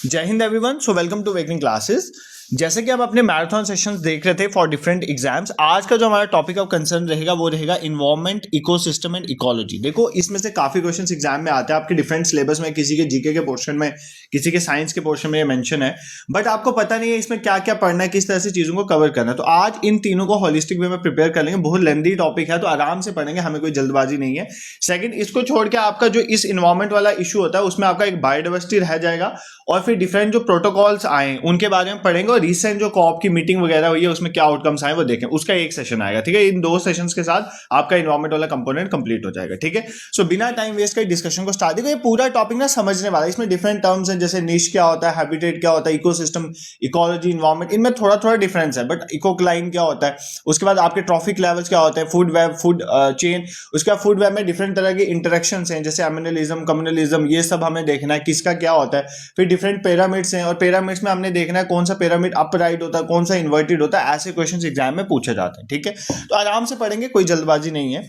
जय Hind everyone. So welcome to waking classes. जैसे कि आप अपने मैराथन सेशंस देख रहे थे फॉर डिफरेंट एग्जाम्स, आज का जो हमारा टॉपिक ऑफ कंसर्न रहेगा वो रहेगा इन्वायरमेंट, इकोसिस्टम एंड इकोलॉजी। देखो, इसमें से काफी क्वेश्चंस एग्जाम में आते हैं आपके डिफरेंट सिलेबस में, किसी के जीके के पोर्शन में, किसी के साइंस के पोर्शन में ये मेंशन है, बट आपको पता नहीं है इसमें क्या क्या पढ़ना है, किस तरह से चीजों को कवर करना है। तो आज इन तीनों को होलिस्टिक वे में प्रिपेयर कर लेंगे। बहुत लेंदी टॉपिक है तो आराम से पढ़ेंगे, हमें कोई जल्दबाजी नहीं है। सेकंड, इसको छोड़ के आपका जो इस इन्वायरमेंट वाला इशू होता है उसमें आपका एक बायोडाइवर्सिटी रह जाएगा, और फिर डिफरेंट जो प्रोटोकॉल्स आए उनके बारे में पढ़ेंगे, और रिसेंट जो कॉप की मीटिंग वगैरह हुई है उसमें क्या आउटकम्स आए वो देखें, उसका एक सेशन आएगा। ठीक है, इन दो सेशंस के साथ आपका इन्वायरमेंट वाला कंपोनेंट कंप्लीट हो जाएगा। ठीक है, सो बिना टाइम वेस्ट कर डिस्कशन को स्टार्ट। देखो, ये पूरा टॉपिक ना समझने वाला है। इसमें डिफरेंट टर्म्स हैं, जैसे निश क्या होता है, हैबिटेट क्या होता है, इकोसिस्टम, इकोलॉजी, इन्वायरमेंट, इनमें थोड़ा थोड़ा डिफरेंस है। बट इकोक्लाइन क्या होता है, उसके बाद आपके ट्रॉफिक लेवल्स क्या होते हैं, फूड वेब, फूड चेन, उसके बाद फूड वेब में डिफरेंट तरह के इंटरेक्शंस हैं, जैसे एमिनलिज्म, कम्युनलिज्म, ये सब हमें देखना है किसका क्या होता है। फिर डिफरेंट पिरामिड्स हैं, और पिरामिड्स में हमने देखना है कौन सा पिरामिड अपराइट होता है, कौन सा इन्वर्टेड होता है। ऐसे क्वेश्चंस एग्जाम में पूछे जाते हैं। ठीक है, तो आराम से पढ़ेंगे, कोई जल्दबाजी नहीं है।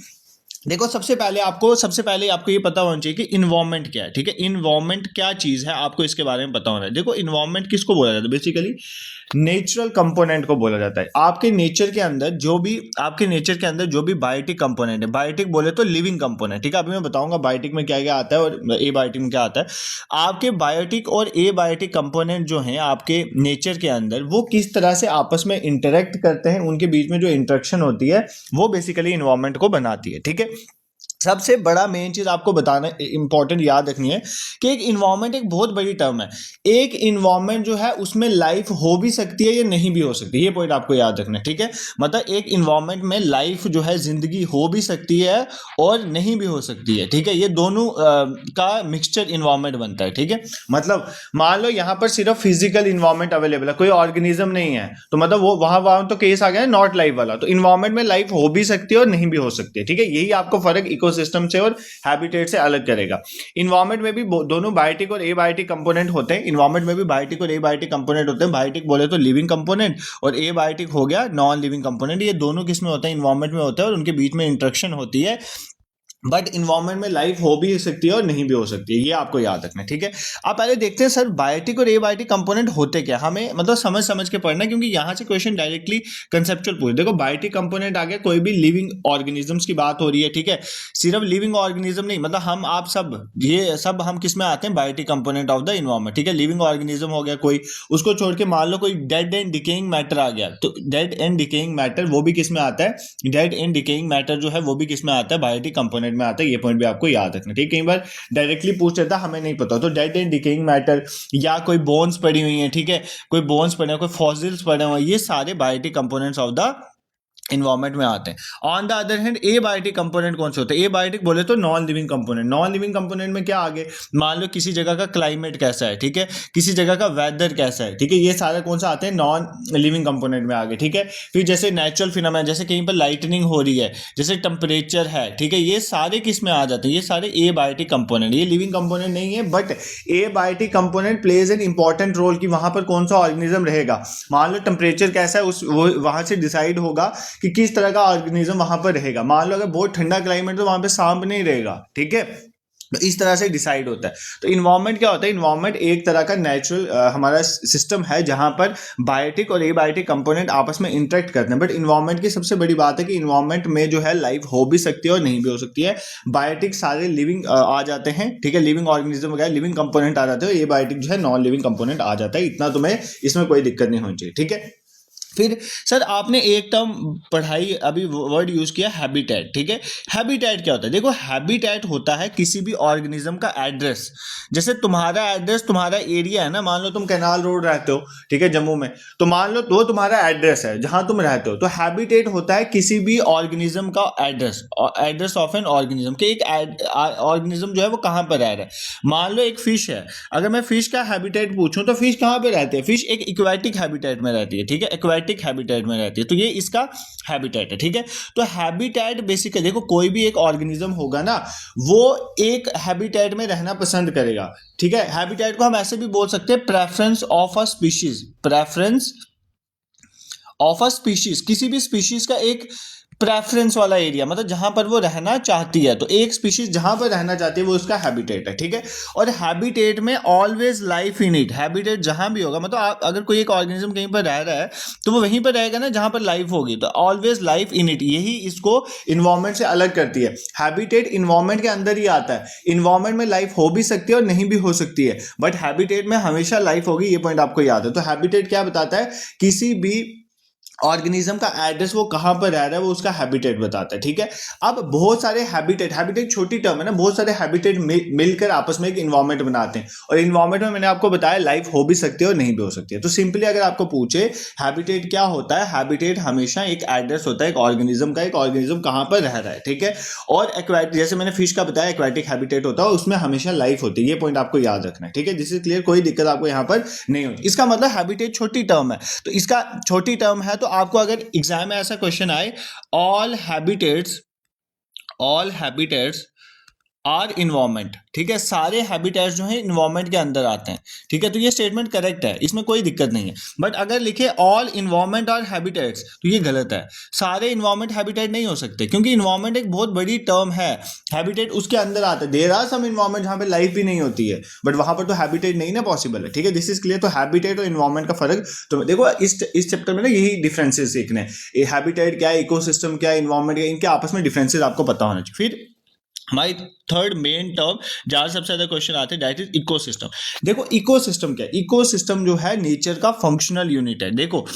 देखो, सबसे पहले आपको ये पता होना चाहिए कि इन्वायरमेंट क्या है। ठीक है, इन्वायरमेंट क्या चीज है आपको इसके बारे में पता होना है। देखो, इन्वायरमेंट किसको बोला जाता है, बेसिकली नेचुरल कंपोनेंट को बोला जाता है। आपके नेचर के अंदर जो भी बायोटिक कंपोनेंट है, बायोटिक बोले तो लिविंग कंपोनेंट। ठीक है, अभी मैं बताऊंगा बायोटिक में क्या क्या आता है और ए बायोटिक में क्या आता है। आपके बायोटिक और ए बायोटिक कंपोनेंट जो हैं आपके नेचर के अंदर, वो किस तरह से आपस में इंटरेक्ट करते हैं, उनके बीच में जो इंटरेक्शन होती है वो बेसिकली इन्वायरमेंट को बनाती है। ठीक है, सबसे बड़ा मेन चीज आपको बताना इंपॉर्टेंट याद रखनी है कि एक इन्वायरमेंट एक बहुत बड़ी टर्म है। एक इन्वायरमेंट जो है उसमें लाइफ हो भी सकती है या नहीं भी हो सकती, ये पॉइंट आपको याद रखना है। ठीक है, मतलब एक इन्वायरमेंट में लाइफ जो है, जिंदगी हो भी सकती है और नहीं भी हो सकती है। ठीक है, ये दोनों का मिक्सचर इन्वायरमेंट बनता है। ठीक है, मतलब मान लो यहाँ पर सिर्फ फिजिकल इन्वायरमेंट अवेलेबल है, कोई ऑर्गेनिज्म नहीं है, तो मतलब वो वहां तो केस आ गया नॉट लाइफ वाला। तो इन्वायरमेंट में लाइफ हो भी सकती है और नहीं भी हो सकती है। ठीक है, यही आपको फर्क इकोसिस्टम से और हैबिटेट से अलग करेगा। इन्वायरमेंट में भी दोनों बायोटिक और एबायोटिक कंपोनेंट होते हैं। इन्वायरमेंट में भी बायोटिक और एबायोटिक कंपोनेंट होते हैं। बायोटिक बोले तो लिविंग कंपोनेंट, और एबायोटिक हो गया नॉन लिविंग कंपोनेंट। ये दोनों किस में होते हैं, इन्वायरमेंट में होते हैं, और उनके बीच में इंटरेक्शन होती है। बट इन्वायरमेंट में लाइफ हो भी सकती है और नहीं भी हो सकती है, ये आपको याद रखना है। ठीक है, आप पहले देखते हैं सर बायोटिक और एबायोटिक कंपोनेंट होते क्या, हमें मतलब समझ के पढ़ना, क्योंकि यहां से क्वेश्चन डायरेक्टली कंसेप्चुअल पूछ। देखो, बायोटिक कंपोनेंट आ गया, कोई भी लिविंग ऑर्गेनिजम्स की बात हो रही है। ठीक है, सिर्फ लिविंग ऑर्गेनिज्म नहीं, मतलब हम आप सब, ये सब हम किस में आते हैं, biotic component of the environment. ठीक है, लिविंग ऑर्गेनिज्म हो गया कोई, उसको छोड़ के मान लो कोई डेड एंड डिकेइंग मैटर आ गया, तो डेड एंड डिकेइंग मैटर वो भी किस में आता है, डेड एंड डिकेइंग मैटर जो है वो भी किस में आता है, बायोटिक कंपोनेंट में आता है। ये पॉइंट भी आपको याद रखना। ठीक है, कई बार डायरेक्टली पूछ लेता, हमें नहीं पता, तो डेड एंड डिकेइंग मैटर, या कोई बोन्स पड़ी हुई हैं, ठीक है, कोई बोन्स पड़े हैं, कोई फॉसिल्स पड़े हुए हैं, ये सारे biotic components of the environment में आते हैं। On the other hand abiotic component कौन से होते हैं, एबायोटिक बोले तो non living component. Non living component में क्या आगे, मान लो किसी जगह का क्लाइमेट कैसा है, ठीक है, किसी जगह का वेदर कैसा है, ठीक है, ये सारे कौन सा आते हैं, नॉन लिविंग कंपोनेंट में आगे। ठीक है, फिर जैसे नेचुरल फिनोमेना, जैसे कहीं पर लाइटनिंग हो रही है, जैसे टेम्परेचर है, ठीक है, ये सारे किस में आ जाते हैं, ये सारे एबायोटिक कंपोनेंट। ये लिविंग कंपोनेंट नहीं है, but abiotic component plays an important role कि वहां पर कौन सा ऑर्गेनिज्म रहेगा। मान लो टेम्परेचर कैसा है, उस वो वहां से डिसाइड होगा कि किस तरह का ऑर्गेनिज्म वहां पर रहेगा। मान लो अगर बहुत ठंडा क्लाइमेट तो वहां पे सांप नहीं रहेगा। ठीक है, तो इस तरह से डिसाइड होता है। तो इन्वायरमेंट क्या होता है, इन्वायरमेंट एक तरह का नेचुरल हमारा सिस्टम है जहां पर बायोटिक और एबायोटिक कंपोनेंट आपस में इंटरेक्ट करते हैं। बट इन्वायरमेंट की सबसे बड़ी बात है कि इन्वायरमेंट में जो है लाइफ हो भी सकती है और नहीं भी हो सकती है। बायोटिक सारे लिविंग आ जाते हैं, ठीक है, लिविंग ऑर्गेनिज्म वगैरह लिविंग कंपोनेंट आ जाते हैं, एबायोटिक जो है नॉन लिविंग कंपोनेंट आ जाता है। इतना तुम्हें इसमें कोई दिक्कत नहीं होनी चाहिए। ठीक है, फिर सर आपने एक टर्म पढ़ाई, अभी वर्ड यूज किया हैबिटेट। ठीक है, हैबिटेट क्या होता है, देखो हैबिटेट होता है किसी भी ऑर्गेनिज्म का एड्रेस। जैसे तुम्हारा एड्रेस, तुम्हारा एरिया है ना, मान लो तुम कैनाल रोड रहते हो, ठीक है, जम्मू में, तो मान लो वो तुम्हारा एड्रेस है जहां तुम रहते हो। तो हैबिटेट होता है किसी भी ऑर्गेनिज्म का address, address of an organism, कि एक ऑर्गेनिज्म जो है वो कहां पर रह रहा है। मान लो एक फिश है, अगर मैं फिश का हैबिटेट पूछूं तो फिश कहां पे रहती है, फिश एक इक्वेटिक हैबिटेट में रहती है। ठीक है, एक्वेटिक हैबिटेट में रहती है, तो ये इसका हैबिटेट है। ठीक है, तो हैबिटेट बेसिकली देखो, कोई भी एक ऑर्गेनिज्म होगा ना, वो एक हैबिटेट में रहना पसंद करेगा। ठीक है, हैबिटेट को हम ऐसे भी बोल सकते हैं preference of a species, preference of a species, किसी भी स्पीशीज का एक प्रेफरेंस वाला एरिया, मतलब जहां पर वो रहना चाहती है। तो एक स्पीशीज जहां पर रहना चाहती है वो उसका हैबिटेट है, ठीक है। और हैबिटेट में always life in it, habitat जहां भी होगा, मतलब अगर कोई एक ऑर्गेनिज्म कहीं पर रह रहा है तो वो वहीं पर रहेगा ना जहां पर लाइफ होगी। तो ऑलवेज लाइफ इन इट, यही इसको इन्वायरमेंट से अलग करती है। हैबिटेट इन्वायरमेंट के अंदर ही आता है। इन्वायरमेंट में लाइफ हो भी सकती है और नहीं भी हो सकती है, बट हैबिटेट में हमेशा लाइफ होगी, ये पॉइंट आपको याद है। तो हैबिटेट क्या बताता है, किसी भी ऑर्गेनिज्म का एड्रेस, वो कहां पर रह रहा है, वो उसका हैबिटेट बताता है, ठीक है। अब बहुत सारे हैबिटेट छोटी टर्म है ना, बहुत सारे हैबिटेट मिलकर आपस में एक इन्वायरमेंट बनाते हैं। और इन्वायरमेंट में मैंने आपको बताया लाइफ हो भी सकती है और नहीं भी हो सकती है। तो सिंपली अगर आपको पूछे हैबिटेट क्या होता है, हैबिटेट हमेशा एक एड्रेस होता है एक ऑर्गेनिज्म का, एक ऑर्गेनिज्म कहां पर रह रहा है, ठीक है। और एक्वाटिक, जैसे मैंने फिश का बताया एक्वाटिक हैबिटेट होता है, उसमें हमेशा लाइफ होती है। ये पॉइंट आपको याद रखना है, ठीक है। दिस इज क्लियर, कोई दिक्कत आपको यहाँ पर नहीं होती। इसका मतलब हैबिटेट छोटी टर्म है, तो इसका छोटी टर्म है, तो आपको अगर एग्जाम में ऐसा क्वेश्चन आए, ऑल हैबिटेट्स आर इन्वायरमेंट, ठीक है, सारे हैबिटेट्स जो है इन्वायरमेंट के अंदर आते हैं, ठीक है। तो ये स्टेटमेंट करेक्ट है, इसमें कोई दिक्कत नहीं है। बट अगर लिखे ऑल इन्वायरमेंट आर हैबिटेट्स, तो ये गलत है। सारे इन्वायरमेंट हैबिटेट नहीं हो सकते, क्योंकि इन्वायरमेंट एक बहुत बड़ी टर्म है, हैबिटेट उसके अंदर आता है। देयर आर सम इन्वायरमेंट जहां पे लाइफ भी नहीं होती है, बट वहां पर तो हैबिटेट नहीं ना पॉसिबल है, ठीक है। This is clear. तो हैबिटेट और इन्वायरमेंट का फर्क तो देखो इस चैप्टर में ना यही डिफरेंसेस सीखने, हैबिटेट क्या है, इकोसिस्टम क्या है, इन्वायरमेंट क्या है, इनके आपस में डिफरेंसेस आपको पता होना चाहिए। फिर हमारी थर्ड मेन टर्म जहां सबसे ज्यादा क्वेश्चन आते हैं, दैट इज इकोसिस्टम। देखो इकोसिस्टम क्या है, इकोसिस्टम जो है नेचर का फंक्शनल यूनिट है। देखो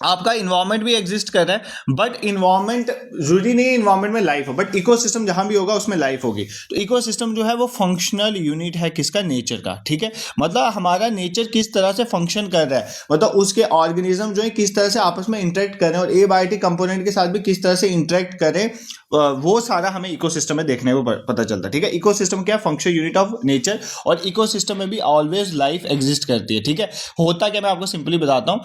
आपका इन्वायरमेंट भी एग्जिस्ट कर रहा है, बट इन्वायरमेंट जरूरी नहीं है इन्वायरमेंट में लाइफ हो, बट इकोसिस्टम जहां भी होगा उसमें लाइफ होगी। तो इकोसिस्टम जो है वो फंक्शनल यूनिट है किसका, नेचर का, ठीक है। मतलब हमारा नेचर किस तरह से फंक्शन कर रहा है, मतलब उसके ऑर्गेनिज्म जो है किस तरह से आपस में इंटरेक्ट कर रहे हैं और एबायोटिक कंपोनेंट के साथ भी किस तरह से इंटरेक्ट करें, वो सारा हमें इकोसिस्टम में देखने को पता चलता है, ठीक है। इकोसिस्टम क्या, फंक्शन यूनिट ऑफ नेचर, और इकोसिस्टम में भी ऑलवेज लाइफ एग्जिस्ट करती है, ठीक है। होता क्या, मैं आपको सिंपली बताता हूँ।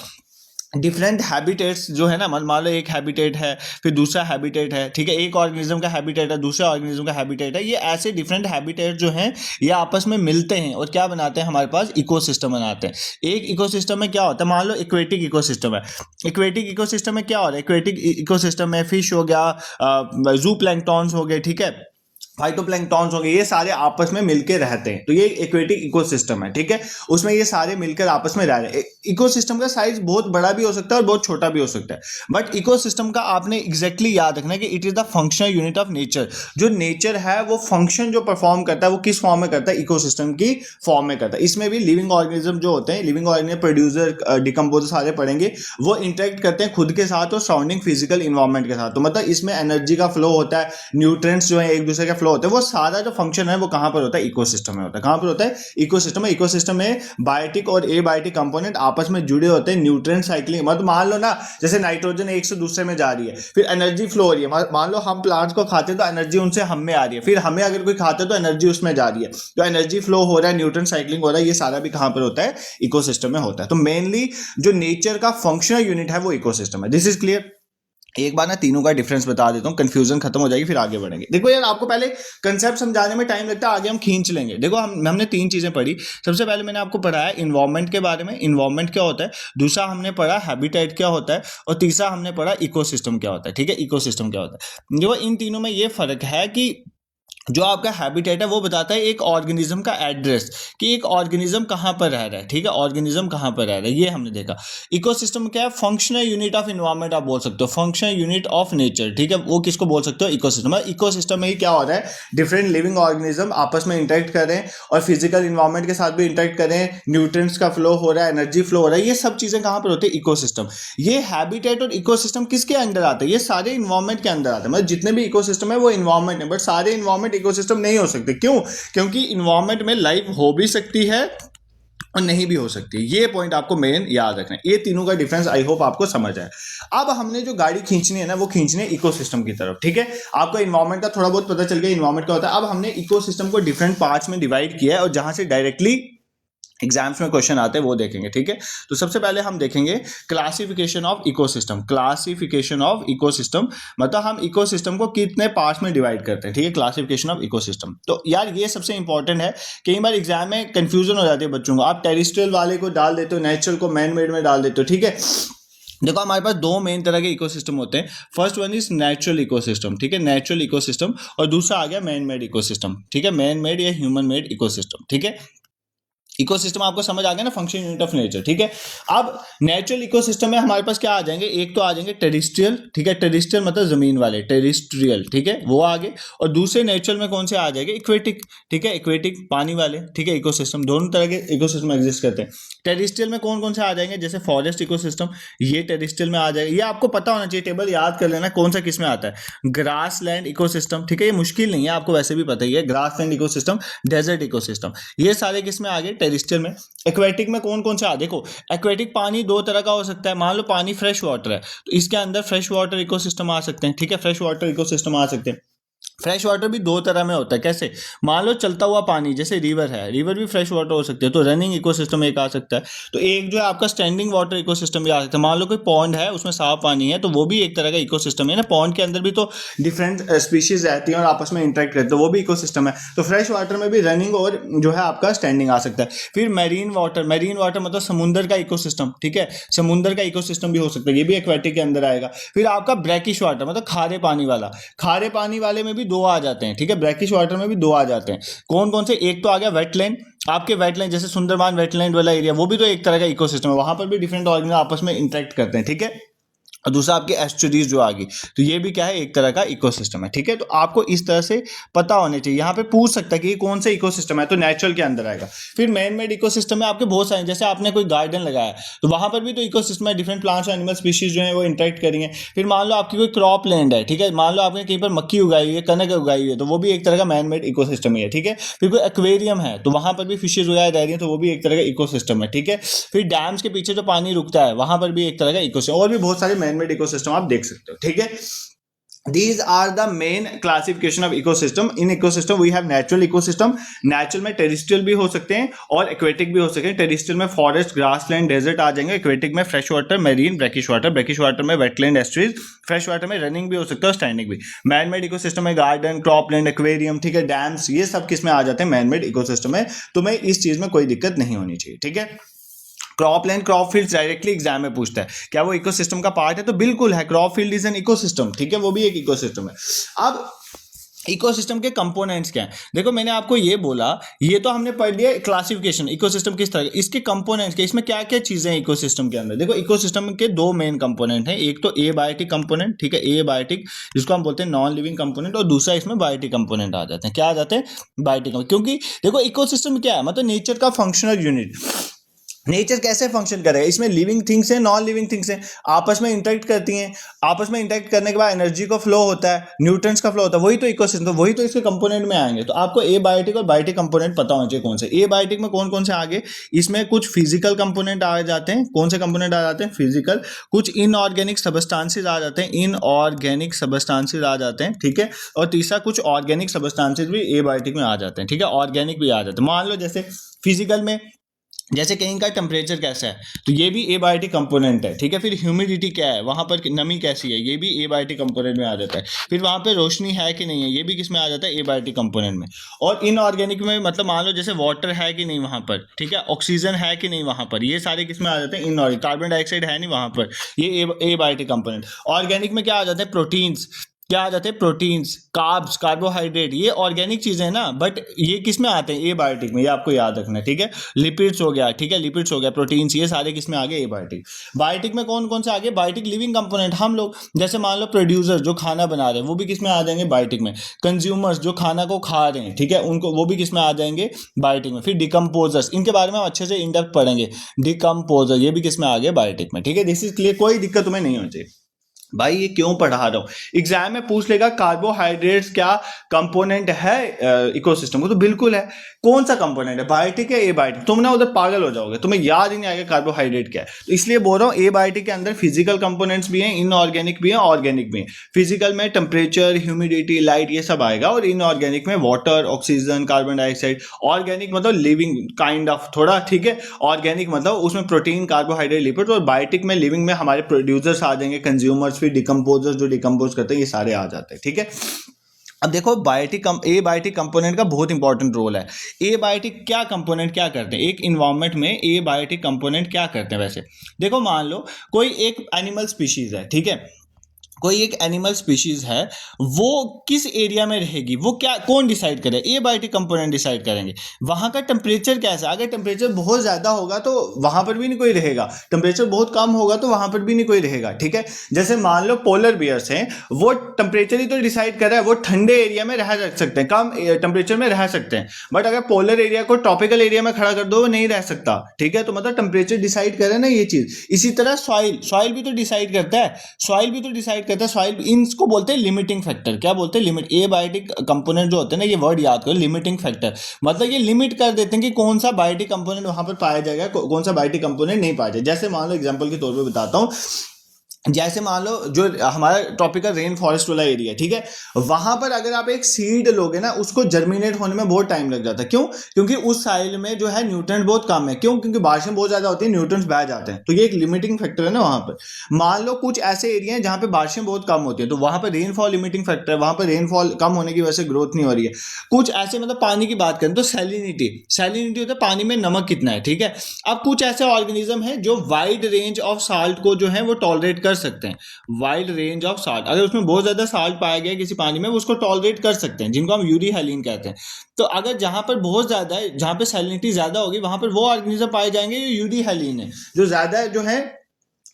डिफरेंट हैबिटेट्स जो है ना, मान लो एक हैबिटेट है, फिर दूसरा हैबिटेट है, ठीक है। एक ऑर्गेनिज्म का हैबिटेट है, दूसरा ऑर्गेनिज्म का हैबिटेट है। ये ऐसे डिफरेंट हैबिटेट जो हैं ये आपस में मिलते हैं और क्या बनाते हैं, हमारे पास इकोसिस्टम बनाते हैं। एक इकोसिस्टम में क्या होता है, मान लो इक्वेटिक इकोसिस्टम है। इक्वेटिक इकोसिस्टम में क्या हो रहा है, इक्वेटिक इकोसिस्टम में फिश हो गया, जू प्लैंक्टॉन्स हो गए, ठीक है, फाइटोप्लैंक्टॉन्स होंगे, ये सारे आपस में मिलकर रहते हैं। तो ये एक्वेटिक इकोसिस्टम है, ठीक है। उसमें ये सारे मिलकर आपस में रह रहे हैं। इकोसिस्टम का साइज बहुत बड़ा भी हो सकता है और बहुत छोटा भी हो सकता है, बट इकोसिस्टम का आपने एग्जैक्टली याद रखना है कि it is the functional unit of nature. जो नेचर है वो फंक्शन जो परफॉर्म करता है वो किस फॉर्म में करता है, इकोसिस्टम की फॉर्म में करता है। इसमें भी लिविंग ऑर्गेनिज्म जो होते हैं, लिविंग ऑर्गेनिज्म प्रोड्यूसर डिकम्पोजर सारे पढ़ेंगे, वो इंटरेक्ट करते हैं खुद के साथ और सराउंडिंग फिजिकल इन्वायरमेंट के साथ। तो मतलब इसमें एनर्जी का फ्लो होता है, न्यूट्रिएंट्स जो है एक दूसरे का फ्लो होता है, वो सारा जो फंक्शन है वो कहां पर होता है, इकोसिस्टम में होता है। कहां पर होता है, इकोसिस्टम में। इकोसिस्टम में बायोटिक और एबायोटिक कंपोनेंट आपस में जुड़े होते हैं, न्यूट्रिएंट साइक्लिंग। मतलब मान लो ना, जैसे नाइट्रोजन एक से दूसरे में जा रही है, फिर एनर्जी फ्लो हो रही है। मान लो हम प्लांट्स को खाते हैं तो एनर्जी उनसे हम में आ रही है, फिर हमें अगर कोई खाता है तो एनर्जी उसमें जा रही है, तो एनर्जी फ्लो हो रहा है, न्यूट्रिएंट साइक्लिंग हो रहा है। ये सारा भी कहां पर होता है, इकोसिस्टम में होता है। तो मेनली जो नेचर का फंक्शनल यूनिट है वो इकोसिस्टम है। This is clear. एक बार ना तीनों का डिफरेंस बता देता हूं, कंफ्यूजन खत्म हो जाएगी, फिर आगे बढ़ेंगे। देखो यार, आपको पहले कंसेप्ट समझाने में टाइम लगता है, आगे हम खींच लेंगे। देखो हमने तीन चीजें पढ़ी। सबसे पहले मैंने आपको पढ़ाया इन्वायरमेंट के बारे में, इन्वायरमेंट क्या होता है। दूसरा हमने पढ़ा हैबिटेट क्या होता है, और तीसरा हमने पढ़ा इकोसिस्टम क्या होता है, ठीक है। इकोसिस्टम क्या होता है, देखो इन तीनों में ये फर्क है कि जो आपका हैबिटेट है वो बताता है एक ऑर्गेनिज्म का एड्रेस, कि एक ऑर्गेनिज्म कहां पर रह रहा है, ठीक है, ऑर्गेनिज्म कहां पर रह रहा है, ये हमने देखा। इकोसिस्टम क्या है, फंक्शनल यूनिट ऑफ इन्वायरमेंट आप बोल सकते हो, फंक्शनल यूनिट ऑफ नेचर, ठीक है, वो किसको बोल सकते हो, इकोसिस्टम। इकोसिस्टम में ही क्या हो रहा है, डिफरेंट लिविंग ऑर्गेनिज्म आपस में इंटरेक्ट कर रहे हैं और फिजिकल इन्वायरमेंट के साथ भी इंटरेक्ट कर रहे हैं, न्यूट्रिएंट्स का फ्लो हो रहा है, एनर्जी फ्लो हो रहा है, ये सब चीजें कहां पर होती है, इकोसिस्टम। ये हैबिटेट और इकोसिस्टम किसके अंदर आते हैं, ये सारे इन्वायरमेंट के अंदर आते हैं। मतलब जितने भी इकोसिस्टम है वो इन्वायरमेंट है, बट सारे इन्वायरमेंट इकोसिस्टम नहीं हो सकते। क्यों, क्योंकि इन्वायरमेंट में लाइफ हो भी सकती है और नहीं भी हो सकती। ये पॉइंट आपको मेन याद रखना है। ये तीनों का डिफरेंस आई होप आपको समझ आए। अब हमने जो गाड़ी खींचनी है ना, वो खींचनी है इकोसिस्टम की तरफ, ठीक है। आपको इन्वायरमेंट का थोड़ा बहुत पता चल गया, इन्वायरमेंट का होता है। अब हमने इकोसिस्टम को डिफरेंट पार्ट्स में डिवाइड किया है और जहां से डायरेक्टली एग्जाम्स में क्वेश्चन आते हैं वो देखेंगे, ठीक है। तो सबसे पहले हम देखेंगे classification of ecosystem. Classification of ecosystem मतलब हम इकोसिस्टम को कितने पार्ट्स में डिवाइड करते हैं, ठीक है, क्लासिफिकेशन ऑफ इकोसिस्टम। तो यार ये सबसे इंपॉर्टेंट है। कई बार एग्जाम में कंफ्यूजन हो जाती है बच्चों को, आप टेरेस्ट्रियल वाले को डाल देते हो, नेचुरल को मैन मेड में डाल देते हो, ठीक है। देखो हमारे पास दो मेन तरह के इकोसिस्टम होते हैं। First one is natural ecosystem, ठीक है, नेचुरल इकोसिस्टम, और दूसरा आ गया मैन मेड इकोसिस्टम, ठीक है, मैन मेड या ह्यूमन मेड इकोसिस्टम, ठीक है। इकोसिस्टम आपको समझ आ गया ना, फंक्शन यूनिट ऑफ नेचर, ठीक है। अब नेचुरल इकोसिस्टम में हमारे पास क्या आ जाएंगे, एक तो आ जाएंगे टेरिस्ट्रियल, ठीक है, टेरिस्ट्रियल मतलब जमीन वाले, टेरिस्ट्रियल, ठीक है, वो आगे, और दूसरे नेचुरल में कौन से आ जाएंगे, इक्वेटिक, ठीक है, इक्वेटिक पानी वाले, ठीक है, इकोसिस्टम, दोनों तरह के इकोसिस्टम एग्जिस्ट करते हैं। टेरिस्ट्रियल में कौन कौन से आ जाएंगे, जैसे फॉरेस्ट इकोसिस्टम, ये टेरिस्ट्रियल में आ जाएगा, ये आपको पता होना चाहिए, टेबल याद कर लेना कौन सा किस में आता है। ग्रास लैंड इकोसिस्टम, ठीक है, ये मुश्किल नहीं है, आपको वैसे भी पता ही है, grass land ecosystem, desert ecosystem, ये सारे किस में आ गए, टेरिस्ट्रियल में। एक्वेटिक में कौन कौन से आ, देखो एक्वेटिक पानी दो तरह का हो सकता है, मान लो पानी फ्रेश वाटर है तो इसके अंदर फ्रेश वाटर इकोसिस्टम आ सकते हैं, ठीक है, फ्रेश वाटर इकोसिस्टम आ सकते हैं। फ्रेश वाटर भी दो तरह में होता है, कैसे, मान लो चलता हुआ पानी, जैसे रिवर है, रिवर भी फ्रेश वाटर हो सकते हैं, तो रनिंग इकोसिस्टम एक आ सकता है। तो एक जो है आपका स्टैंडिंग वाटर इकोसिस्टम भी आ सकता है, मान लो कोई पॉन्ड है उसमें साफ पानी है, तो वो भी एक तरह का इकोसिस्टम है ना, पॉन्ड के अंदर भी तो डिफरेंट स्पीशीज रहती हैं और आपस में इंटरेक्ट करते हैं, वो भी इकोसिस्टम है। तो फ्रेश वाटर में भी रनिंग और जो है आपका स्टैंडिंग आ सकता है। फिर मैरीन वाटर मतलब समुद्र का इकोसिस्टम, ठीक है, समुद्र का इकोसिस्टम भी हो सकता है, ये भी एक्वेटिक के अंदर आएगा। फिर आपका ब्रैकिश वाटर मतलब खारे पानी वाला, खारे पानी वाले में भी दो आ जाते हैं, ठीक है, ब्रैकिश वाटर में भी दो आ जाते हैं। कौन कौन से, एक तो आ गया वेटलैंड, आपके वेटलैंड जैसे सुंदरबान वेटलैंड वाला एरिया, वो भी तो एक तरह का इकोसिस्टम है, वहां पर भी डिफरेंट ऑर्गेनिज्म आपस में इंटरेक्ट करते हैं, ठीक है। और दूसरा आपके एस्चुरीज जो आ गई, तो ये भी क्या है, एक तरह का इकोसिस्टम है, ठीक है। तो आपको इस तरह से पता होने चाहिए, यहाँ पे पूछ सकता है कि ये कौन सा इकोसिस्टम है, तो नेचुरल के अंदर आएगा। फिर मैन मेड इकोसिस्टम में आपके बहुत सारे, जैसे आपने कोई गार्डन लगाया तो वहां पर भी तो इकोसिस्टम है, डिफरेंट प्लांट्स और एनिमल स्पीशीज जो है वो इंटरेक्ट करेंगे। फिर मान लो आपकी कोई क्रॉप लैंड है, ठीक है, मान लो आपने कहीं पर मक्की उगाई हुई है, कनक उगाई हुई है, तो वो भी एक तरह का मैन मेड इकोसिस्टम ही है, ठीक है। फिर कोई एक्वेरियम है तो वहां पर भी फिशेज उगाई जा रही है, तो वो भी एक तरह का इकोसिस्टम है, ठीक है। फिर डैम्स के पीछे जो पानी रुकता है वहां पर भी एक तरह का इकोसिस्टम, और भी बहुत सारे मैन मेड इकोसिस्टम आप देख सकते हो, ठीक है। These are the main classification of ecosystem. In ecosystem we have natural ecosystem. Natural में टेरिस्ट्रियल भी हो सकते हैं और एक्वेटिक भी हो सकते हैं। टेरिस्ट्रियल में फॉरेस्ट, ग्रासलैंड, डेजर्ट आ जाएंगे। एक्वेटिक में fresh water, marine, brackish water में वेटलैंड, एस्ट्रीज, फ्रेश वाटर में रनिंग भी हो सकता है और स्टैंडिंग भी। मैन मेड इकोसिस्टम में गार्डन, क्रॉपलैंड, एक्वेरियम, ठीक है, डैम्स, ये सब किस में आ जाते हैं, मैन मेड इकोसिस्टम में। तुम्हें इस चीज में कोई दिक्कत नहीं होनी चाहिए, ठीक है। Cropland, crop field directly exam में पूछता है, क्या वो इकोसिस्टम का पार्ट है, तो बिल्कुल है, crop field is an ecosystem, ठीक है, वो भी एक इकोसिस्टम है। अब इकोसिस्टम के कंपोनेंट्स क्या हैं, देखो मैंने आपको ये बोला, ये तो हमने पढ़ लिया क्लासिफिकेशन, इकोसिस्टम किस तरह, इसके कंपोनेंट्स के, इसमें क्या क्या चीजें हैं इकोसिस्टम के अंदर। देखो इकोसिस्टम के दो मेन कंपोनेंट हैं, एक तो एबायोटिक कंपोनेंट, ठीक है, एबायोटिक जिसको हम बोलते हैं नॉन लिविंग कंपोनेंट, और दूसरा इसमें बायोटिक कंपोनेंट आ जाते हैं। क्या आ जाते हैं, बायोटिक, क्योंकि देखो इकोसिस्टम क्या है, मतलब नेचर का फंक्शनल यूनिट। नेचर कैसे फंक्शन करेगा, इसमें लिविंग थिंग्स हैं, नॉन लिविंग थिंग्स हैं, आपस में इंटरेक्ट करती हैं, आपस में इंटरेक्ट करने के बाद एनर्जी का फ्लो होता है, न्यूट्रिएंट्स का फ्लो होता है, वही तो इकोसिस्टम, तो वही तो इसके कंपोनेंट में आएंगे। तो आपको एबायोटिक और बायोटिक कंपोनेंट पता होना चाहिए कौन से। एबायोटिक में कौन कौन से आगे, इसमें कुछ फिजिकल कंपोनेंट आ जाते हैं, कौन से कंपोनेंट आ जाते हैं, फिजिकल, कुछ इनऑर्गेनिक सबस्टांसेस आ जाते हैं, इनऑर्गेनिक सबस्टांसेस आ जाते हैं, ठीक है, और तीसरा कुछ ऑर्गेनिक सबस्टांसेस भी एबायोटिक में आ जाते हैं, ठीक है, ऑर्गेनिक भी आ जाते हैं। मान लो जैसे फिजिकल में, जैसे कहीं का टेम्परेचर कैसा है, तो ये भी एबायोटिक कंपोनेंट है, ठीक है। फिर ह्यूमिडिटी क्या है, वहां पर नमी कैसी है, ये भी एबायोटिक कंपोनेंट में आ जाता है। फिर वहां पे रोशनी है कि नहीं है, ये भी किस में आ जाता है, एबायोटिक कंपोनेंट में। और इनऑर्गेनिक में मतलब मान लो जैसे वाटर है कि नहीं वहां पर, ठीक है, ऑक्सीजन है कि नहीं वहां पर, ये सारे किस में आ जाते हैं, इनऑर्गेनिक, कार्बन डाइऑक्साइड है नहीं वहां पर, ये एबायोटिक कंपोनेंट। ऑर्गेनिक में क्या आ जाते हैं, प्रोटीन्स, क्या आ जाते हैं, प्रोटीन्स, कार्ब्स, कार्बोहाइड्रेट, ये ऑर्गेनिक चीजें हैं ना, बट ये किस में आते हैं, एबायोटिक में, ये आपको याद रखना है, ठीक है। लिपिड्स हो गया, ठीक है, लिपिड्स हो गया, प्रोटीन्स, ये सारे किस में आ गए, एबायोटिक। बायोटिक में कौन कौन से आ गए, बायोटिक लिविंग कंपोनेंट, हम लोग जैसे मान लो प्रोड्यूसर जो खाना बना रहे हैं वो भी किस में आ जाएंगे, बायोटिक में। कंज्यूमर्स जो खाना को खा रहे हैं, ठीक है, उनको, वो भी किस में आ जाएंगे, बायोटिक में। फिर डिकम्पोजर्स, इनके बारे में हम अच्छे से इन डेप्थ पढ़ेंगे, डिकम्पोजर, ये भी किस में आ गए, बायोटिक में, ठीक है। दिस इज क्लियर, कोई दिक्कत तुम्हें नहीं होनी चाहिए। भाई ये क्यों पढ़ा रहा हूं, एग्जाम में पूछ लेगा कार्बोहाइड्रेट्स क्या कंपोनेंट है इकोसिस्टम को, तो बिल्कुल है। कौन सा कंपोनेंट है, बायोटिक है एबायोटिक, तुम ना उधर पागल हो जाओगे, तुम्हें याद ही नहीं आएगा कार्बोहाइड्रेट क्या है। तो इसलिए बोल रहा हूं एबायोटिक के अंदर फिजिकल कंपोनेंट्स भी हैं, इनऑर्गेनिक भी हैं, ऑर्गेनिक भी हैं। फिजिकल में टेम्परेचर, ह्यूमिडिटी, लाइट, ये सब आएगा, और इनऑर्गेनिक में water, oxygen, carbon dioxide. Organic मतलब लिविंग काइंड ऑफ थोड़ा, ठीक है, ऑर्गेनिक मतलब उसमें प्रोटीन, कार्बोहाइड्रेट, लिपिड। और बायोटिक में लिविंग में हमारे प्रोड्यूसर्स आ जाएंगे, कंज्यूमर्स, फिर डिकम्पोजर्स जो डिकम्पोज करते हैं, ये सारे आ जाते हैं, ठीक है। अब देखो एबायोटिक कंपोनेंट का बहुत इंपॉर्टेंट रोल है। एबायोटिक क्या कंपोनेंट क्या करते हैं एक इन्वायरमेंट में, एबायोटिक कंपोनेंट क्या करते हैं वैसे। देखो मान लो कोई एक एनिमल स्पीशीज है, ठीक है, कोई एक एनिमल स्पीशीज है, वो किस एरिया में रहेगी, वो क्या कौन डिसाइड करे, एबायोटिक कंपोनेंट डिसाइड करेंगे। वहां का टेम्परेचर कैसा है, अगर टेम्परेचर बहुत ज्यादा होगा तो वहां पर भी नहीं कोई रहेगा, टेम्परेचर बहुत कम होगा तो वहां पर भी नहीं कोई रहेगा, ठीक है। जैसे मान लो पोलर बियर्स हैं, वो टेम्परेचर ही तो डिसाइड कर रहा है, वो ठंडे एरिया में रह सकते हैं, कम टेम्परेचर में रह सकते हैं, बट अगर पोलर एरिया को ट्रॉपिकल एरिया में खड़ा कर दो वो नहीं रह सकता, ठीक है। तो मतलब टेम्परेचर डिसाइड करे ना ये चीज। इसी तरह सॉइल भी तो डिसाइड करता है, सॉइल भी तो डिसाइड कहता है सॉइल, इनको बोलते हैं लिमिटिंग फैक्टर। क्या बोलते हैं, लिमिट। एबायोटिक कंपोनेंट जो होते हैं ना, ये वर्ड याद करो, लिमिटिंग फैक्टर, मतलब ये लिमिट कर देते हैं कि कौन सा बायोटिक कंपोनेंट वहां पर पाया जाएगा, कौन सा बायोटिक कंपोनेंट नहीं पाया जाएगा। जैसे मान लो एग्जांपल के तौर पे बताता हूं, जैसे मान लो जो हमारा ट्रॉपिकल रेन फॉरेस्ट वाला एरिया, ठीक है, वहां पर अगर आप एक सीड लोगे ना, उसको जर्मिनेट होने में बहुत टाइम लग जाता है। क्यों? क्योंकि उस साइल में जो है न्यूट्रिएंट बहुत कम है। क्यों? क्योंकि बारिशें बहुत ज्यादा होती है, न्यूट्रिएंट्स बह जाते हैं। तो ये एक लिमिटिंग फैक्टर है ना वहां पर। मान लो कुछ ऐसे एरिया हैं जहां पे बारिशें बहुत कम होती है, तो वहां पर रेनफॉल लिमिटिंग फैक्टर है, वहां पर रेनफॉल कम होने की वजह से ग्रोथ नहीं हो रही है। कुछ ऐसे मतलब पानी की बात करें तो सैलिनिटी होता है पानी में नमक कितना है, ठीक है। अब कुछ ऐसे ऑर्गेनिज्म है जो वाइड रेंज ऑफ साल्ट को जो है वो टॉलरेट कर सकते हैं। वाइड रेंज ऑफ साल्ट, अगर उसमें बहुत ज्यादा साल्ट पाया गया किसी पानी में, वो उसको टॉलरेट कर सकते हैं, जिनको हम यूरी हैलीन कहते हैं। तो अगर जहां पर बहुत ज्यादा है, जहां पे सैलिनिटी ज्यादा होगी, वहां पर वो ऑर्गेनिज्म पाए जाएंगे जो यूरी हैलीन है, जो ज्यादा जो है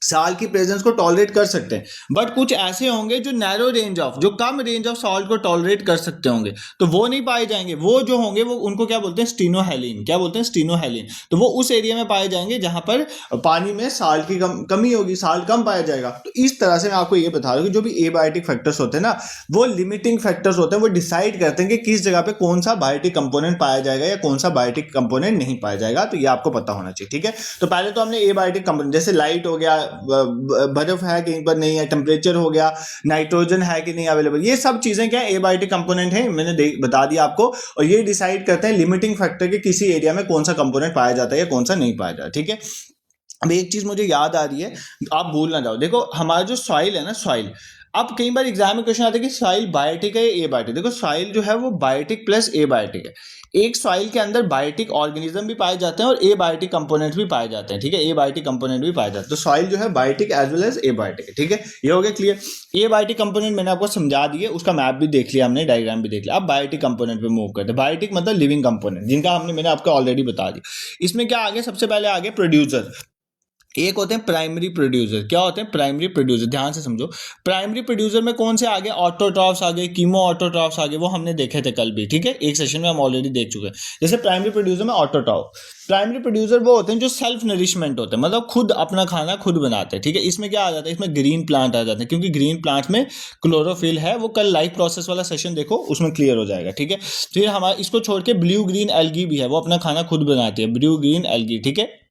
साल की प्रेजेंस को टॉलरेट कर सकते हैं। बट कुछ ऐसे होंगे जो नैरो रेंज ऑफ, जो कम रेंज ऑफ सॉल्ट को टॉलरेट कर सकते होंगे, तो वो नहीं पाए जाएंगे। वो जो होंगे वो उनको क्या बोलते हैं, स्टीनोहेलिन। क्या बोलते हैं? स्टीनोहेलिन। तो वो उस एरिया में पाए जाएंगे जहां पर पानी में साल्ट की कमी होगी, साल्ट कम पाया जाएगा। तो इस तरह से मैं आपको ये बता रहा हूँ कि जो भी एबायोटिक फैक्टर्स होते हैं ना, वो लिमिटिंग फैक्टर्स होते हैं, वो डिसाइड करते हैं कि किस जगह पे कौन सा बायोटिक कंपोनेंट पाया जाएगा या कौन सा बायोटिक कंपोनेंट नहीं पाया जाएगा। तो ये आपको पता होना चाहिए, ठीक है। तो पहले तो हमने एबायोटिक कंपोनेंट, जैसे लाइट हो गया, बर्फ है कहीं पर नहीं है, टेम्परेचर हो गया, नाइट्रोजन है कि नहीं अवेलेबल, ये सब चीजें क्या एबायोटिक कंपोनेंट है, मैंने बता दिया आपको। और ये डिसाइड करते हैं लिमिटिंग फैक्टर के किसी एरिया में कौन सा कंपोनेंट पाया जाता है या कौन सा नहीं पाया जाता, ठीक है। अब एक चीज मुझे याद आ रही है, आप भूल ना जाओ। देखो हमारा जो सॉइल है ना, सॉइल, अब कई बार एग्जाम में क्वेश्चन आता है कि सॉइल बायोटिक है या एबायोटिक। देखो सॉइल जो है वो बायोटिक प्लस एबायोटिक है। एक सॉइल के अंदर बायोटिक ऑर्गेनिज्म भी पाए जाते हैं और एबायोटिक कंपोनेंट भी पाए जाते हैं, ठीक है। एबायोटिक कंपोनेंट भी पाए जाते हैं। तो सॉइल जो है biotic as well as abiotic है, ठीक है। ये हो गया क्लियर। एबायोटिक कंपोनेंट मैंने आपको समझा दिए, उसका मैप भी देख लिया हमने, डायग्राम भी देख लिया। अब बायोटिक कंपोनेंट पे मूव करते हैं। बायोटिक मतलब लिविंग कंपोनेंट, जिनका मैंने आपको ऑलरेडी बता दिया। इसमें क्या आगे, सबसे पहले आगे प्रोड्यूसर। एक होते हैं प्राइमरी प्रोड्यूसर। क्या होते हैं? Primary producer. ध्यान से समझो, प्राइमरी प्रोड्यूसर में कौन से आगे, ऑटोट्रॉफ्स आगे, कीमो ऑटोट्रॉफ्स आगे, वो हमने देखे थे कल भी, ठीक है, एक सेशन में हम ऑलरेडी देख चुके हैं। जैसे प्राइमरी प्रोड्यूसर में ऑटोट्रॉफ, प्राइमरी प्रोड्यूसर वो होते हैं जो सेल्फ नरिशमेंट होते हैं, मतलब खुद अपना खाना खुद बनाते हैं, ठीक है। इसमें क्या आ जाता है, इसमें ग्रीन प्लांट आ जाते हैं, क्योंकि ग्रीन प्लांट में क्लोरोफिल है। वो कल लाइफ प्रोसेस वाला सेशन देखो, उसमें क्लियर हो जाएगा, ठीक है। फिर हमारा इसको छोड़ के ब्लू ग्रीन एल्गी भी है, वो अपना खाना खुद बनाती है, ब्लू ग्रीन एल्गी, ठीक है।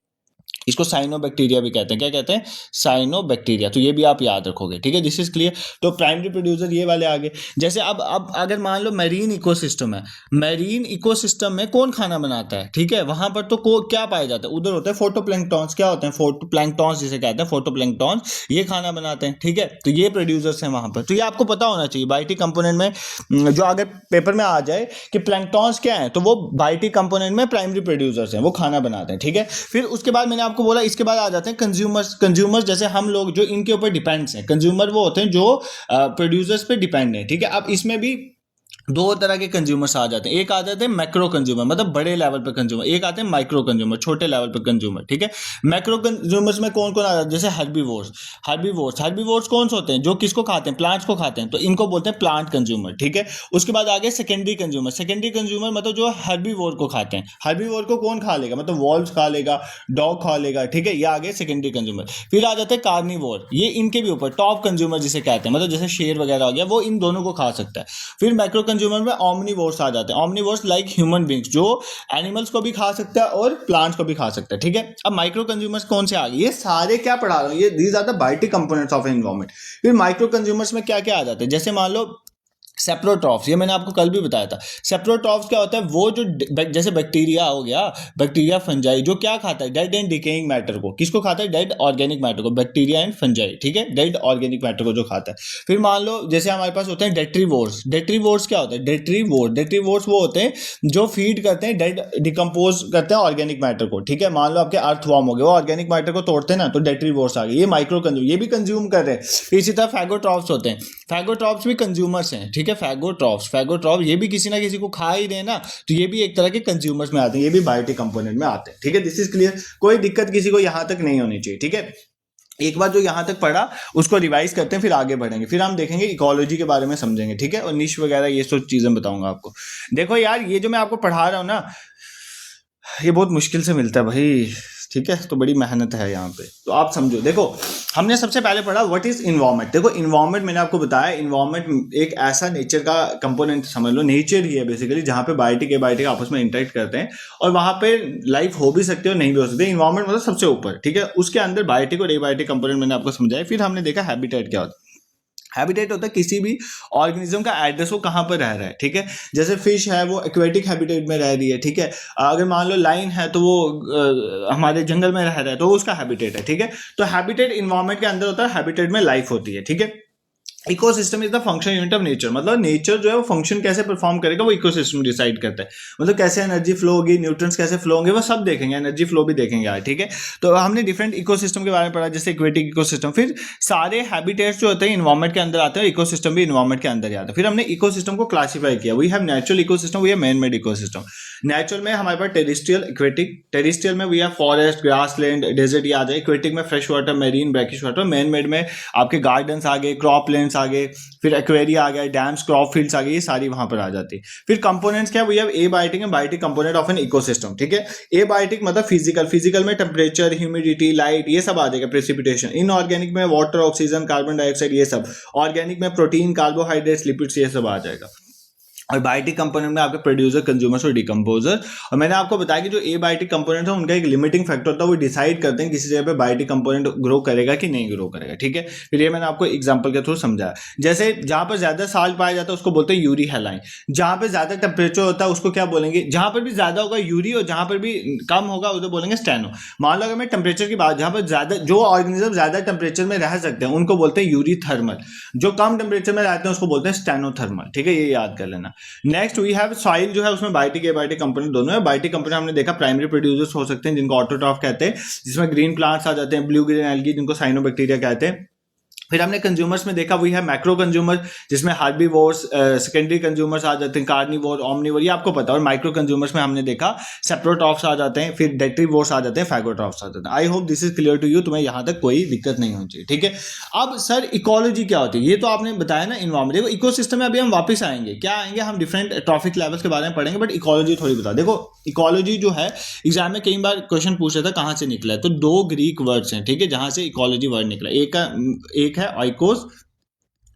इसको साइनोबैक्टीरिया भी कहते हैं। क्या कहते हैं? साइनोबैक्टीरिया। तो ये भी आप याद रखोगे, ठीक है। This is clear. तो प्राइमरी प्रोड्यूसर ये वाले आगे। जैसे अब अगर मान लो मैरीन इकोसिस्टम है, मैरीन इकोसिस्टम में कौन खाना बनाता है, ठीक है, वहां पर तो क्या पाया जाता है, उधर होता है फोटोप्लैंक्टॉन्स। क्या होते हैं? फोटोप्लैंक्टॉन्स जिसे कहते हैं, फोटोप्लैंक्टॉन्स, ये खाना बनाते हैं, ठीक है। तो ये प्रोड्यूसर्स हैं वहां पर। तो ये आपको पता होना चाहिए बायोटिक कंपोनेंट में। जो अगर पेपर में आ जाए कि प्लैंक्टॉन्स क्या है, तो वो बायोटिक कंपोनेंट में प्राइमरी प्रोड्यूसर्स हैं, वो खाना बनाते हैं, ठीक है। फिर उसके बाद मैंने आपको बोला, इसके बाद आ जाते हैं कंज्यूमर्स जैसे हम लोग जो इनके ऊपर डिपेंड्स हैं। कंज्यूमर वो होते हैं जो प्रोड्यूसर्स पे डिपेंड है, ठीक है। अब इसमें भी दो तरह के कंज्यूमर्स आ जाते हैं। एक आ जाते हैं मैक्रो कंज्यूमर, मतलब बड़े लेवल पे कंज्यूमर। एक आते हैं माइक्रो कंज्यूमर, छोटे लेवल पे कंज्यूमर, ठीक है। मैक्रो कंज्यूमर्स में कौन कौन आ जाता है? जैसे हर्बीवोर्स कौन से होते हैं? जो किसको खाते हैं? प्लांट्स को खाते हैं, तो इनको बोलते हैं प्लांट कंज्यूमर, ठीक है। उसके बाद आगे सेकेंडरी कंज्यूमर मतलब जो हर्बीवोर को खाते हैं। हर्बीवोर को कौन खा लेगा? मतलब वॉल्व्स खा लेगा, डॉग खा लेगा, ठीक है। ये आगे सेकेंडरी कंज्यूमर। फिर आ जाते हैं कार्निवोर, ये इनके भी ऊपर टॉप कंज्यूमर जिसे कहते हैं, मतलब जैसे शेर वगैरह हो गया, वो इन दोनों को खा सकता है। फिर मैक्रो कंज्यूमर में ऑमनीवोर्स आ जाते हैं। ऑमनीवोर्स लाइक ह्यूमन बींग्स, जो एनिमल्स को भी खा सकता है और प्लांट्स को भी खा सकता है, ठीक है। अब माइक्रो कंज्यूमर्स कौन से आ गए? ये सारे क्या पढ़ा रहा हूं, ये these are the biotic components of environment. फिर माइक्रो कंज्यूमर्स में क्या क्या आ जाते हैं? जैसे मान लो सेप्रोट्रॉफ्स, ये मैंने आपको कल भी बताया था। सेप्रोट्रॉफ्स क्या होता है, वो जो जैसे बैक्टीरिया हो गया, बैक्टीरिया फंजाई, जो क्या खाता है, डेड एंड डिकेइंग मैटर को। किसको खाता है, डेड ऑर्गेनिक मैटर को, बैक्टीरिया एंड फंजाई, ठीक है, डेड ऑर्गेनिक मैटर को जो खाता है। फिर मान लो जैसे हमारे पास होते हैं डेट्रीवोर्स। डेट्रीवोर्स क्या होता है, डेट्रीवोर्स वो होते हैं जो फीड करते हैं, डेड डिकम्पोज करते हैं ऑर्गेनिक मैटर को, ठीक है। मान लो आपके अर्थवॉर्म हो गए, वो ऑर्गेनिक मैटर को तोड़ते हैं ना, तो डेट्रीवोर्स आ गए, ये माइक्रो कंज्यूम, ये भी कंज्यूम कर रहे हैं। इसी तरह फैगोट्रॉफ्स होते हैं, फैगोट्रॉफ्स भी कंज्यूमर्स हैं, ठीक है। फैगोट्रॉफ ये भी किसी ना किसी को खा ही रहे ना, तो ये भी एक तरह के कंज्यूमर्स में आते हैं, ये भी बायोटिक कंपोनेंट में आते हैं, ठीक है। दिस इज क्लियर, कोई दिक्कत किसी को यहां तक नहीं होनी चाहिए, ठीक है। एक बार जो यहां तक पढ़ा उसको रिवाइज करते हैं, फिर आगे बढ़ेंगे, फिर हम देखेंगे इकोलॉजी के बारे में समझेंगे, ठीक है, और निश वगैरह ये सब चीजें बताऊंगा आपको। देखो यार, ये जो मैं आपको पढ़ा रहा हूं ना, ये बहुत मुश्किल से मिलता है भाई, ठीक है, तो बड़ी मेहनत है यहाँ पे, तो आप समझो। देखो हमने सबसे पहले पढ़ा व्हाट इज इन्वायरमेंट। देखो इन्वायरमेंट मैंने आपको बताया, इन्वायरमेंट एक ऐसा नेचर का कंपोनेंट समझ लो, नेचर ही है बेसिकली, जहाँ पे बायोटिक एबायोटिक आपस में इंटरेक्ट करते हैं, और वहाँ पे लाइफ हो भी सकती है और नहीं भी हो सकती है। इन्वायरमेंट मतलब सबसे ऊपर, ठीक है, उसके अंदर बायोटिक और एबायोटिक कंपोनेंट मैंने आपको समझाया। फिर हमने देखा हैबिटेट क्या होता है। हैबिटेट होता है किसी भी ऑर्गेनिज्म का एड्रेस, वो कहाँ पर रह रहा है, ठीक है। जैसे फिश है वो एक्वेटिक हैबिटेट में रह रही है, ठीक है। अगर मान लो लाइन है तो वो हमारे जंगल में रह रहा है, तो वो उसका हैबिटेट है, ठीक है। तो हैबिटेट इन्वायरमेंट के अंदर होता है, हैबिटेट में लाइफ होती है, ठीक है। Ecosystem is the function unit of nature, मतलब नेचर जो है वो फंक्शन कैसे परफॉर्म करेगा वो इकोसिस्टम डिसाइड करता है, मतलब कैसे एनर्जी फ्लो होगी, न्यूट्रिएंट्स कैसे फ्लो होंगे, वो सब देखेंगे, एनर्जी फ्लो भी देखेंगे आज, ठीक है। तो हमने डिफरेंट इकोसिस्टम के बारे में पढ़ा, जैसे इक्वेटिक इकोसिस्टम। फिर सारे हैबिटेट्स जो होते हैं इन्वायरमेंट के अंदर आते हैं, इकोसिस्टम भी इन्वायरमेंट के अंदर ही आता है। फिर हमने इकोसिस्टम को क्लासीफाई किया, we have natural ecosystem, we have man made ecosystem. Natural में हमारे पास टेरिस्ट्रियल, इक्वेटिक। टेरिस्ट्रियल में we have forest, grassland, desert, ये आ जाए। इक्वेटिक में fresh water, marine, brackish water. Man made में आपके गार्डन्स आ गए, क्रॉप लैंड्स आ गए, फिर एक्वेरिया आ गया, डैम्स, क्रॉप फील्ड्स आ गई, ये सारी वहां पर आ जाती है। फिर कंपोनेंट्स क्या है, we have abiotic and biotic component of an ecosystem, ठीक है। एबायोटिक मतलब फिजिकल, फिजिकल में टेम्परेचर, ह्यूमिडिटी, लाइट, ये सब आ जाएगा, प्रेसिपिटेशन। इनऑर्गेनिक में वाटर, ऑक्सीजन, कार्बन डाइऑक्साइड, ये सब। ऑर्गेनिक में प्रोटीन, कार्बोहाइड्रेट्स, लिपिड्स, ये सब आ जाएगा। और बायोटिक कंपोनेंट में आपके प्रोड्यूसर, कंज्यूमर्स और डिकम्पोजर। और मैंने आपको बताया कि जो एबायोटिक कंपोनेंट है उनका एक लिमिटिंग फैक्टर होता है, वो डिसाइड करते हैं किसी जगह पे बायोटिक कंपोनेंट ग्रो करेगा कि नहीं ग्रो करेगा, ठीक है। फिर ये मैंने आपको एग्जांपल के थ्रू समझाया। जैसे जहां पर ज्यादा साल्ट पाया जाता है उसको बोलते हैं यूरी हैलाइन। जहां पर ज्यादा टेम्परेचर होता है उसको क्या बोलेंगे, जहां पर भी ज्यादा होगा यूरी, और जहां पर भी कम होगा उसे बोलेंगे स्टेनो। मान लो अगर मैं टेम्परेचर की बात, जहां पर ज्यादा जो ऑर्गेनिज्म ज्यादा टेम्परेचर में रह सकते हैं उनको बोलते हैं यूरी थर्मल, जो कम टेम्परेचर में रहते हैं उसको बोलते हैं स्टेनोथर्मल, ठीक है, ये याद कर लेना। नेक्स्ट वी हैव सॉइल, जो है उसमें बायोटिक एबायोटिक कंपोनेंट दोनों है। बायोटिक कंपोनेंट हमने देखा प्राइमरी प्रोड्यूसर्स हो सकते हैं जिनको ऑटोट्रॉफ कहते हैं, जिसमें ग्रीन प्लांट्स आ जाते हैं, ब्लू ग्रीन एल्गी जिनको साइनोबैक्टीरिया कहते हैं। फिर हमने कंज्यूमर्स में देखा वी है मैक्रो कंज्यूमर, जिसमें हार्बीवोर्स, सेकेंडरी कंज्यूमर्स आ जाते हैं, कार्निवोर, ओमनिवोर, ये आपको पता है। और माइक्रो कंज्यूमर्स में हमने देखा सेप्रोट्रॉफ्स आ जाते हैं, फिर डेट्रीवोर्स आ जाते हैं, फैगोट्रॉफ्स आ जाते हैं। I hope this is clear to you, तुम्हें यहां तक कोई दिक्कत नहीं होनी चाहिए, ठीक है। अब सर इकोलॉजी क्या होती है, ये तो आपने बताया ना, इन्वायरमेंट। देखो इकोसिस्टम में अभी हम वापस आएंगे, क्या आएंगे, हम डिफरेंट ट्रॉफिक लेवल्स के बारे में पढ़ेंगे, बट इकोलॉजी थोड़ी बता। देखो इकोलॉजी जो है एग्जाम में कई बार क्वेश्चन पूछ रहा था कहां से निकला है, तो दो ग्रीक वर्ड्स हैं, ठीक है, जहां से इकोलॉजी वर्ड निकला। एक है आइकोस,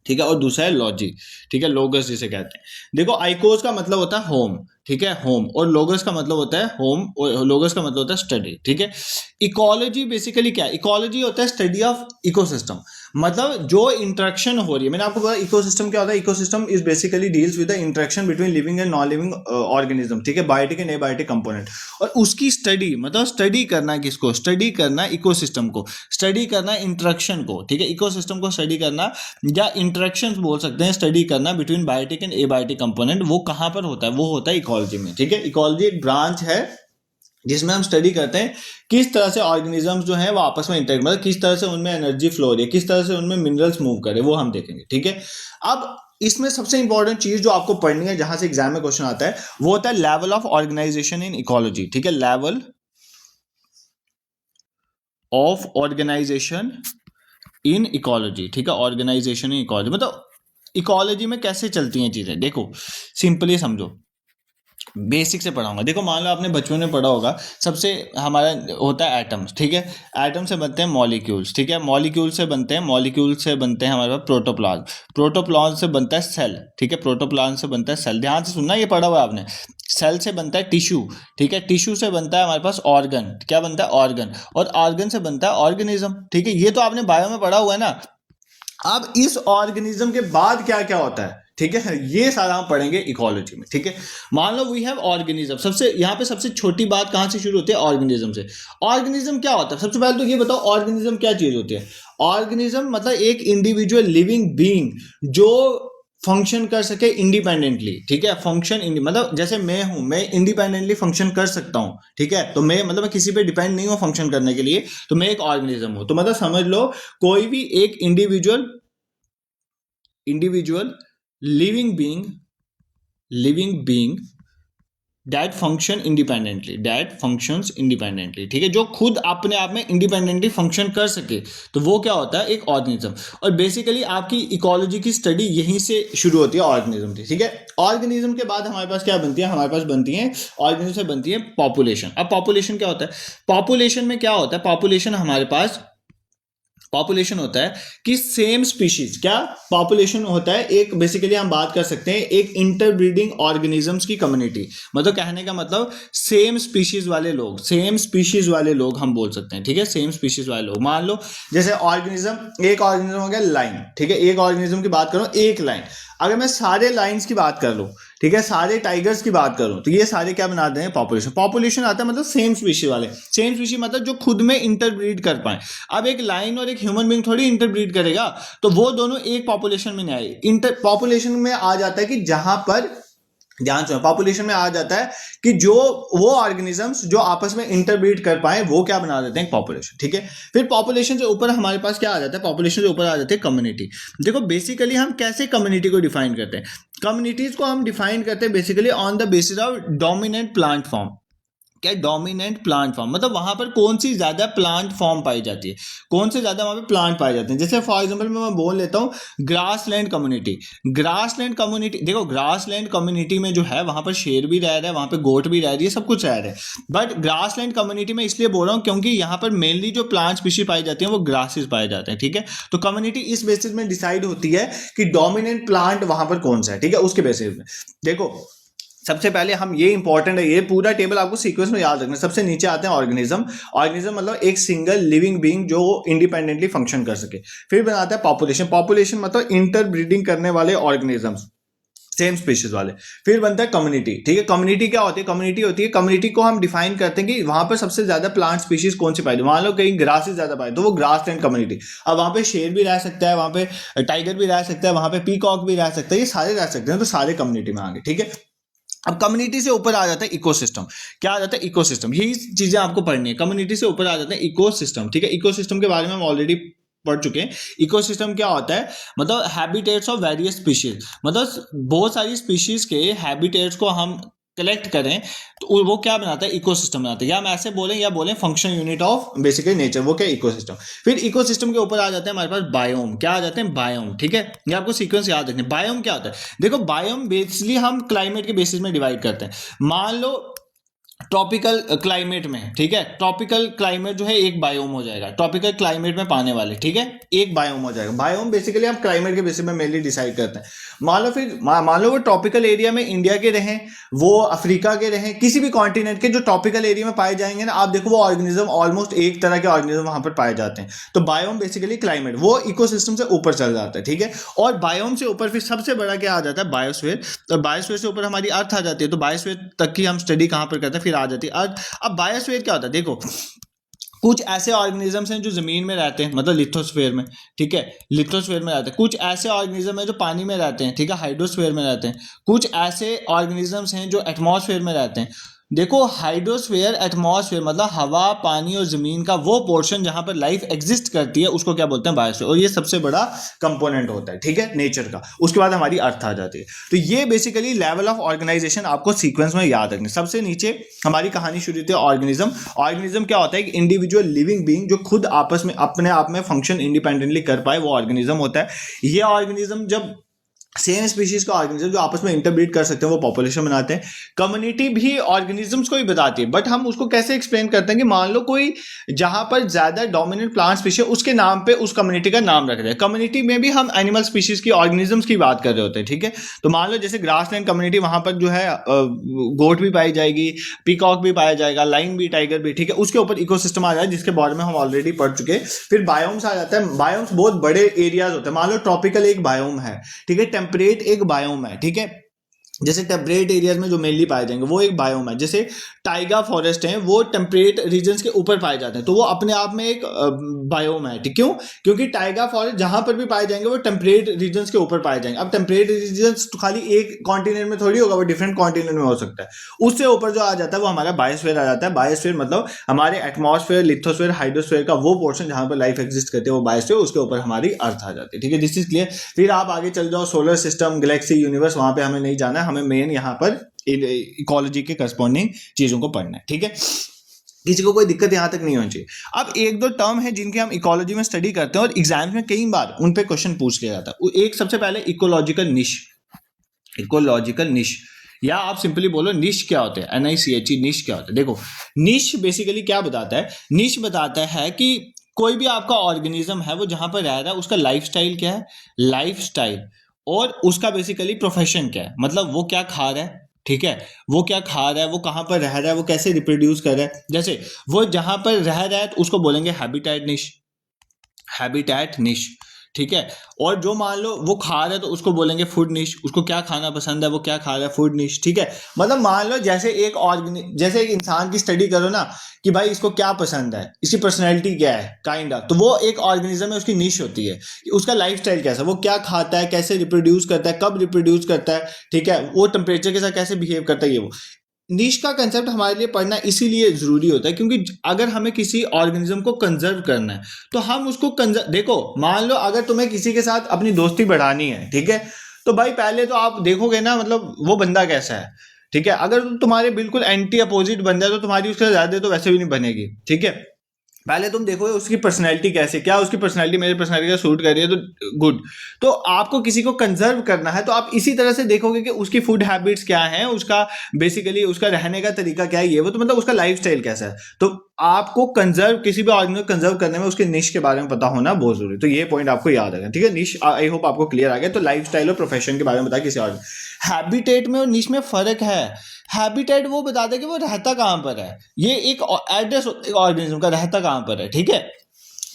ठीक है, और दूसरा है लॉजी, ठीक है, लोगस जिसे कहते हैं। देखो आइकोस का मतलब होता है होम, ठीक है, होम, और लोगस का मतलब होता है होम, और लोगस का मतलब होता है स्टडी, ठीक है। इकोलॉजी बेसिकली क्या है, इकोलॉजी होता है स्टडी ऑफ इकोसिस्टम, मतलब जो इंटरेक्शन हो रही है। मैंने आपको बताया इकोसिस्टम क्या होता है, ecosystem is basically deals with the interaction between living and non living organism, ठीक है, बायोटिक एंड एबायोटिक कंपोनेंट। और उसकी स्टडी, मतलब स्टडी करना किसको, स्टडी करना इकोसिस्टम को, स्टडी करना इंटरेक्शन को, ठीक है, इकोसिस्टम को स्टडी करना, या इंटरेक्शन बोल सकते हैं, स्टडी करना between biotic and abiotic component. वो कहां पर होता है, वो होता है इकोलॉजी में, ठीक है। इकोलॉजी एक ब्रांच है जिसमें हम स्टडी करते हैं किस तरह से ऑर्गेनिजम्स जो हैं वो आपस में इंटरेक्ट, मतलब किस तरह से उनमें एनर्जी फ्लो हो रही है, किस तरह से उनमें मिनरल्स मूव करे, वो हम देखेंगे, ठीक है। अब इसमें सबसे इंपॉर्टेंट चीज जो आपको पढ़नी है, जहां से एग्जाम में क्वेश्चन आता है, वो होता है level of organization in ecology, ठीक है, level of organization in ecology, ठीक है, ऑर्गेनाइजेशन इन इकोलॉजी मतलब इकोलॉजी में कैसे चलती हैं चीजें। देखो सिंपली समझो, बेसिक से पढ़ाऊंगा। देखो मान लो आपने बचपन में पढ़ा होगा, सबसे हमारा होता है एटम्स, ठीक है, एटम से बनते हैं मॉलिक्यूल्स, ठीक है, मॉलिक्यूल से बनते हैं हमारे पास प्रोटोप्लाज्म, प्रोटोप्लाज्म से बनता है सेल, ठीक है, प्रोटोप्लाज्म से बनता है सेल। ध्यान से सुनना, ये पढ़ा हुआ आपने। सेल से बनता है टिश्यू, ठीक है, टिश्यू से बनता है हमारे पास ऑर्गन, क्या बनता है, ऑर्गन, और ऑर्गन से बनता है ऑर्गेनिज्म, ठीक है, ये तो आपने बायो में पढ़ा हुआ है ना। अब इस ऑर्गेनिज्म के बाद क्या क्या होता है, ठीक है, ये सारा हम पढ़ेंगे इकोलॉजी में। ठीक है, मान लो वी हैव ऑर्गेनिज्म। सबसे यहाँ पे सबसे छोटी बात कहाँ से शुरू होती है? ऑर्गेनिज्म से। ऑर्गेनिज्म क्या होता है? सबसे पहले तो ये बताओ ऑर्गेनिज्म क्या चीज होती है? ऑर्गेनिज्म मतलब एक इंडिविजुअल लिविंग बीइंग जो फंक्शन कर सके इंडिपेंडेंटली। ठीक है, फंक्शन मतलब जैसे मैं हूं, मैं इंडिपेंडेंटली फंक्शन कर सकता हूं। ठीक है, तो मैं मतलब मैं किसी पे डिपेंड नहीं हूं फंक्शन करने के लिए, तो मैं एक ऑर्गेनिज्म हूं। तो मतलब समझ लो कोई भी एक individual living being that functions independently. ठीक है, जो खुद अपने आप में इंडिपेंडेंटली फंक्शन कर सके, तो वो क्या होता है? एक ऑर्गेनिज्म। और बेसिकली आपकी इकोलॉजी की स्टडी यहीं से शुरू होती है, ऑर्गेनिज्म से। ठीक है, ऑर्गेनिज्म के बाद हमारे पास क्या बनती है? हमारे पास बनती है ऑर्गेनिज्म से बनती है पॉपुलेशन। अब पॉपुलेशन क्या होता है? पॉपुलेशन में क्या होता है? पॉपुलेशन होता है कि सेम स्पीशीज, क्या पॉपुलेशन होता है? एक बेसिकली हम बात कर सकते हैं एक इंटरब्रीडिंग ऑर्गेनिजम्स की कम्युनिटी। मतलब कहने का मतलब सेम स्पीशीज वाले लोग हम बोल सकते हैं। ठीक है, सेम स्पीशीज वाले लोग। मान लो जैसे ऑर्गेनिज्म, एक ऑर्गेनिज्म हो गया लाइन। ठीक है, एक ऑर्गेनिज्म की बात करो, एक लाइन। अगर मैं सारे लाइन्स की बात कर लूं, ठीक है, सारे टाइगर्स की बात करूं, तो ये सारे क्या बनाते हैं? पॉपुलेशन आता है मतलब सेम स्पीशीज वाले। सेम स्पीशीज मतलब जो खुद में इंटरब्रीड कर पाए। अब एक लाइन और एक ह्यूमन बीइंग थोड़ी इंटरब्रीड करेगा, तो वो दोनों एक पॉपुलेशन में नहीं आए। पॉपुलेशन में आ जाता है कि जहां पर ध्यान सुनो, पॉपुलेशन में आ जाता है कि जो वो ऑर्गेनिजम्स जो आपस में इंटरब्रीड कर पाए, वो क्या बना देते हैं? पॉपुलेशन। ठीक है, फिर पॉपुलेशन से ऊपर हमारे पास क्या आ जाता है? पॉपुलेशन से ऊपर आ जाते हैं कम्युनिटी। देखो बेसिकली हम कैसे कम्युनिटी को डिफाइन करते हैं? कम्युनिटीज को हम डिफाइन करते हैं basically on the basis of dominant plant form. क्या? डोमिनेंट प्लांट फॉर्म, मतलब वहां पर कौन सी ज्यादा प्लांट फॉर्म पाई जाती है, कौन से ज्यादा वहां पे प्लांट पाए जाते हैं। जैसे फॉर एग्जांपल मैं बोल लेता हूँ ग्रासलैंड कम्युनिटी। देखो ग्रासलैंड कम्युनिटी में जो है वहां पर शेर भी रह रहा है, वहां पे गोट भी रह रही है, सब कुछ रह रहा है। बट ग्रासलैंड कम्युनिटी में इसलिए बोल रहा हूँ क्योंकि यहाँ पर मेनली जो प्लांट स्पीशीज पाई जाती है वो ग्रासेस पाए जाते हैं। ठीक है, तो कम्युनिटी इस बेसिस में डिसाइड होती है कि डोमिनेंट प्लांट वहां पर कौन सा है। ठीक है, उसके बेसिस में देखो सबसे पहले हम, ये इंपॉर्टेंट है, ये पूरा टेबल आपको सीक्वेंस में याद रखना। सबसे नीचे आते हैं ऑर्गेनिज्म मतलब एक सिंगल लिविंग बीइंग जो इंडिपेंडेंटली फंक्शन कर सके। फिर बनाता है पॉपुलेशन मतलब इंटरब्रीडिंग करने वाले ऑर्गेनिजम्स, सेम स्पीशीज वाले। फिर बनता है कम्युनिटी। ठीक है, कम्युनिटी क्या होती है? कम्युनिटी को हम डिफाइन करते हैं कि वहां पर सबसे ज्यादा प्लांट स्पीशीज कौन सी पाई जाती है। मान लो कहीं ग्रासेस ज्यादा पाए तो वो ग्रासलैंड कम्युनिटी। अब वहां पे शेर भी रह सकता है, वहां पे टाइगर भी रह सकता है, वहां पे पीकॉक भी रह सकता है, ये सारे रह सकते हैं, तो सारे कम्युनिटी में आ गए। ठीक है, अब कम्युनिटी से ऊपर आ जाता है इकोसिस्टम। क्या आ जाता है? इकोसिस्टम। यही चीजें आपको पढ़नी है। कम्युनिटी से ऊपर आ जाता है इकोसिस्टम। ठीक है, इकोसिस्टम के बारे में हम ऑलरेडी पढ़ चुके हैं। इकोसिस्टम क्या होता है? मतलब हैबिटेट्स ऑफ वेरियस स्पीशीज, मतलब बहुत सारी स्पीशीज के हैबिटेट्स को हम कलेक्ट करें तो वो क्या बनाता है? इकोसिस्टम बनाता है। या हम ऐसे बोलें या बोलें function unit of basically nature, वो क्या? इकोसिस्टम। फिर इकोसिस्टम के ऊपर आ जाते हैं हमारे पास बायोम। क्या आ जाते हैं? बायोम। ठीक है, ये आपको सीक्वेंस याद रखना है। बायोम क्या होता है? देखो बायोम बेसिकली हम क्लाइमेट के बेसिस में डिवाइड करते हैं। मान लो ट्रॉपिकल क्लाइमेट में, ठीक है, ट्रॉपिकल क्लाइमेट जो है एक बायोम हो जाएगा। ट्रॉपिकल क्लाइमेट में पाने वाले, ठीक है, एक बायोम हो जाएगा। बायोम बेसिकली हम क्लाइमेट के बेसिस में मेनली डिसाइड करते हैं। मान लो वो ट्रॉपिकल एरिया में इंडिया के रहें, वो अफ्रीका के रहें, किसी भी कॉन्टिनेंट के जो ट्रॉपिकल एरिया में पाए जाएंगे ना, आप देखो वो ऑर्गेनिज्म ऑलमोस्ट एक तरह के ऑर्गेनिज्म वहां पर पाए जाते हैं। तो बायोम बेसिकली क्लाइमेट, वो इकोसिस्टम से ऊपर चल जाता है। ठीक है, और बायोम से ऊपर फिर सबसे बड़ा क्या आ जाता है? बायोस्फीयर। तो बायोस्फीयर से ऊपर हमारी अर्थ आ जाती है। तो बायोस्फीयर तक की हम स्टडी कहां पर करते हैं? फिर आ जाती है अर्थ। अब बायोस्फीयर क्या होता है? देखो कुछ ऐसे ऑर्गेनिजम्स हैं जो जमीन में रहते हैं, मतलब लिथोस्फीयर में। ठीक है, लिथोस्फीयर में रहते हैं। कुछ ऐसे ऑर्गेनिज्म हैं जो पानी में रहते हैं, ठीक है, हाइड्रोस्फीयर में रहते हैं। कुछ ऐसे ऑर्गेनिजम्स हैं जो एटमॉस्फेयर में रहते हैं। देखो हाइड्रोस्फीयर, एटमॉस्फेयर मतलब हवा, पानी और जमीन का वो पोर्शन जहां पर लाइफ एग्जिस्ट करती है, उसको क्या बोलते हैं? बायोस्फीयर। और ये सबसे बड़ा कंपोनेंट होता है, ठीक है, नेचर का। उसके बाद हमारी अर्थ आ जाती है। तो ये बेसिकली लेवल ऑफ ऑर्गेनाइजेशन आपको सीक्वेंस में याद रखना। सबसे नीचे हमारी कहानी शुरू होती है ऑर्गेनिज्म क्या होता है? एक इंडिविजुअल लिविंग बीइंग जो खुद आपस में अपने आप में फंक्शन इंडिपेंडेंटली कर पाए, वो ऑर्गेनिज्म होता है। ये ऑर्गेनिज्म जब सेम स्पीशीज का ऑर्गेनिज्म जो आपस में इंटरब्रीड कर सकते हैं, वो पॉपुलेशन बनाते हैं। कम्युनिटी भी ऑर्गेनिजम्स को ही बताती है, बट हम उसको कैसे एक्सप्लेन करते हैं कि मान लो कोई जहां पर ज्यादा डोमिनेंट प्लांट स्पीशीज, उसके नाम पे उस कम्युनिटी का नाम रख रहे हैं। कम्युनिटी में भी हम एनिमल स्पीशीज की, ऑर्गेनिजम्स की बात कर रहे होते हैं। ठीक है, तो मान लो जैसे ग्रासलैंड कम्युनिटी, वहां पर जो है गोट भी पाई जाएगी, पीकॉक भी पाया जाएगा, लाइन भी, टाइगर भी। ठीक है, उसके ऊपर इकोसिस्टम आ जाए जिसके बारे में हम ऑलरेडी पढ़ चुके हैं। फिर बायोम्स आ जाता है। बायोम्स बहुत बड़े एरियाज होते हैं। मान लो ट्रॉपिकल एक बायोम है, ठीक है, टेम्परेट एक बायोम है, ठीक है। जैसे टेम्परेट एरियाज में जो मेनली पाए जाएंगे वो एक बायोम है। जैसे टाइगा फॉरेस्ट है वो टेम्परेट रीजन्स के ऊपर पाए जाते हैं, तो वो अपने आप में एक बायोम है, ठीक। क्यों? क्योंकि टाइगा फॉरेस्ट जहां पर भी पाए जाएंगे वो टेम्परेट रीजन्स के ऊपर पाए जाएंगे। अब टेम्परेट रीजन्स तो खाली एक कॉन्टिनेंट में थोड़ी होगा, वो डिफरेंट कॉन्टिनेंट में हो सकता है। उससे ऊपर जो आ जाता है वो हमारा बायोस्फीयर आ जाता है। बायोस्फीयर मतलब हमारे एटमॉस्फेयर, लिथोस्फीयर, हाइड्रोस्फीयर का वो पोर्शन जहां पर लाइफ एग्जिस्ट करती है, वो बायोस्फीयर, उसके ऊपर हमारी अर्थ आ जाती है, ठीक है। This is clear. फिर आप आगे चल जाओ, सोलर सिस्टम, गैलेक्सी, यूनिवर्स, वहां पे हमें नहीं जाना है, हमें मेन यहाँ पर इकोलॉजी के करस्पॉन्डिंग चीजों को पढ़ना है, ठीक है। किसी को कोई दिक्कत यहां तक नहीं होनी चाहिए। अब एक दो टर्म है जिनके हम इकोलॉजी में स्टडी करते हैं और एग्जाम्स में कई बार उन पे क्वेश्चन पूछ लिया जाता है। एक सबसे पहले इकोलॉजिकल निश। इकोलॉजिकल निश, या आप सिंपली बोलो निश क्या होते हैं, NICHE, निश क्या होता है। देखो निश बेसिकली क्या बताता है, निश बताता है कि कोई भी आपका ऑर्गेनिज्म है वो जहां पर रह रहा है उसका लाइफस्टाइल क्या है, लाइफस्टाइल, और उसका बेसिकली प्रोफेशन क्या है, मतलब वो क्या खा रहा है, ठीक है, वो क्या खा रहा है, वो कहां पर रह रहा है, वो कैसे रिप्रोड्यूस कर रहा है। जैसे वो जहां पर रह रहा है तो उसको बोलेंगे हैबिटेट निश, हैबिटेट निश, ठीक है। और जो मान लो वो खा रहा है तो उसको बोलेंगे फूड निश, उसको क्या खाना पसंद है, वो क्या खा रहा है, फूड निश, ठीक है। मतलब मान लो जैसे जैसे एक इंसान की स्टडी करो ना कि भाई इसको क्या पसंद है, इसकी पर्सनैलिटी क्या है, काइंड ऑफ, तो वो एक ऑर्गेनिज्म है, उसकी निश होती है कि उसका लाइफस्टाइल कैसा, वो क्या खाता है, कैसे रिप्रोड्यूस करता है, कब रिप्रोड्यूस करता है, ठीक है, वो टेम्परेचर के साथ कैसे बिहेव करता है। ये वो निश का कंसेप्ट हमारे लिए पढ़ना इसीलिए जरूरी होता है क्योंकि अगर हमें किसी ऑर्गेनिज्म को कंजर्व करना है तो हम उसको देखो मान लो अगर तुम्हें किसी के साथ अपनी दोस्ती बढ़ानी है, ठीक है, तो भाई पहले तो आप देखोगे ना मतलब वो बंदा कैसा है, ठीक है। अगर तुम्हारे बिल्कुल एंटी अपोजिट बंदा है तो तुम्हारी उसके ज्यादा तो वैसे भी नहीं बनेगी, ठीक है। पहले तुम देखोगे उसकी पर्सनैलिटी कैसे, क्या उसकी पर्सनैलिटी मेरी पर्सनैलिटी का सूट कर रही है तो गुड। तो आपको किसी को कंजर्व करना है तो आप इसी तरह से देखोगे कि उसकी फूड हैबिट्स क्या है, उसका बेसिकली उसका रहने का तरीका क्या है, ये वो, तो मतलब उसका लाइफस्टाइल कैसा है। तो आपको कंजर्व, किसी भी ऑर्गेनिज्म को कंजर्व करने में उसके निश के बारे में पता होना बहुत जरूरी है। तो ये पॉइंट आपको याद रखना, ठीक है। निश आई होप आपको क्लियर आ गया। तो लाइफस्टाइल और प्रोफेशन के बारे में बताया किसी और। हैबिटेट में और निश में फर्क है। हैबिटेट वो बताता है कि वो रहता कहां पर है, ये एक एड्रेस ऑर्गेनिज्म का, रहता कहां पर है, ठीक है।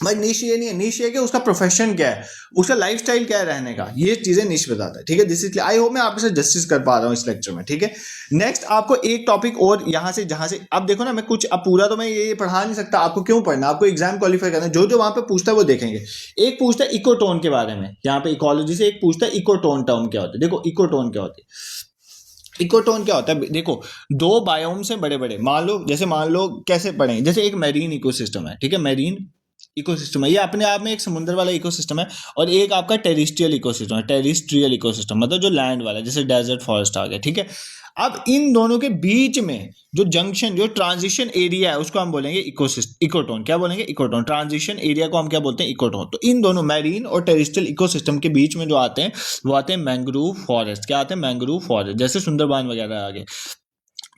भाई निश ये नहीं है, निश ये कि उसका प्रोफेशन क्या है, उसका लाइफस्टाइल क्या है रहने का, ये चीजें निश बताता है, ठीक है। दिस इज आई होप मैं आपके साथ जस्टिस कर पा रहा हूं इस लेक्चर में, ठीक है। नेक्स्ट आपको एक टॉपिक और यहां से जहां से अब देखो ना, मैं कुछ अब पूरा तो मैं ये पढ़ा नहीं सकता, आपको क्यों पढ़ना, आपको एग्जाम क्वालिफाई करना है। जो जो वहां पे पूछता है वो देखेंगे। एक पूछता है इकोटोन के बारे में, यहाँ पे इकोलॉजी से एक पूछता है इकोटोन टर्म क्या होता है। देखो इकोटोन क्या होती है, इकोटोन क्या होता है। देखो दो बायोम से बड़े बड़े, मान लो कैसे पढ़ें, जैसे एक मैरीन इकोसिस्टम है, ठीक है, मैरीन इकोसिस्टम है, ये अपने आप में एक समुद्र वाला इकोसिस्टम है, और एक आपका टेरिस्ट्रियल इकोसिस्टम है। टेरिस्ट्रियल इकोसिस्टम मतलब जो लैंड वाला है, जैसे डेजर्ट फॉरेस्ट आ गया, ठीक है। अब इन दोनों के बीच में जो जंक्शन, जो ट्रांजिशन एरिया है उसको हम बोलेंगे इकोटोन। क्या बोलेंगे, इकोटोन। ट्रांजिशन एरिया को हम क्या बोलते हैं, इकोटोन। तो इन दोनों मैरीन और टेरिस्ट्रियल इकोसिस्टम के बीच में जो आते हैं वो आते हैं मैंग्रोव फॉरेस्ट। क्या आते हैं, मैंग्रोव फॉरेस्ट, जैसे सुंदरबान वगैरह आगे।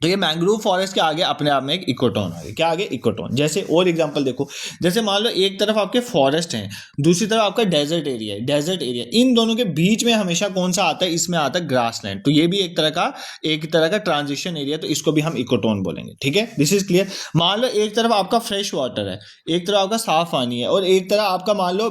तो ये मैंग्रोव फॉरेस्ट के आगे अपने आप में एक इकोटोन है। क्या आगे, इकोटोन। जैसे और एग्जांपल देखो, जैसे मान लो एक तरफ आपके फॉरेस्ट हैं, दूसरी तरफ आपका डेजर्ट एरिया है। डेजर्ट एरिया, इन दोनों के बीच में हमेशा कौन सा आता है, इसमें आता है ग्रासलैंड। तो ये भी एक तरह का ट्रांजिशन एरिया, तो इसको भी हम इकोटोन बोलेंगे, ठीक है। This is clear. मान लो एक तरफ आपका फ्रेश वाटर है, एक तरफ आपका साफ पानी है, और एक तरफ आपका मान लो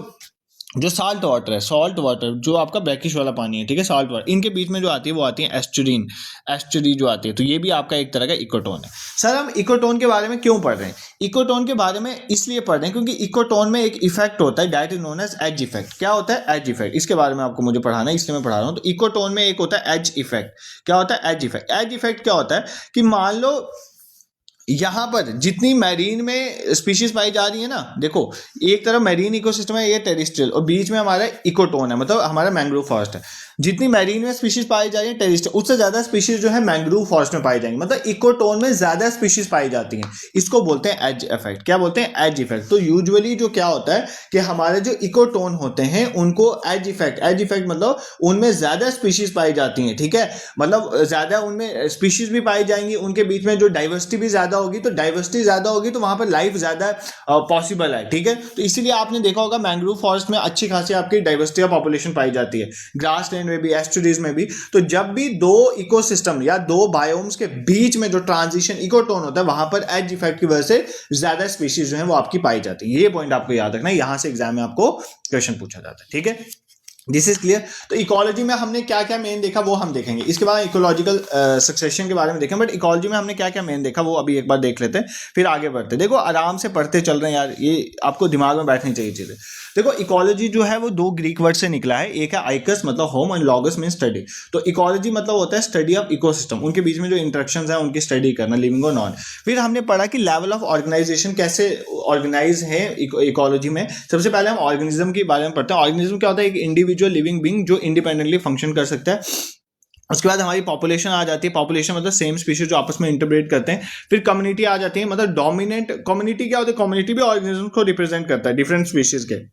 जो साल्ट वाटर है, सॉल्ट वाटर जो आपका ब्रैकिश वाला पानी है, ठीक है, सॉल्ट वाटर। इनके बीच में जो आती है वो आती है एस्चुरी जो आती है। तो ये भी आपका एक तरह का इकोटोन है। सर हम इकोटोन के बारे में क्यों पढ़ रहे हैं, इकोटोन के बारे में इसलिए पढ़ रहे हैं क्योंकि इकोटोन में एक इफेक्ट होता है, that is known as edge effect. क्या होता है, एज इफेक्ट। इसके बारे में आपको मुझे पढ़ाना है, इसलिए मैं पढ़ा रहा हूँ। तो इकोटोन में एक होता है एज इफेक्ट। क्या होता है, एज इफेक्ट। एज इफेक्ट क्या होता है कि मान लो यहां पर जितनी मैरीन में स्पीशीज पाई जा रही है ना, देखो एक तरफ मैरीन इकोसिस्टम है, ये टेरिस्ट्रियल, और बीच में हमारा इकोटोन है, मतलब हमारा मैंग्रोव फॉरेस्ट है। जितनी मैरीन में स्पीशीज पाई जा रही है टेरिस्ट्रियल, उससे ज्यादा स्पीशीज जो है मैंग्रोव फॉरेस्ट में पाई जाएंगी, मतलब इकोटोन में ज्यादा स्पीशीज पाई जाती हैं। इसको बोलते हैं एज इफेक्ट। क्या बोलते हैं, एज इफेक्ट। तो यूजुअली जो क्या होता है कि हमारे जो इकोटोन होते हैं उनको एज इफेक्ट मतलब उनमें ज्यादा स्पीशीज पाई जाती हैं, ठीक है, मतलब ज्यादा उनमें स्पीशीज भी पाई जाएंगी, उनके बीच में जो डाइवर्सिटी भी ज्यादा होगी, तो डाइवर्सिटी ज्यादा होगी तो वहां पर लाइफ ज्यादा पॉसिबल है, ठीक है। तो इसीलिए आपने देखा होगा मैंग्रोव फॉरेस्ट में अच्छी खासी आपकी डाइवर्सिटी ऑफ पॉपुलेशन पाई जाती है, ग्रासलैंड में भी, एस्चुरीज में भी। तो जब भी दो इकोसिस्टम या दो बायोम्स के बीच में जो ट्रांजिशन इकोटोन होता है वहां पर एज इफेक्ट की वजह से ज्यादा स्पीशीज जो है वो आपकी पाई जाती है। ये पॉइंट आपको याद रखना है, यहां से एग्जाम में आपको क्वेश्चन पूछा जाता है, ठीक है। This is clear. तो इकोलॉजी में हमने क्या क्या मेन देखा वो हम देखेंगे, इसके बाद इकोलॉजिकल सक्सेशन के बारे में देखें, बट इकोलॉजी में हमने क्या क्या मेन देखा वो अभी एक बार देख लेते हैं, फिर आगे बढ़ते हैं। देखो आराम से पढ़ते चल रहे हैं यार, ये आपको दिमाग में बैठनी चाहिए चीज़ें। देखो इकोलॉजी जो है वो दो ग्रीक वर्ड से निकला है, एक है आइकस मतलब home and logos mean study. तो इकोलॉजी मतलब होता है स्टडी ऑफ इकोसिस्टम, उनके बीच में जो इंटरेक्शंस हैं उनकी स्टडी करना, लिविंग और नॉन। फिर हमने पढ़ा कि लेवल ऑफ ऑर्गेनाइजेशन कैसे ऑर्गेनाइज है इकोलॉजी में। सबसे पहले हम ऑर्गेनिज्म के बारे में पढ़ते हैं। ऑर्गेनिज्म क्या होता है? एक इंडिविजुअल लिविंग बीइंग जो इंडिपेंडेंटली फंक्शन कर सकता है। उसके बाद हमारी पॉपुलेशन आ जाती है, पॉपुलेशन मतलब सेम स्पीशीज जो आपस में इंटरब्रीड करते हैं। फिर कम्युनिटी आ जाती है, मतलब डोमिनेंट कम्युनिटी क्या होती है? कम्युनिटी भी ऑर्गेनिज्म को रिप्रेजेंट करता है, डिफरेंट स्पीशीज के,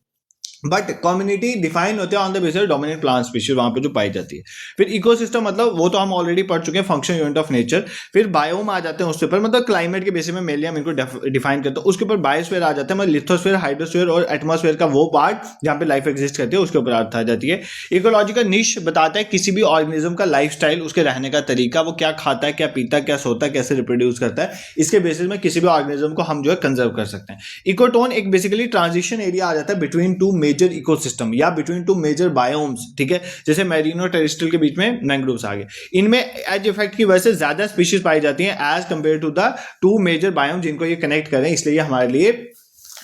बट कम्युनिटी डिफाइन होते हैं on the basis dominant plant species वहां पे जो पाई जाती है। फिर इकोसिस्टम मतलब वो तो हम ऑलरेडी पढ़ चुके हैं, फंक्शन यूनिट ऑफ नेचर। फिर बायोम आ जाते हैं उसके ऊपर, मतलब क्लाइमेट के बेसिस में मेनली हम इनको डिफाइन करते हैं। उसके ऊपर बायोस्फीयर आ जाता है, मतलब लिथोस्फीयर, हाइड्रोस्फीयर और एटमॉस्फेयर का वो पार्ट जहाँ पे लाइफ एग्जिस्ट करती है, उसके ऊपर अर्थ आ जाती है। इकोलॉजिकल निश बताता है किसी भी ऑर्गेनिज्म का लाइफ स्टाइल, उसके रहने का तरीका, वो क्या खाता है, क्या पीता है, क्या सोता है, कैसे रिप्रोड्यूस करता है, इसके बेसिस में किसी भी ऑर्गेनिज्म को हम जो है कंजर्व कर सकते हैं। इकोटोन एक बेसिकली ट्रांजिशन एरिया आ जाता है बिटवीन टू मेजर इकोसिस्टम या बिटवीन टू मेजर बायोम्स, ठीक है। जैसे मैरीनो टेरेस्ट्रियल के बीच में मैंग्रोव्स आ गए, इनमें एज इफेक्ट की वजह से ज्यादा स्पीशीज पाई जाती हैं as compare to the two major biome जिनको ये कनेक्ट करें, इसलिए हमारे लिए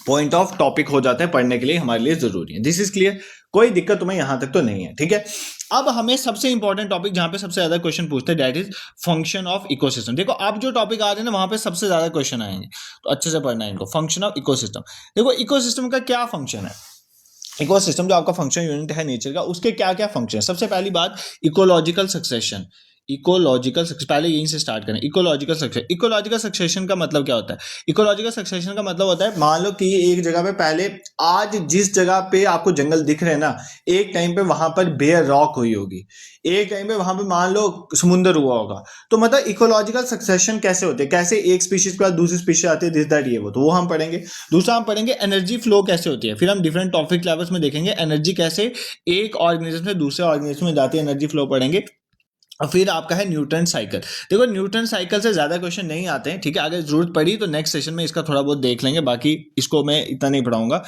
पॉइंट ऑफ टॉपिक हो जाते हैं, पढ़ने के लिए हमारे लिए जरूरी है। दिस इज क्लियर, कोई दिक्कत तुम्हें यहां तक तो नहीं है, ठीक है। अब हमें सबसे इंपॉर्टेंट टॉपिक जहां पे सबसे ज्यादा क्वेश्चन पूछते हैं, that is function of ecosystem. देखो अब जो टॉपिक आ रहे हैं ना वहां पे सबसे ज्यादा क्वेश्चन आएंगे, तो अच्छे से पढ़ना है इनको। फंक्शन ऑफ इकोसिस्टम, देखो इकोसिस्टम का क्या फंक्शन है। इकोसिस्टम जो आपका फंक्शन यूनिट है नेचर का, उसके क्या क्या फंक्शन है। सबसे पहली बात इकोलॉजिकल सक्सेशन। इकोलॉजिकल सक्सेशन पहले यहीं से स्टार्ट करें। इकोलॉजिकल सक्सेशन, इकोलॉजिकल सक्सेशन का मतलब क्या होता है? इकोलॉजिकल सक्सेशन का मतलब होता है, मान लो कि एक जगह पे पहले, आज जिस जगह पे आपको जंगल दिख रहे हैं ना, एक टाइम पे वहां पर बेयर रॉक हुई होगी, एक टाइम पे वहां पे मान लो समुंदर हुआ होगा। तो मतलब इकोलॉजिकल सक्सेशन कैसे होते हैं, कैसे एक स्पीशीज के बाद दूसरी स्पीशीज आती है, दिस दैट ये वो, तो वो हम पढ़ेंगे। दूसरा हम पढ़ेंगे एनर्जी फ्लो कैसे होती है। फिर हम डिफरेंट टॉपिक लेवल्स में देखेंगे एनर्जी कैसे एक ऑर्गेनिज्म से दूसरे ऑर्गेनिज्म में जाती है, एनर्जी फ्लो पढ़ेंगे। और फिर आपका है न्यूटन साइकिल। देखो न्यूटन साइकिल से ज्यादा क्वेश्चन नहीं आते हैं, ठीक है। अगर जरूरत पड़ी तो नेक्स्ट सेशन में इसका थोड़ा बहुत देख लेंगे, बाकी इसको मैं इतना नहीं पढ़ाऊंगा,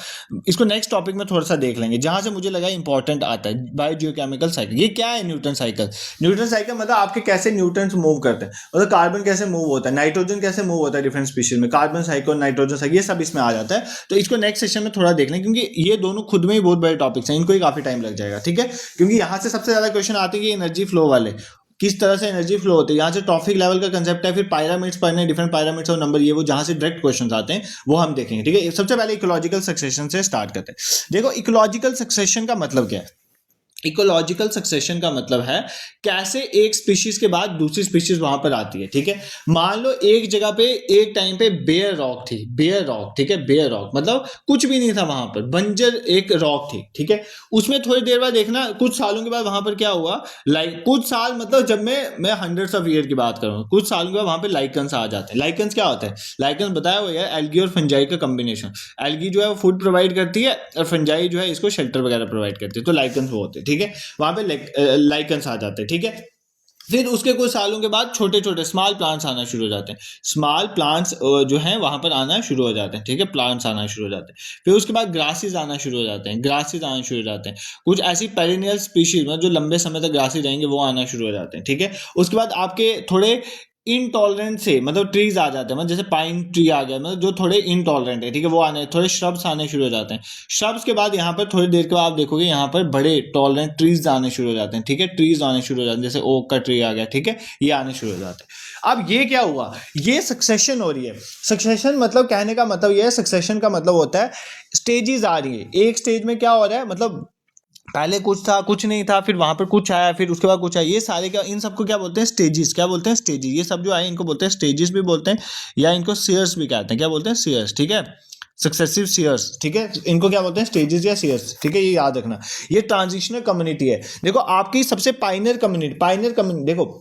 इसको नेक्स्ट टॉपिक में थोड़ा सा देख लेंगे। जहां से मुझे लगा इंपॉर्टेंट आता है बायोजियोकेमिकल साइकिल। ये क्या है न्यूटन साइकिल? न्यूटन साइकिल मतलब आपके कैसे न्यूटन मूव करते हैं, मतलब कार्बन कैसे मूव होता है, नाइट्रोजन कैसे मूव होता है डिफरेंट स्पीशीज में, कार्बन साइकिल, नाइट्रोजन साइकिल, ये सब इसमें आ जाता है। तो इसको नेक्स्ट सेशन में थोड़ा देख लें, क्योंकि ये दोनों खुद में ही बहुत बड़े टॉपिक्स हैं, इनको ही काफी टाइम लग जाएगा, ठीक है। क्योंकि यहाँ से सबसे ज्यादा क्वेश्चन आते हैं एनर्जी फ्लो वाले, किस तरह से एनर्जी फ्लो होती है। यहाँ से टॉपिक लेवल का कंसेप्ट है, फिर पायरामिड्स पढ़ने, डिफरेंट पायरामिड्स और नंबर, ये वो जहां से डायरेक्ट क्वेश्चंस आते हैं वो हम देखेंगे, ठीक है। सबसे पहले इकोलॉजिकल सक्सेशन से स्टार्ट करते हैं। देखो इकोलॉजिकल सक्सेशन का मतलब क्या है। इकोलॉजिकल सक्सेशन का मतलब है कैसे एक स्पीशीज के बाद दूसरी स्पीशीज वहां पर आती है, ठीक है। मान लो एक जगह पे एक टाइम पे बेयर रॉक थी, बेयर रॉक, ठीक है। बेयर रॉक मतलब कुछ भी नहीं था वहां पर, बंजर एक रॉक थी, ठीक है। उसमें थोड़ी देर बाद देखना कुछ सालों के बाद वहां पर क्या हुआ, लाइक कुछ साल मतलब जब मैं हंड्रेड्स ऑफ ईयर की बात करूँ, कुछ सालों के बाद वहां पर लाइकन्स आ जाते हैं। लाइकन्स क्या होता है? लाइकन्स बताया हुआ है एल्गी और फंजाई का कॉम्बिनेशन। एल्गी जो है वो फूड प्रोवाइड करती है और फंजाई जो है इसको शेल्टर वगैरह प्रोवाइड करती है, तो लाइकन्स वो होते हैं, ठीक है। वहां पे लाइकन्स आ जाते हैं, ठीक है। फिर उसके कुछ सालों के बाद छोटे छोटे स्मॉल प्लांट्स आना शुरू हो जाते हैं। स्मॉल प्लांट्स जो हैं वहां पर आना शुरू हो जाते हैं, ठीक है। प्लांट्स आना शुरू हो जाते हैं। फिर उसके बाद ग्रासेस आना शुरू हो जाते हैं, ग्रासेस आना शुरू हो जाते हैं। कुछ ऐसी पेरिनियल स्पीशीज मतलब जो लंबे समय तक ग्रासेस रहेंगे वो आना शुरू हो जाते हैं, ठीक है। उसके बाद आपके थोड़े इनटॉलरेंट से मतलब ट्रीज आ जाते हैं, मतलब जैसे पाइन ट्री आ गया, मतलब जो थोड़े इनटॉलरेंट है, ठीक है, वो आने, थोड़े श्रब्स आने शुरू हो जाते हैं। श्रब्स के बाद यहाँ पर थोड़ी देर के बाद आप देखोगे यहाँ पर बड़े टॉलरेंट ट्रीज आने शुरू हो जाते हैं, ठीक है। ट्रीज आने शुरू हो जाते हैं, जैसे ओक का ट्री आ गया, ठीक है, ये आने शुरू हो जाते हैं। अब ये क्या हुआ, ये सक्सेशन हो रही है। सक्सेशन मतलब कहने का मतलब ये है, सक्सेशन का मतलब होता है स्टेजेस आ रही है। एक स्टेज में क्या हो रहा है, मतलब पहले कुछ था, कुछ नहीं था, फिर वहां पर कुछ आया, फिर उसके बाद कुछ आया, ये सारे क्या, इन सबको क्या बोलते हैं? स्टेजेस। क्या बोलते हैं? स्टेजेस। ये सब जो आए इनको बोलते हैं स्टेजेस भी बोलते हैं, या इनको सीयर्स भी कहते हैं। क्या बोलते हैं? सीयर्स, ठीक है। सक्सेसिव सीयर्स, ठीक है, इनको क्या बोलते हैं? स्टेजेस या सीयर्स, ठीक है, ये याद रखना। ये ट्रांजिशनल कम्युनिटी है। देखो आपकी सबसे पाइनियर कम्युनिटी देखो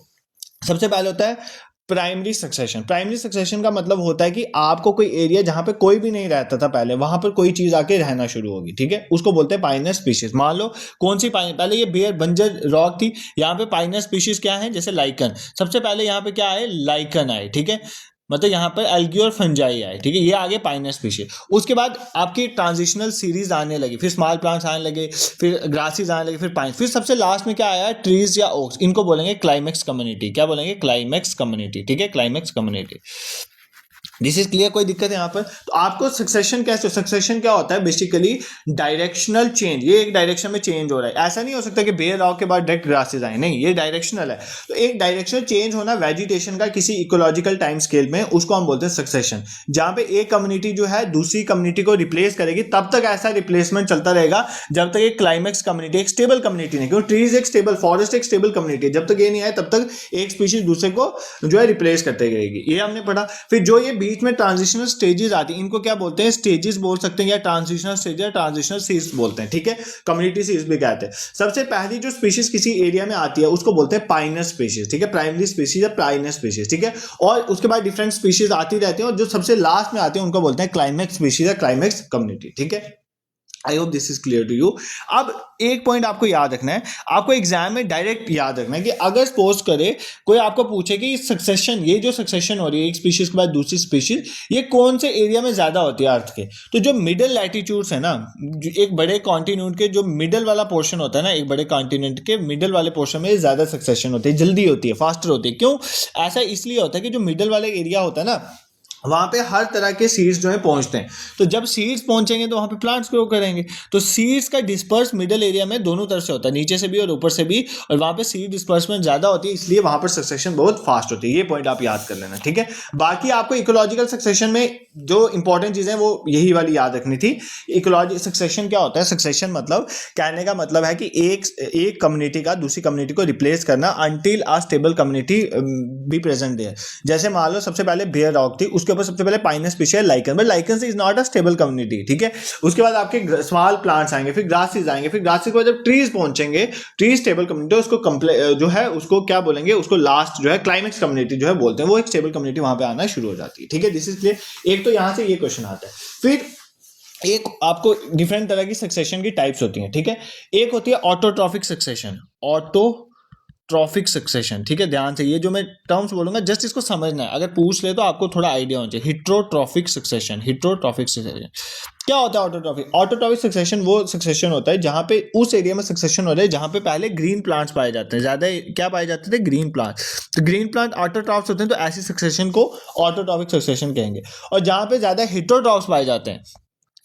सबसे पहले होता है प्राइमरी सक्सेशन। प्राइमरी सक्सेशन का मतलब होता है कि आपको कोई एरिया जहां पे कोई भी नहीं रहता था पहले, वहां पर कोई चीज आके रहना शुरू होगी, ठीक है, उसको बोलते हैं पाइनियर स्पीशीज। मान लो कौन सी पाइनियर, पहले ये बेयर बंजर रॉक थी, यहाँ पे पाइनियर स्पीशीज क्या है, जैसे लाइकन। सबसे पहले यहाँ पे क्या आए? लाइकन आए, ठीक है। मतलब यहाँ पर एल्गी और फंजाई आए, ठीक है, ये आगे पाइनस स्पीशीज। उसके बाद आपकी ट्रांजिशनल सीरीज आने लगी, फिर स्मॉल प्लांट्स आने लगे, फिर ग्रासेस आने लगे, फिर पाइन, फिर सबसे लास्ट में क्या आया, ट्रीज या ओक्स। इनको बोलेंगे क्लाइमेक्स कम्युनिटी। क्या बोलेंगे, क्लाइमेक्स कम्युनिटी, ठीक है, climax community. This is clear, कोई दिक्कत है यहाँ पर? तो आपको सक्सेशन कैसे, सक्सेशन क्या होता है बेसिकली, डायरेक्शनल चेंज, ये एक डायरेक्शन में चेंज हो रहा है। ऐसा नहीं हो सकता कि बेयर रॉक के बाद डायरेक्ट ग्रासेस आए, नहीं, ये डायरेक्शनल है। तो एक डायरेक्शनल चेंज होना वेजिटेशन का किसी इकोलॉजिकल टाइम स्केल में, उसको हम बोलते हैं सक्सेशन। जहां पे एक कम्युनिटी जो है दूसरी कम्युनिटी को रिप्लेस करेगी, तब तक ऐसा रिप्लेसमेंट चलता रहेगा जब तक एक क्लाइमेक्स कम्युनिटी, एक स्टेबल कम्युनिटी नहीं, क्योंकि ट्रीज एक स्टेबल, फॉरेस्ट एक स्टेबल कम्युनिटी है, जब तक ये नहीं आए तब तक एक स्पीशीज दूसरे को जो है रिप्लेस करते रहेगी, ये हमने पढ़ा। फिर जो ये बीच में ट्रांजिशनल स्टेजेस आती हैं, इनको क्या बोलते हैं, स्टेजेस बोल सकते हैं, या ट्रांजिशनल स्टेज या ट्रांजिशनल सीज बोलते हैं, ठीक है, कम्युनिटी सीज भी कहते हैं। सबसे पहली जो स्पीशीज किसी एरिया में आती है उसको बोलते हैं पाइनर स्पीशीज, ठीक है, प्राइमरी स्पीशीज या पाइनर स्पीशीज, ठीक है। और उसके बाद डिफरेंट स्पीशीज आती रहती है, और जो सबसे लास्ट में आते हैं उनको बोलते हैं क्लाइमेक्स स्पीशीज या क्लाइमेक्स कम्युनिटी, ठीक है। I hope this is clear to you. अब एक पॉइंट आपको याद रखना है, आपको एग्जाम में डायरेक्ट याद रखना है कि अगर सपोज करे कोई आपको पूछे कि सक्सेशन, ये जो सक्सेशन हो रही है एक स्पीशीज के बाद दूसरी स्पीशीज, ये कौन से एरिया में ज्यादा होती है अर्थ के, तो जो मिडल लैटिट्यूड्स है ना, एक बड़े कॉन्टिनेंट के जो मिडल वाला पोर्शन होता है ना, एक बड़े कॉन्टिनेंट के मिडल वाले पोर्शन में ज्यादा सक्सेशन होती है, जल्दी होती है, फास्टर होती है। क्यों ऐसा इसलिए होता है कि जो मिडल वाले एरिया होता है ना, वहां पे हर तरह के सीड्स जो है पहुंचते हैं, तो जब सीड्स पहुंचेंगे तो वहां पे प्लांट्स ग्रो करेंगे। तो सीड्स का डिस्पर्स मिडल एरिया में दोनों तरफ से होता है, नीचे से भी और ऊपर से भी, और वहां पे सीड डिस्पर्समेंट ज्यादा होती है, इसलिए वहां पर सक्सेशन बहुत फास्ट होती है। ये पॉइंट आप याद कर लेना, ठीक है। बाकी आपको इकोलॉजिकल सक्सेशन में जो इंपॉर्टेंट चीजें वो यही वाली याद रखनी थी। इकोलॉजी सक्सेशन क्या होता है, सक्सेशन मतलब, कहने का मतलब है कि एक कम्युनिटी का दूसरी कम्युनिटी को रिप्लेस करना until a stable community be present there. जैसे मान लो सबसे पहले बेयर रॉक थी, उसके ऊपर सबसे पहले pinus species lichen, but lichen is not a stable community, ठीक है। उसके बाद आपके स्मॉल प्लांट्स आएंगे, फिर ग्रासेस आएंगे, फिर ग्रासेस के बाद जब ट्रीज पहुंचेंगे, ट्री स्टेबल कम्युनिटी, उसको जो है उसको क्या बोलेंगे, उसको लास्ट जो है क्लाइमेक्स कम्युनिटी जो है बोलते हैं, वो एक स्टेबल कम्युनिटी वहां पे आना शुरू हो जाती है, ठीक है। This is clear. एक तो यहां से ये क्वेश्चन आता है। फिर एक आपको डिफरेंट तरह की सक्सेशन की टाइप्स होती हैं, ठीक है। एक होती है ऑटोट्रॉफिक सक्सेशन, ऑटोट्रॉफिक सक्सेशन, ठीक है, ध्यान से ये जो मैं टर्म्स बोलूंगा जस्ट इसको समझना है, अगर पूछ ले तो आपको थोड़ा आइडिया होना चाहिए। हिट्रोट्रॉफिक सक्सेशन, हिट्रोट्रॉफिक सक्सेशन क्या होता है? ऑटोट्रॉफिक, ऑटोट्रॉफिक सक्सेशन वो सक्सेशन होता है जहां पे उस एरिया में सक्सेशन हो रहा है जहां पे पहले ग्रीन प्लांट्स पाए जाते हैं, ज्यादा क्या पाए जाते थे, ग्रीन प्लांट। तो ग्रीन प्लांट ऑटोट्रॉफ्स होते हैं, तो ऐसी सक्सेशन को ऑटोट्रॉफिक सक्सेशन कहेंगे। और जहां पे ज्यादा हेटेरोट्रॉफ्स पाए जाते हैं,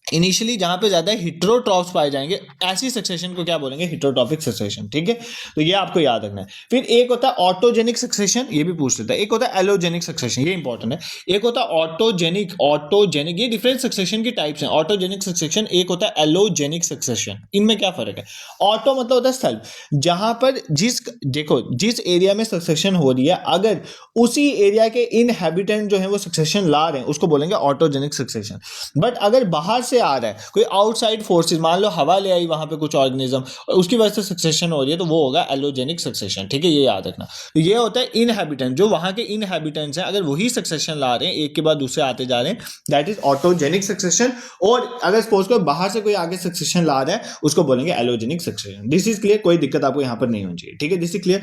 इनिशियली जहां पे ज्यादा हेटेरोट्रॉफ्स पाए जाएंगे, ऐसी सक्सेशन को क्या बोलेंगे, हेटेरोट्रॉफिक सक्सेशन, ठीक है। तो ये आपको याद रखना है। फिर एक होता है ऑटोजेनिक सक्सेशन, ये भी पूछ लेता है। एक होता है एलोजेनिक सक्सेशन, ये इंपॉर्टेंट है। एक होता है ऑटोजेनिक, ऑटोजेनिक, ये डिफरेंट सक्सेशन की टाइप्स हैं। ऑटोजेनिक सक्सेशन, एक होता है एलोजेनिक सक्सेशन। इनमें क्या फर्क है? ऑटो मतलब होता है स्थल, जहां पर जिस एरिया में सक्सेशन हो रही है, अगर उसी एरिया के इनहैबिटेंट जो है वो सक्सेशन ला रहे हैं, उसको बोलेंगे ऑटोजेनिक सक्सेशन। बट अगर बाहर से आ रहा है कोई आउटसाइड फोर्सेस, मान लो हवा ले आई वहां पे कुछ ऑर्गेनिज्म, और उसकी वजह से सक्सेशन हो रही है, तो वो होगा एलोजेनिक सक्सेशन, ठीक है, ये याद रखना। तो ये होता है इनहैबिटेंट, जो वहां के इनहैबिटेंट्स हैं, अगर वही सक्सेशन ला रहे हैं, एक के बाद दूसरे आते जा रहे हैं, दैट इज ऑटोजेनिक सक्सेशन। और अगर सपोज करो बाहर से कोई आगे सक्सेशन ला रहा है, उसको बोलेंगे allogenic succession. This is clear, कोई दिक्कत आपको यहां पर नहीं होनी चाहिए, ठीक है, दिस इज क्लियर।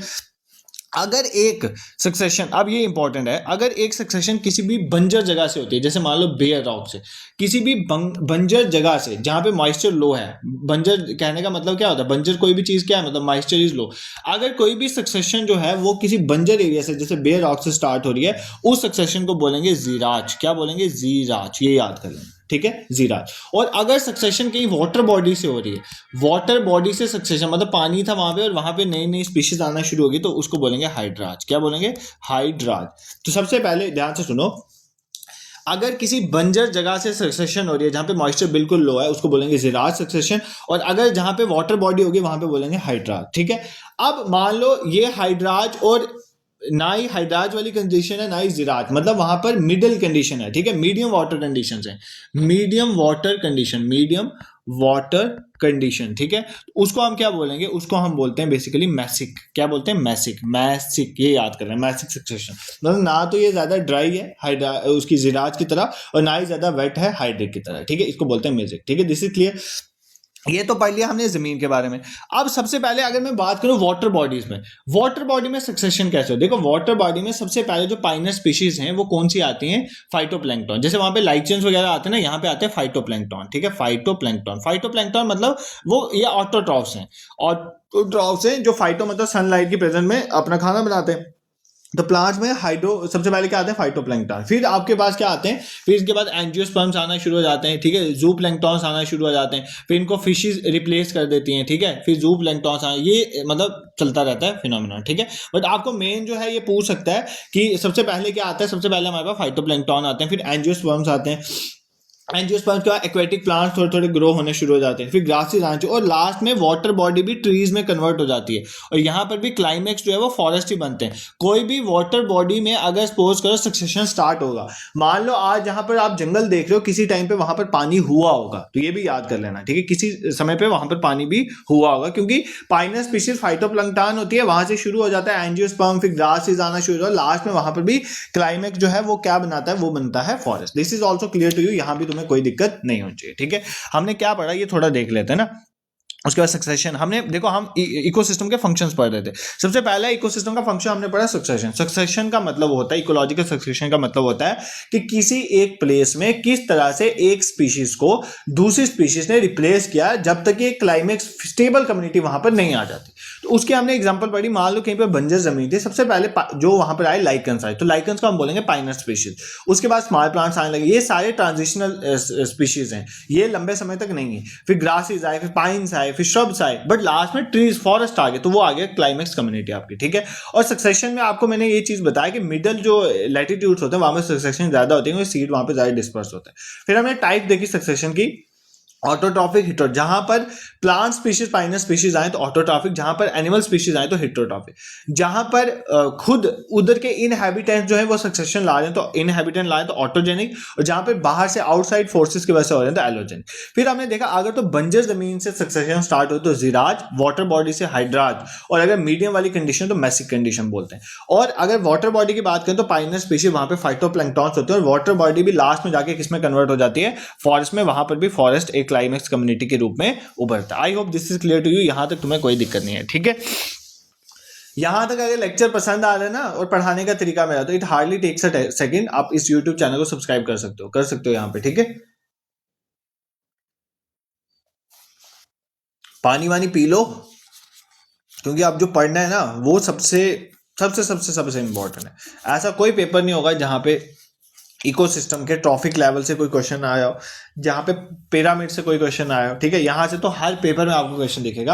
अगर एक सक्सेशन, अब ये इंपॉर्टेंट है, अगर एक सक्सेशन किसी भी बंजर जगह से होती है, जैसे मान लो बेयर रॉक से, किसी भी बंजर जगह से जहां पे मॉइस्चर लो है, बंजर कहने का मतलब क्या होता है, बंजर कोई भी चीज क्या है, मतलब मॉइस्चर इज लो। अगर कोई भी सक्सेशन जो है वो किसी बंजर एरिया से, जैसे बेयर रॉक से स्टार्ट हो रही है, उस सक्सेशन को बोलेंगे जीराज। क्या बोलेंगे? जीराज, ये याद कर लेना, ठीक है, जीराज। और अगर सक्सेशन कहीं वाटर बॉडी से हो रही है, वाटर बॉडी से सक्सेशन मतलब पानी था वहां पे और वहां पे नई नई स्पीशीज आना शुरू होगी, तो उसको बोलेंगे हाइड्राज। क्या बोलेंगे? हाइड्राज। तो सबसे पहले ध्यान से सुनो, अगर किसी बंजर जगह से सक्सेशन हो रही है जहां पे मॉइस्चर बिल्कुल लो है, उसको बोलेंगे जीराज सक्सेशन। और अगर जहां पे वाटर बॉडी होगी वहां पे बोलेंगे हाइड्राज, ठीक है। अब मान लो ये हाइड्राज, और ना ही हाइड्राज वाली कंडीशन है ना ही जीराज, मतलब वहां पर मिडिल कंडीशन है, ठीक है, मीडियम वाटर कंडीशन है, medium water condition, medium water condition, ठीक है। उसको हम क्या बोलेंगे? उसको हम बोलते हैं बेसिकली मैसिक। क्या बोलते हैं? मैसिक, मैसिक, ये याद कर रहे हैं, मैसिक सक्सेशन। मतलब ना तो ये ज्यादा ड्राई है उसकी जीराज की तरह, और ना ही ज्यादा वेट है हाइड्रिक की तरह, ठीक है, इसको बोलते हैं मैसिक, ठीक है, दिस इज क्लियर। ये तो पढ़ लिया हमने जमीन के बारे में। अब सबसे पहले अगर मैं बात करूं वाटर बॉडीज में, वाटर बॉडी में सक्सेशन कैसे हो, देखो वाटर बॉडी में सबसे पहले जो पाइनर स्पीशीज हैं वो कौन सी आती हैं, फाइटोप्लैंक्टन। जैसे वहां पे लाइचेंस वगैरह आते हैं ना, यहाँ पे आते हैं फाइटोप्लैंक्टन, ठीक है, फाइटोप्लैंक्टन। फाइटोप्लैंक्टन मतलब वो ये ऑटोट्रॉफ्स हैं, ऑटोट्रॉफ्स हैं जो फाइटो मतलब सनलाइट की प्रेजेंस में अपना खाना बनाते हैं। तो प्लांट्स में हाइड्रो सबसे पहले क्या आते हैं, फाइटोप्लैंक्टन। फिर आपके पास क्या आते हैं, फिर इसके बाद एंजियोस्पर्म्स आना शुरू हो जाते हैं, ठीक है, ज़ूप्लैंक्टन्स आना शुरू हो जाते हैं, फिर इनको फिशेस रिप्लेस कर देती हैं, ठीक है, फिर ज़ूप्लैंक्टन्स आना, ये मतलब चलता रहता है फिनोमेनन, ठीक है। बट आपको मेन जो है ये पूछ सकता है कि सबसे पहले क्या आता है, सबसे पहले हमारे पास फाइटोप्लैंक्टन आते हैं, फिर एंजियोस्पर्म्स आते हैं, एंजियोस्पर्म्स के बाद एक्वेटिक प्लांट्स थोड़े थोड़े ग्रो होने शुरू हो जाते हैं, फिर ग्रासेस आने चाहिए, और लास्ट में वाटर बॉडी भी ट्रीज में कन्वर्ट हो जाती है, और यहाँ पर भी क्लाइमेक्स जो है वो फॉरेस्ट ही बनते हैं। कोई भी वाटर बॉडी में अगर सपोज करो सक्सेशन स्टार्ट होगा, मान लो आज जहां पर आप जंगल देख रहे हो किसी टाइम पे वहां पर पानी हुआ होगा, तो ये भी याद कर लेना, ठीक है, किसी समय पे वहां पर पानी भी हुआ होगा, क्योंकि पाइनस स्पीशीज फाइटोप्लैंक्टन होती है, वहां से शुरू हो जाता है एंजियोस्पर्म, फिर ग्रासेस आना शुरू हो, लास्ट में वहां पर भी क्लाइमेक्स जो है वो क्या बनाता है, वो बनता है forest. This is also clear to you, यहाँ भी तुम्हें कोई दिक्कत नहीं होनी चाहिए, ठीक है। हमने क्या पढ़ा ये थोड़ा देख लेते हैं ना। उसके बाद सक्सेशन, हमने देखो हम इकोसिस्टम के फंक्शंस पढ़ रहे थे। सबसे पहला इकोसिस्टम का फंक्शन हमने पढ़ा सक्सेशन। सक्सेशन का मतलब होता है, इकोलॉजिकल सक्सेशन का मतलब होता है कि किसी एक प्लेस में किस तरह से एक स्पीशीज को दूसरी स्पीशीज ने रिप्लेस किया जब तक ये क्लाइमेक्स स्टेबल कम्युनिटी वहां पर नहीं आ जाती। तो उसके हमने एग्जांपल पढ़ी, मान लो कहीं पर बंजर जमीन थी, सबसे पहले जो वहां पर आए लाइकन्स आए, तो लाइकन्स को हम बोलेंगे पाइनर स्पीशीज। उसके बाद स्मॉल प्लांट्स आने लगे, ये सारे ट्रांजिशनल स्पीशीज हैं, ये लंबे समय तक नहीं है। फिर ग्रासेस आए, फिर पाइन्स आए, फिर श्रब्स आए, बट लास्ट में ट्रीज फॉरेस्ट आ गए, तो वो आ गया क्लाइमेक्स कम्युनिटी आपकी, ठीक है। और सक्सेशन में आपको मैंने ये चीज बताया कि मिडल जो लैटिट्यूड्स होते हैं वहां में सक्सेशन ज्यादा होती है, सीड वहां पे ज्यादा डिस्पर्स होता है। फिर हमने टाइप देखी सक्सेशन की, ऑटोट्रॉफिक, हिटो, जहां पर प्लांट स्पीशीज पाइनर स्पीशीज आए तो ऑटोट्रॉफिक, जहां पर एनिमल स्पीशीज आए तो हिटरोट्रॉफिक, जहां पर खुद उधर के इनहैबिटेंट्स जो है वो सक्सेशन ला रहे हैं तो इनहैबिटेंट ला रहे हैं तो ऑटोजेनिक, और जहां पर बाहर से आउटसाइड फोर्सेस की वजह से हो रहे हैं तो एलोजेनिक। फिर हमने देखा अगर तो बंजर जमीन से सक्सेशन स्टार्ट हो तो जिराज, वाटर बॉडी से हाइड्राज, और अगर मीडियम वाली कंडीशन तो मैसिक कंडीशन बोलते हैं। और अगर वाटर बॉडी की बात करें तो पाइनर स्पीशीज वहां पर फाइटोप्लैंक्टन्स होते हैं, और वाटर बॉडी भी लास्ट में जाके किसमें कन्वर्ट हो जाती है, फॉरेस्ट में, वहां पर भी फॉरेस्ट एक क्लाइमेक्स कम्युनिटी के रूप में उभरता है। I hope this is clear to you, यहां तक तुम्हें कोई दिक्कत नहीं है, ठीक है। यहां तक अगर लेक्चर पसंद आ रहा है ना और पढ़ाने का तरीका मेरा, तो it hardly takes a second, आप इस यूट्यूब चैनल को सब्सक्राइब कर सकते हो यहां पे, ठीक है। पानी वानी पी लो, क्योंकि आप जो पढ़ना है ना वो सबसे सबसे सबसे सबसे इंपॉर्टेंट है। ऐसा कोई पेपर नहीं होगा जहां पे इकोसिस्टम के ट्रॉफिक लेवल से कोई क्वेश्चन आया हो, जहां पे पिरामिड से कोई क्वेश्चन आया हो, ठीक है, यहां से तो हर पेपर में आपको क्वेश्चन दिखेगा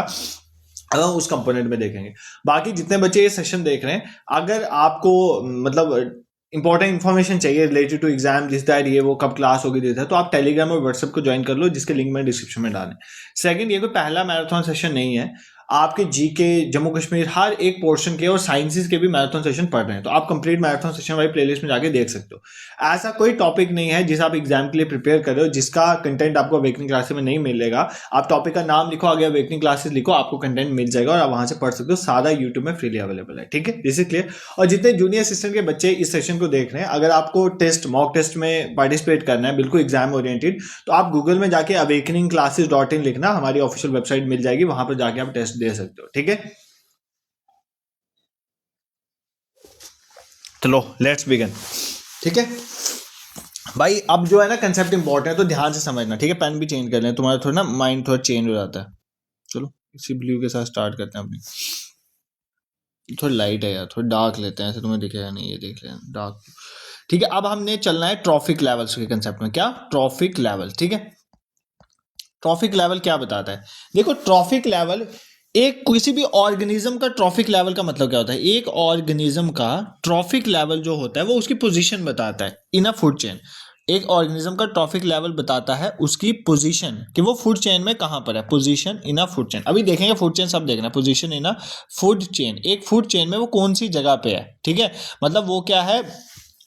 अगर उस कंपोनेंट में देखेंगे। बाकी जितने बच्चे ये सेशन देख रहे हैं, अगर आपको मतलब इंपॉर्टेंट इन्फॉर्मेशन चाहिए रिलेटेड टू एग्जाम, जिस दैट ये वो कब क्लास होगी देता है, तो आप टेलीग्राम और व्हाट्सएप को ज्वाइन कर लो, जिसके लिंक मैंने डिस्क्रिप्शन में डालें। सेकंड, ये कोई पहला मैराथन सेशन नहीं है, आपके जीके, जम्मू कश्मीर, हर एक पोर्शन के और साइंसेस के भी मैराथन सेशन पढ़ रहे हैं, तो आप कंप्लीट मैराथन सेशन वाली प्लेलिस्ट में जाके देख सकते हो। ऐसा कोई टॉपिक नहीं है जिस आप एग्जाम के लिए प्रिपेयर कर रहे हो जिसका कंटेंट आपको अवेकनिंग क्लासेस में नहीं मिलेगा। आप टॉपिक का नाम लिखो, आगे अवेकनिंग क्लासेस लिखो, आपको कंटेंट मिल जाएगा और आप वहां से पढ़ सकते हो। सारा यूट्यूब में फ्रीली अवेलेबल है, ठीक है, दिस इज क्लियर। और जितने जूनियर असिस्टेंट के बच्चे इस सेशन को देख रहे हैं, अगर आपको टेस्ट, मॉक टेस्ट में पार्टिसिपेट करना है बिल्कुल एग्जाम ओरिएंटेड, तो आप गूगल में जाके awakeningclasses.in लिखना, हमारी ऑफिशियल वेबसाइट मिल जाएगी, वहां पर जाके आप टेस्ट दे सकते हो, ठीक है। चलो लेट्स बिगिन, ठीक है भाई। अब जो है ना कंसेप्ट इंपॉर्टेंट है तो ध्यान से समझना, ठीक है। पेन भी चेंज कर लें, तुम्हारा थोड़ा ना माइंड थोड़ा चेंज हो जाता है। चलो इसी ब्लू के साथ स्टार्ट करते हैं अपनी। थोड़ी लाइट है यार, थोड़ी डार्क लेते हैं, ऐसे तुम्हें दिखेगा नहीं, ये देख लें डार्क, ठीक है। अब हमने चलना है ट्रॉफिक लेवल्स के कंसेप्ट में। क्या ट्रॉफिक लेवल, ठीक है। ट्रॉफिक लेवल क्या बताता है, देखो ट्रॉफिक लेवल एक किसी भी ऑर्गेनिज्म का ट्रॉफिक लेवल का मतलब क्या होता है, एक ऑर्गेनिज्म का ट्रॉफिक लेवल जो होता है वो उसकी पोजीशन बताता है इन अ फूड चेन। एक ऑर्गेनिज्म का ट्रॉफिक लेवल बताता है उसकी पोजीशन, कि वो फूड चेन में कहां पर है, position in a food chain. अभी देखेंगे फूड चेन, सब देखना, position in a food chain, एक फूड चेन में वो कौन सी जगह पे है, ठीक है। मतलब वो क्या है,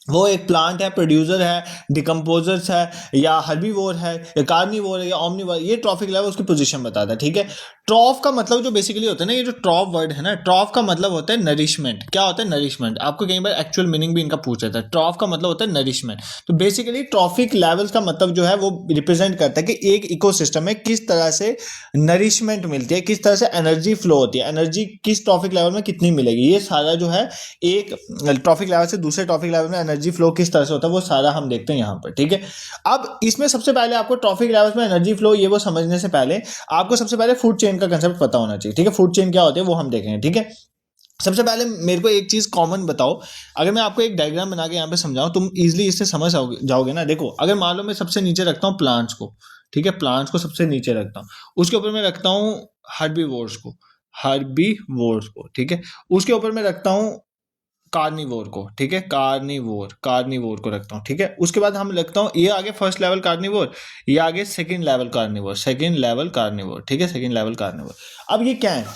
वो एक प्लांट है, प्रोड्यूसर है, डिकम्पोजर्स है, या हर्बीवोर है, या कार्निवोर है, या ओमनिवोर, ये ट्रॉफिक लेवल उसकी पोजीशन बताता है। ठीक है, ट्रॉफ का मतलब जो बेसिकली होता है ना, ये जो ट्रॉफ वर्ड है ना, ट्रॉफ का मतलब होता है नरिशमेंट। क्या होता है? नरिशमेंट। आपको कई बार एक्चुअल मीनिंग भी इनका पूछ जाता है। ट्रॉफ का मतलब होता है नरिशमेंट। तो बेसिकली ट्रॉफिक लेवल्स का मतलब जो है वो रिप्रेजेंट करता है कि एक इकोसिस्टम में किस तरह से नरिशमेंट मिलती है, किस तरह से एनर्जी फ्लो होती है, एनर्जी किस ट्रॉफिक लेवल में कितनी मिलेगी, ये सारा जो है एक ट्रॉफिक लेवल से दूसरे ट्रॉफिक लेवल में एनर्जी फ्लो किस तरह से होता है वो सारा हम देखते हैं यहाँ पर। ठीक है, अब इसमें सबसे पहले आपको ट्रॉफिक लेवल में एनर्जी फ्लो ये वो समझने से पहले आपको सबसे पहले फूड चेन का कंसेप्ट पता होना चाहिए। ठीक है, फूड चेन क्या होती है वो हम देखेंगे। ठीक है, सबसे पहले मेरे को एक चीज कॉमन बताओ, अगर मैं आपको एक डायग्राम बना के यहाँ पे समझाऊं तुम इजिली इससे समझ जाओगे ना। देखो, अगर मान लो मैं सबसे नीचे रखता हूँ प्लांट्स को, ठीक है, प्लांट्स को सबसे नीचे रखता हूँ, उसके ऊपर मैं रखता हूँ हर्बीवोर्स को, हर्बीवोर्स को, ठीक है, उसके ऊपर मैं रखता हूँ कार्निवोर को, ठीक है, कार्निवोर को रखता हूँ। ठीक है, उसके बाद हम रखता हूँ, ये आगे फर्स्ट लेवल कार्निवोर, ये आगे second level carnivore, second level carnivore. ठीक है, सेकंड लेवल कार्निवोर। अब ये क्या है?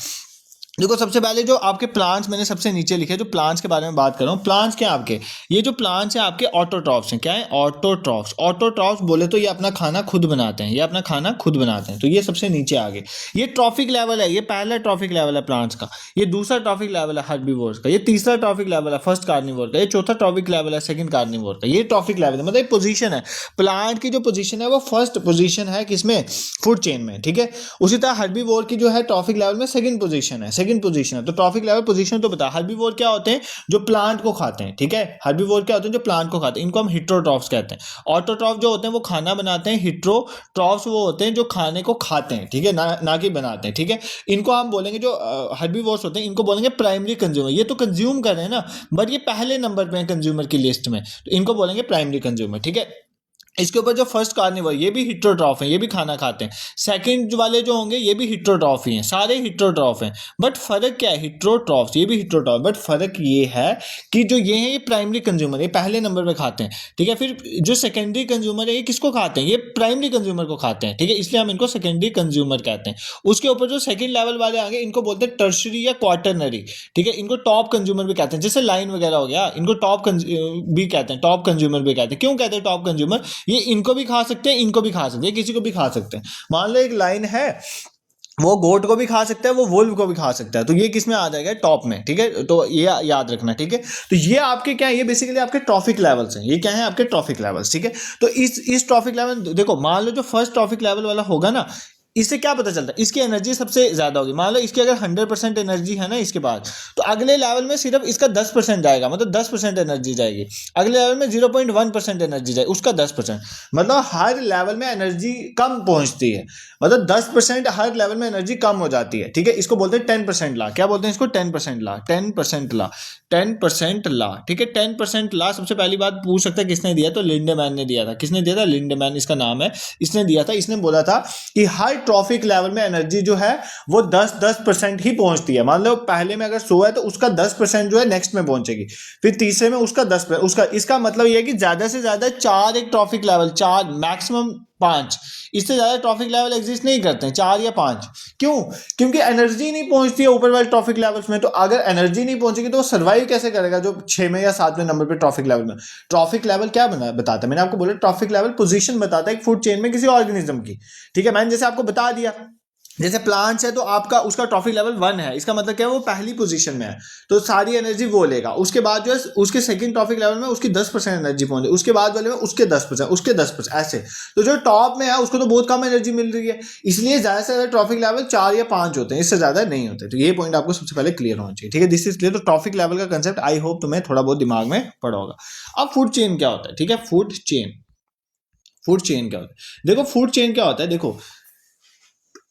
देखो, सबसे पहले जो आपके प्लांट्स मैंने सबसे नीचे लिखे, जो प्लांट्स के बारे में बात कर रहा हूँ, प्लांट्स क्या है आपके? ये जो प्लांट्स हैं आपके ऑटोट्रॉफ्स हैं। क्या है? ऑटोट्रॉफ्स। ऑटोट्रॉफ्स बोले तो ये अपना खाना खुद बनाते हैं, ये अपना खाना खुद बनाते हैं। तो ये सबसे नीचे आ गए। ये ट्रॉफिक लेवल है, ये पहला ट्रॉफिक लेवल है प्लांट्स का, ये दूसरा ट्रॉफिक लेवल है हर्बीवोर्स का, ये तीसरा ट्रॉफिक लेवल है फर्स्ट कार्निवोर का, ये चौथा ट्रॉफिक लेवल है सेकंड कार्निवोर का। ये ट्रॉफिक लेवल है, मतलब पोजीशन है, प्लांट की जो पोजीशन है वो फर्स्ट पोजीशन है किसमें? फूड चेन में। ठीक है, उसी तरह हर्बीवोर की जो है ट्रॉफिक लेवल में सेकंड पोजीशन है, सेकंड पोजीशन है। तो ट्रॉफिक लेवल पोजीशन तो बता। हर्बीवोर क्या होते हैं? जो प्लांट को खाते हैं। ठीक है, हर्बीवोर क्या होते हैं? जो प्लांट को खाते हैं, इनको हम हिट्रोट्रॉफ्स कहते हैं। ऑटोट्रॉफ जो होते हैं वो खाना बनाते हैं, हिट्रोट्रॉफ्स वो होते हैं जो खाने को खाते हैं। ठीक है, ना कि बनाते हैं। ठीक है, इनको हम बोलेंगे जो हर्बीवोर्स होते हैं इनको बोलेंगे प्राइमरी कंज्यूमर। ये तो कंज्यूम कर रहे हैं ना, बट ये पहले नंबर पे है कंज्यूमर की लिस्ट में, तो इनको बोलेंगे प्राइमरी कंज्यूमर। ठीक है, इसके ऊपर जो फर्स्ट कार्निवोर, ये भी हिट्रोट्रॉफ है, ये भी खाना खाते हैं। सेकंड वाले जो होंगे ये भी हिट्रोट्रॉफ ही हैं, सारे हिट्रोट्रॉफ हैं। बट फर्क क्या है? हिट्रोट्रॉफ, ये भी हिट्रोट्रॉफ, बट फर्क ये है कि जो ये है ये प्राइमरी कंज्यूमर, ये पहले नंबर पे खाते हैं। ठीक है, फिर जो सेकेंडरी कंज्यूमर है ये किसको खाते हैं? ये प्राइमरी कंज्यूमर को खाते हैं। ठीक है, इसलिए हम इनको सेकेंडरी कंज्यूमर कहते हैं। उसके ऊपर जो सेकंड लेवल वाले आगे इनको बोलते हैं टर्शरी या क्वार्टरनरी। ठीक है, इनको टॉप कंज्यूमर भी कहते हैं, जैसे लाइन वगैरह हो गया, इनको टॉप भी कहते हैं, टॉप कंज्यूमर भी कहते हैं। क्यों कहते हैं टॉप कंज्यूमर? ये इनको भी खा सकते हैं, इनको भी खा सकते हैं, किसी को भी खा सकते हैं। मान लो एक लाइन है, वो गोट को भी खा सकता है, वो वोल्व को भी खा सकता है, तो ये किस में आ जाएगा? टॉप में। ठीक है, तो ये याद रखना। ठीक है, तो ये आपके क्या है? ये बेसिकली आपके ट्रॉफिक लेवल्स हैं। ये क्या है? आपके ट्रॉफिक लेवल्स। ठीक है, तो इस ट्रॉफिक लेवल, देखो मान लो जो फर्स्ट ट्रॉफिक लेवल वाला होगा ना, इससे क्या पता चलता है? इसकी एनर्जी सबसे ज्यादा होगी। मान लो इसकी अगर 100% एनर्जी है ना इसके बाद, तो अगले लेवल में सिर्फ इसका 10% जाएगा, मतलब 10% एनर्जी जाएगी। अगले लेवल में 0.1% एनर्जी जाएगी, उसका 10%। मतलब हर लेवल में एनर्जी कम पहुंचती है, मतलब 10% हर लेवल में एनर्जी कम हो जाती है। ठीक है, इसको बोलते हैं 10% ला। क्या बोलते हैं इसको? 10% ला, 10% ला, 10% ला। ठीक है, 10% ला। सबसे पहली बात पूछ सकता है किसने दिया, तो लिंडेमैन ने दिया था। किसने दिया था? लिंडेमैन इसका नाम है, इसने दिया था। इसने बोला था कि हर ट्रॉफिक लेवल में एनर्जी जो है वो 10% ही पहुंचती है। मान लो पहले में अगर 100 है तो उसका 10% जो है नेक्स्ट में पहुंचेगी, फिर तीसरे में उसका 10%, उसका, इसका मतलब ये है कि ज्यादा से ज्यादा 4 एक ट्रॉफिक लेवल, 4 मैक्सिमम 5, इससे ज्यादा ट्रॉफिक लेवल एग्जिस्ट नहीं करते हैं, 4 या 5। क्यों? क्योंकि एनर्जी नहीं पहुंचती है ऊपर वाले ट्रॉफिक लेवल्स में। तो अगर एनर्जी नहीं पहुंचेगी तो वो सर्वाइव कैसे करेगा जो 6 या 7वें नंबर पे ट्रॉफिक लेवल में? ट्रॉफिक लेवल क्या बताता है? मैंने आपको बोला ट्रॉफिक लेवल पोजीशन बताता है एक फूड चेन में किसी ऑर्गेनिज्म की। ठीक है, मैंने जैसे आपको बता दिया, जैसे प्लांट्स है तो आपका उसका ट्रॉफिक लेवल 1 है, इसका मतलब क्या है? वो पहली पोजीशन में है, तो सारी एनर्जी वो लेगा। उसके बाद जो है उसके सेकंड ट्रॉफिक लेवल में उसकी 10% एनर्जी पहुंचे, उसके बाद वाले में उसके 10%, उसके 10%, ऐसे। तो जो टॉप में है उसको तो बहुत कम एनर्जी मिल रही है, इसलिए ज्यादा से ज्यादा ट्रॉफिक लेवल 4 या 5 होते हैं, इससे ज्यादा नहीं होते। तो ये पॉइंट आपको सबसे पहले क्लियर होना चाहिए। ठीक है, दिस इज क्लियर। तो ट्रॉफिक लेवल का कंसेप्ट आई होप तुम्हें थोड़ा बहुत दिमाग में पड़ा होगा। अब फूड चेन क्या होता है? ठीक है, फूड चेन, फूड चेन क्या होता है? देखो, फूड चेन क्या होता है? देखो,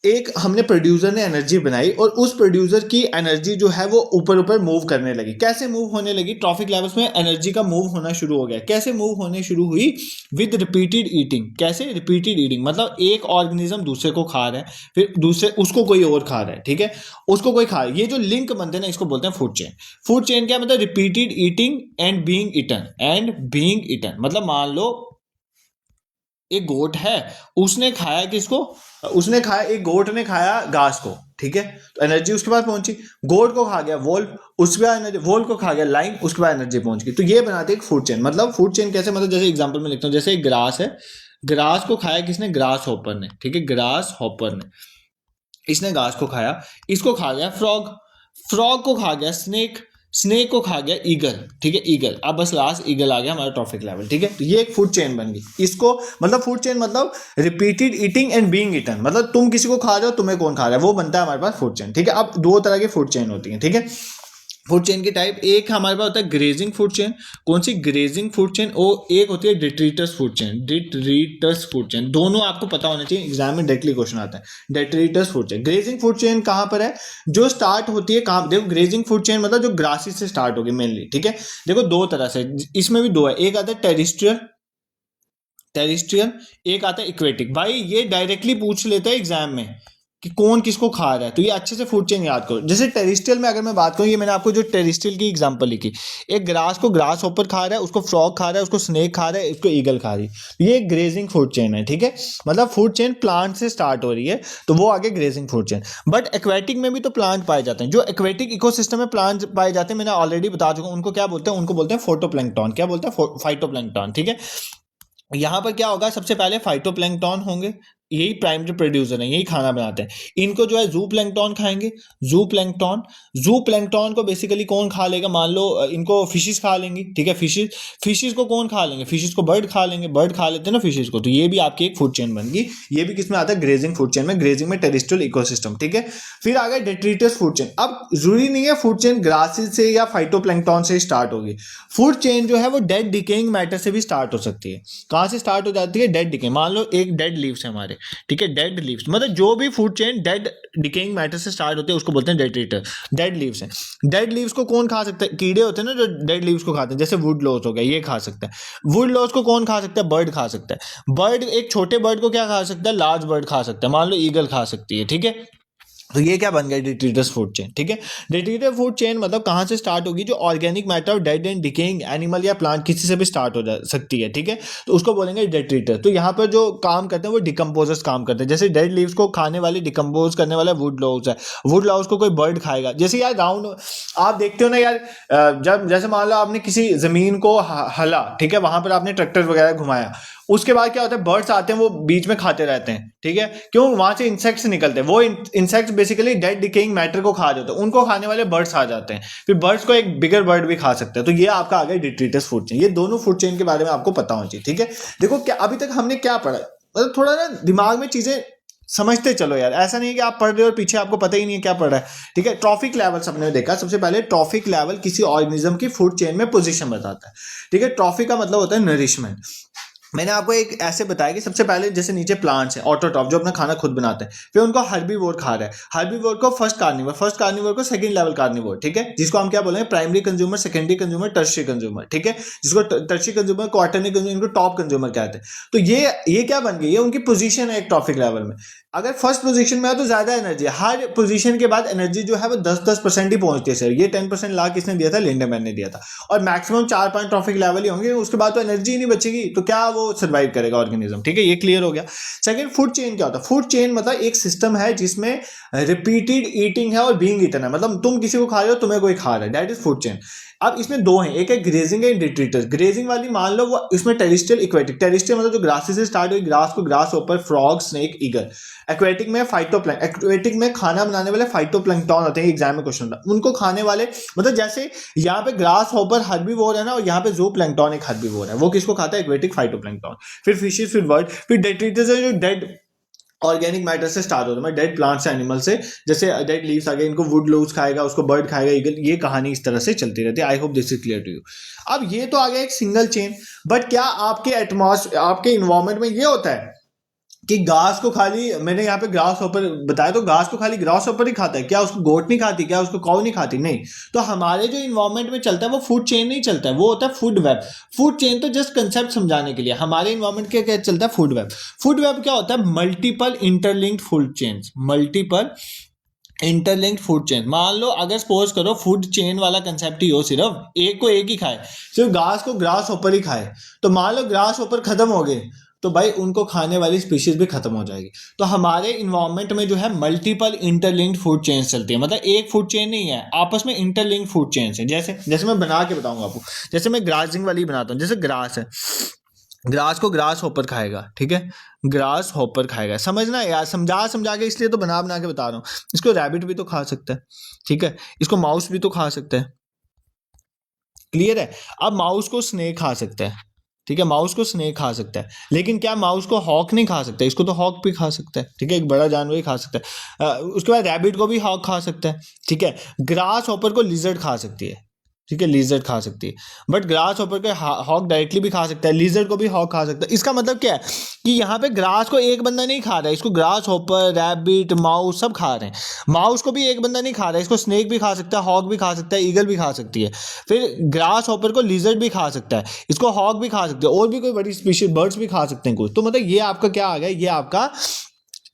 एक हमने प्रोड्यूसर ने एनर्जी बनाई और उस प्रोड्यूसर की एनर्जी जो है वो ऊपर ऊपर मूव करने लगी। कैसे मूव होने लगी? ट्रॉफिक लेवल्स में एनर्जी का मूव होना शुरू हो गया। कैसे मूव होने शुरू हुई? With repeated eating. कैसे? रिपीटेड ईटिंग, मतलब एक ऑर्गेनिज्म दूसरे को खा रहा है, फिर दूसरे उसको कोई और खा रहा है। ठीक है, उसको कोई खा रहा है, ये जो लिंक बनते हैं ना इसको बोलते हैं फूड चेन। फूड चेन क्या मतलब? Repeated eating and being eaten, and being eaten. मतलब मान लो एक गोट है, उसने खाया किसको, उसने खाया, एक गोट ने खाया घास को, ठीक है, तो एनर्जी उसके पास पहुंची। गोट को खा गया वोल्फ, उसके बाद एनर्जी, वोल्फ को खा गया लाइम, उसके बाद एनर्जी पहुंच गई। तो ये बनाते एक फूड चेन। मतलब फूड चेन कैसे, मतलब जैसे एग्जांपल में लिखता हूँ, जैसे एक ग्रास है, ग्रास को खाया किसने, ग्रास हॉपर ने, ठीक है, ग्रास हॉपर ने, इसने घास को खाया, इसको खा गया फ्रॉग, फ्रॉग को खा गया स्नेक, स्नेक को खा गया ईगल, ठीक है, ईगल। अब बस लास्ट ईगल आ गया हमारा ट्रॉफिक लेवल, ठीक है। तो ये एक फूड चेन बन गई। इसको मतलब फूड चेन मतलब repeated eating and being eaten, मतलब तुम किसी को खा रहे हो, तुम्हें कौन खा रहा है, वो बनता है हमारे पास फूड चेन, ठीक है। अब दो तरह की फूड चेन होती है, ठीक है। फूड चेन की टाइप, एक हमारे पास होता है ग्रेजिंग फूड चेन। कौन सी, ग्रेजिंग फूड चेन। और एक होती है detritus food chain, डिट्रीटस food chain. दोनों आपको पता होना चाहिए, एग्जाम में डायरेक्टली क्वेश्चन आता है। Detritus food chain, grazing food chain कहां पर है, जो स्टार्ट होती है कहां, देखो ग्रेजिंग फूड चेन मतलब जो ग्रासेस से स्टार्ट होगी मेनली, ठीक है। देखो दो तरह से, इसमें भी दो है, एक आता है टेरिस्ट्रियल, टेरिस्ट्रियल, एक आता है इक्वेटिक। भाई ये डायरेक्टली पूछ लेता है एग्जाम में कि कौन किसको खा रहा है, तो ये अच्छे से फूड चेन याद करो। जैसे टेरिस्ट्रियल में अगर मैं बात करूं, ये मैंने आपको जो टेरिस्ट्रियल की एग्जांपल लिखी, एक ग्रास को ग्रास हॉपर खा रहा है, उसको फ्रॉग खा रहा है, उसको स्नेक खा रहा है, उसको ईगल खा रही है, ये ग्रेजिंग फूड चेन है, ठीक है। मतलब फूड चेन प्लांट से स्टार्ट हो रही है, तो वो आगे grazing food chain. But aquatic में भी तो प्लांट पाए जाते हैं, जो एक्वेटिक इकोसिस्टम में प्लांट पाए जाते हैं, मैंने ऑलरेडी बता चुका हूं, उनको क्या बोलते हैं, उनको बोलते हैं फोटोप्लैंक्टन। क्या बोलते हैं, फाइटोप्लैंक्टन, ठीक है। यहां पर क्या होगा, सबसे पहले फाइटोप्लैंक्टन होंगे, यही प्राइमरी प्रोड्यूसर है, यही खाना बनाते हैं। इनको जो है जू प्लैंक्टन खाएंगे, जू प्लैंक्टन। जू प्लैंक्टन को बेसिकली कौन खा लेगा, मान लो इनको फिशेस खा लेंगी, ठीक है, फिशेस। फिशेस को कौन खा लेंगे, फिशेस को बर्ड खा लेंगे, बर्ड खा लेते हैं ना फिशेस को, तो ये भी आपकी एक फूड चेन बन गई। ये भी किसमें आता है, ग्रेजिंग फूड चेन में, ग्रेजिंग में टेरिस्ट्रियल इकोसिस्टम, ठीक है। फिर आ गया डेट्रीटस फूड चेन। अब जरूरी नहीं है फूड चेन ग्रासेस से या फाइटोप्लैंक्टन से स्टार्ट होगी। फूड चेन जो है वो डेड डिकेइंग मैटर से भी स्टार्ट हो सकती है। कहां से स्टार्ट हो जाती है, डेड डिकेइंग। मान लो एक डेड लीव्स है हमारे, ठीक है, डेड लीव्स, मतलब जो भी food chain dead decaying matter से स्टार्ट होते हैं उसको बोलते हैं डेट्रीटर। डेड लीव्स हैं, डेड लीव्स को कौन खा सकता है, कीड़े होते हैं ना जो डेड लीव्स को खाते हैं, जैसे वुड लॉस हो गया, ये खा सकता है। वुड लॉस को कौन खा सकता है, बर्ड खा सकता है। बर्ड, एक छोटे बर्ड को क्या खा सकता है, लार्ज बर्ड खा सकता है, मान लो ईगल खा सकती है, ठीक है। तो ये क्या बन गया, डिट्रीटस फूड चेन, ठीक है। डिट्रीटस फूड चेन मतलब कहां से स्टार्ट होगी, जो organic matter of dead and decaying animal या प्लांट किसी से भी स्टार्ट हो जा सकती है, ठीक है, तो उसको बोलेंगे डिट्रीटस। तो यहाँ पर जो काम करते हैं वो डिकम्पोजर्स काम करते हैं। जैसे डेड लीव्स को खाने वाले, डिकम्पोज करने वाला वुड लॉस है, वुड लॉस को कोई बर्ड खाएगा। जैसे यार राउंड आप देखते हो ना यार, जब जैसे मान लो आपने किसी जमीन को हला, ठीक है, वहां पर आपने ट्रैक्टर वगैरह घुमाया, उसके बाद क्या होता है, बर्ड्स आते हैं, वो बीच में खाते रहते हैं, ठीक है, क्यों, वहां से इंसेक्ट्स निकलते हैं, वो insects basically dead decaying matter को खा जाते हैं, उनको खाने वाले बर्ड्स आ जाते हैं, फिर बर्ड्स को एक बिगर बर्ड भी खा सकते हैं। तो ये आपका आ गया डिट्रीटस फूड चेन। ये दोनों फूड चेन के बारे में आपको पता होना चाहिए, ठीक है। देखो क्या अभी तक हमने क्या पढ़ा, मतलब थोड़ा ना दिमाग में चीजें समझते चलो यार, ऐसा नहीं है कि आप पढ़ रहे हो और पीछे आपको पता ही नहीं है क्या पढ़ रहा है, ठीक है। ट्रॉफिक लेवल सबने देखा, सबसे पहले ट्रॉफिक लेवल किसी ऑर्गेनिज्म की फूड चेन में पोजीशन बताता है, ठीक है। ट्रॉफिक का मतलब होता है नरिशमेंट। मैंने आपको एक ऐसे बताया कि सबसे पहले जैसे नीचे प्लांट्स हैं, ऑटोट्रॉफ, जो अपना खाना खुद बनाते हैं, फिर उनको हर्बीवोर खा रहा है, हर्बीवोर को फर्स्ट कार्निवोर को सेकंड लेवल कार्निवोर, ठीक है, जिसको हम क्या बोलेंगे, primary consumer, secondary consumer, tertiary consumer, ठीक है, जिसको टर्शियरी कंज्यूमर, क्वार्टरनरी कंज्यूमर, इनको टॉप कंज्यूमर कहते हैं। तो ये क्या बन गई, ये उनकी पोजीशन है एक ट्रॉफिक लेवल में। अगर फर्स्ट पोजीशन में है तो ज्यादा एनर्जी, हर पोजीशन के बाद एनर्जी जो है वो 10% ही पहुंचती है सर। ये 10% ला किसने दिया था, लिंडमैन ने दिया था। और मैक्सिमम 4-5 ट्रॉफिक लेवल ही होंगे, उसके बाद तो एनर्जी ही नहीं बचेगी, तो क्या वो सर्वाइव करेगा ऑर्गेनिज्म, ठीक है, ये क्लियर हो गया। सेकंड, फूड चेन क्या होता है, फूड चेन मतलब एक सिस्टम है जिसमें रिपीटेड ईटिंग है और बीइंग ईटन है, मतलब तुम किसी को खा रहे हो, तुम्हें कोई खा रहा है, दैट इज फूड चेन। अब इसमें दो हैं, एक है ग्रेजिंग है, डिट्रीटस। ग्रेजिंग वाली मान लो वो इसमें टेरिस्ट्रियल, इक्वेटिक। टेरिस्ट्रियल मतलब जो ग्रासेस से स्टार्ट हुई, ग्रास को ग्रास ऊपर, फ्रॉग, स्नेक, ईगल। एक्वेटिक में एक्वेटिक में खाना बनाने वाले फाइटोप्लैंक्टन होते हैं, एग्जाम में क्वेश्चन था, उनको खाने वाले, मतलब जैसे यहाँ पे ग्रास हॉपर हर्बीवोर है ना, और यहाँ पे जू प्लैंक्टन एक हर्बीवोर है, वो किसको खाता है, एक्वेटिक फाइटोप्लैंक्टन। फिर फिशेस, फिर बर्ड, फिर डेट्रीटस है जो डेड ऑर्गेनिक मैटर से स्टार्ट होता है, डेड प्लांट्स एनिमल से, जैसे डेड लीव्स आ गए, इनको वुड लॉस खाएगा, उसको बर्ड खाएगा, ईगल, ये कहानी इस तरह से चलती रहती है। I hope this is clear to you. अब ये तो आ गया एक सिंगल चेन, बट क्या आपके एटमॉस्फेयर, आपके इन्वायरमेंट में ये होता है कि घास को खाली, मैंने यहाँ पे ग्रास हॉपर बताया, तो घास को खाली ग्रास हॉपर ही खाता है क्या, उसको गोट नहीं खाती क्या, उसको काऊ नहीं खाती, नहीं। तो हमारे जो इन्वायरमेंट में चलता है वो फूड चेन नहीं चलता है, वो होता है फूड वेब। फूड चेन तो जस्ट कंसेप्ट समझाने के लिए, हमारे इन्वायरमेंट क्या चलता है, फूड वेब। फूड वेब क्या होता है, multiple interlinked food chain, multiple interlinked food chain. मान लो अगर सपोज करो फूड चेन वाला कंसेप्ट ही हो, सिर्फ एक को एक ही खाए, सिर्फ घास को ग्रास ऊपर ही खाए, तो मान लो ग्रास ऊपर खत्म हो गए, तो भाई उनको खाने वाली स्पीशीज भी खत्म हो जाएगी। तो हमारे इन्वायरमेंट में जो है मल्टीपल इंटरलिंक्ड फूड चेन्स चलती है, मतलब एक फूड चेन नहीं है, आपस में इंटरलिंक्ड फूड चेन्स है। जैसे जैसे मैं बना के बताऊंगा आपको, जैसे मैं ग्रासिंग वाली बनाता हूँ। जैसे ग्रास है, ग्रास को ग्रास हॉपर खाएगा, ठीक है, ग्रास हॉपर खाएगा। समझना यार, समझा समझा के इसलिए तो बना बना के बता रहा हूँ। इसको रैबिट भी तो खा सकता है, ठीक है, इसको माउस भी तो खा सकता है, क्लियर है। अब माउस को स्नेक खा सकता है, ठीक है, माउस को स्नेक खा सकता है, लेकिन क्या माउस को हॉक नहीं खा सकता? इसको तो हॉक भी खा सकता है, ठीक है, एक बड़ा जानवर ही खा सकता है। उसके बाद रैबिट को भी हॉक खा सकता है, ठीक है। ग्रास हॉपर को लिजर्ड खा सकती है, ठीक है, लिजर्ड खा सकती है। बट ग्रास हॉपर के हॉक डायरेक्टली भी खा सकता है, लिजर्ड को भी हॉक खा सकता है। इसका मतलब क्या है कि यहाँ पे ग्रास को एक बंदा नहीं खा रहा है, इसको ग्रास हॉपर, रैबिट, माउस सब खा रहे हैं। माउस को भी एक बंदा नहीं खा रहा है, इसको स्नेक भी खा सकता है, हॉक भी खा सकता है, ईगल भी खा सकती है। फिर ग्रास हॉपर को लिजर्ड भी खा सकता है, इसको हॉक भी खा सकते हैं, और भी कोई बड़ी स्पीशीज बर्ड्स भी खा सकते हैं कुछ। तो मतलब ये आपका क्या आ गया, ये आपका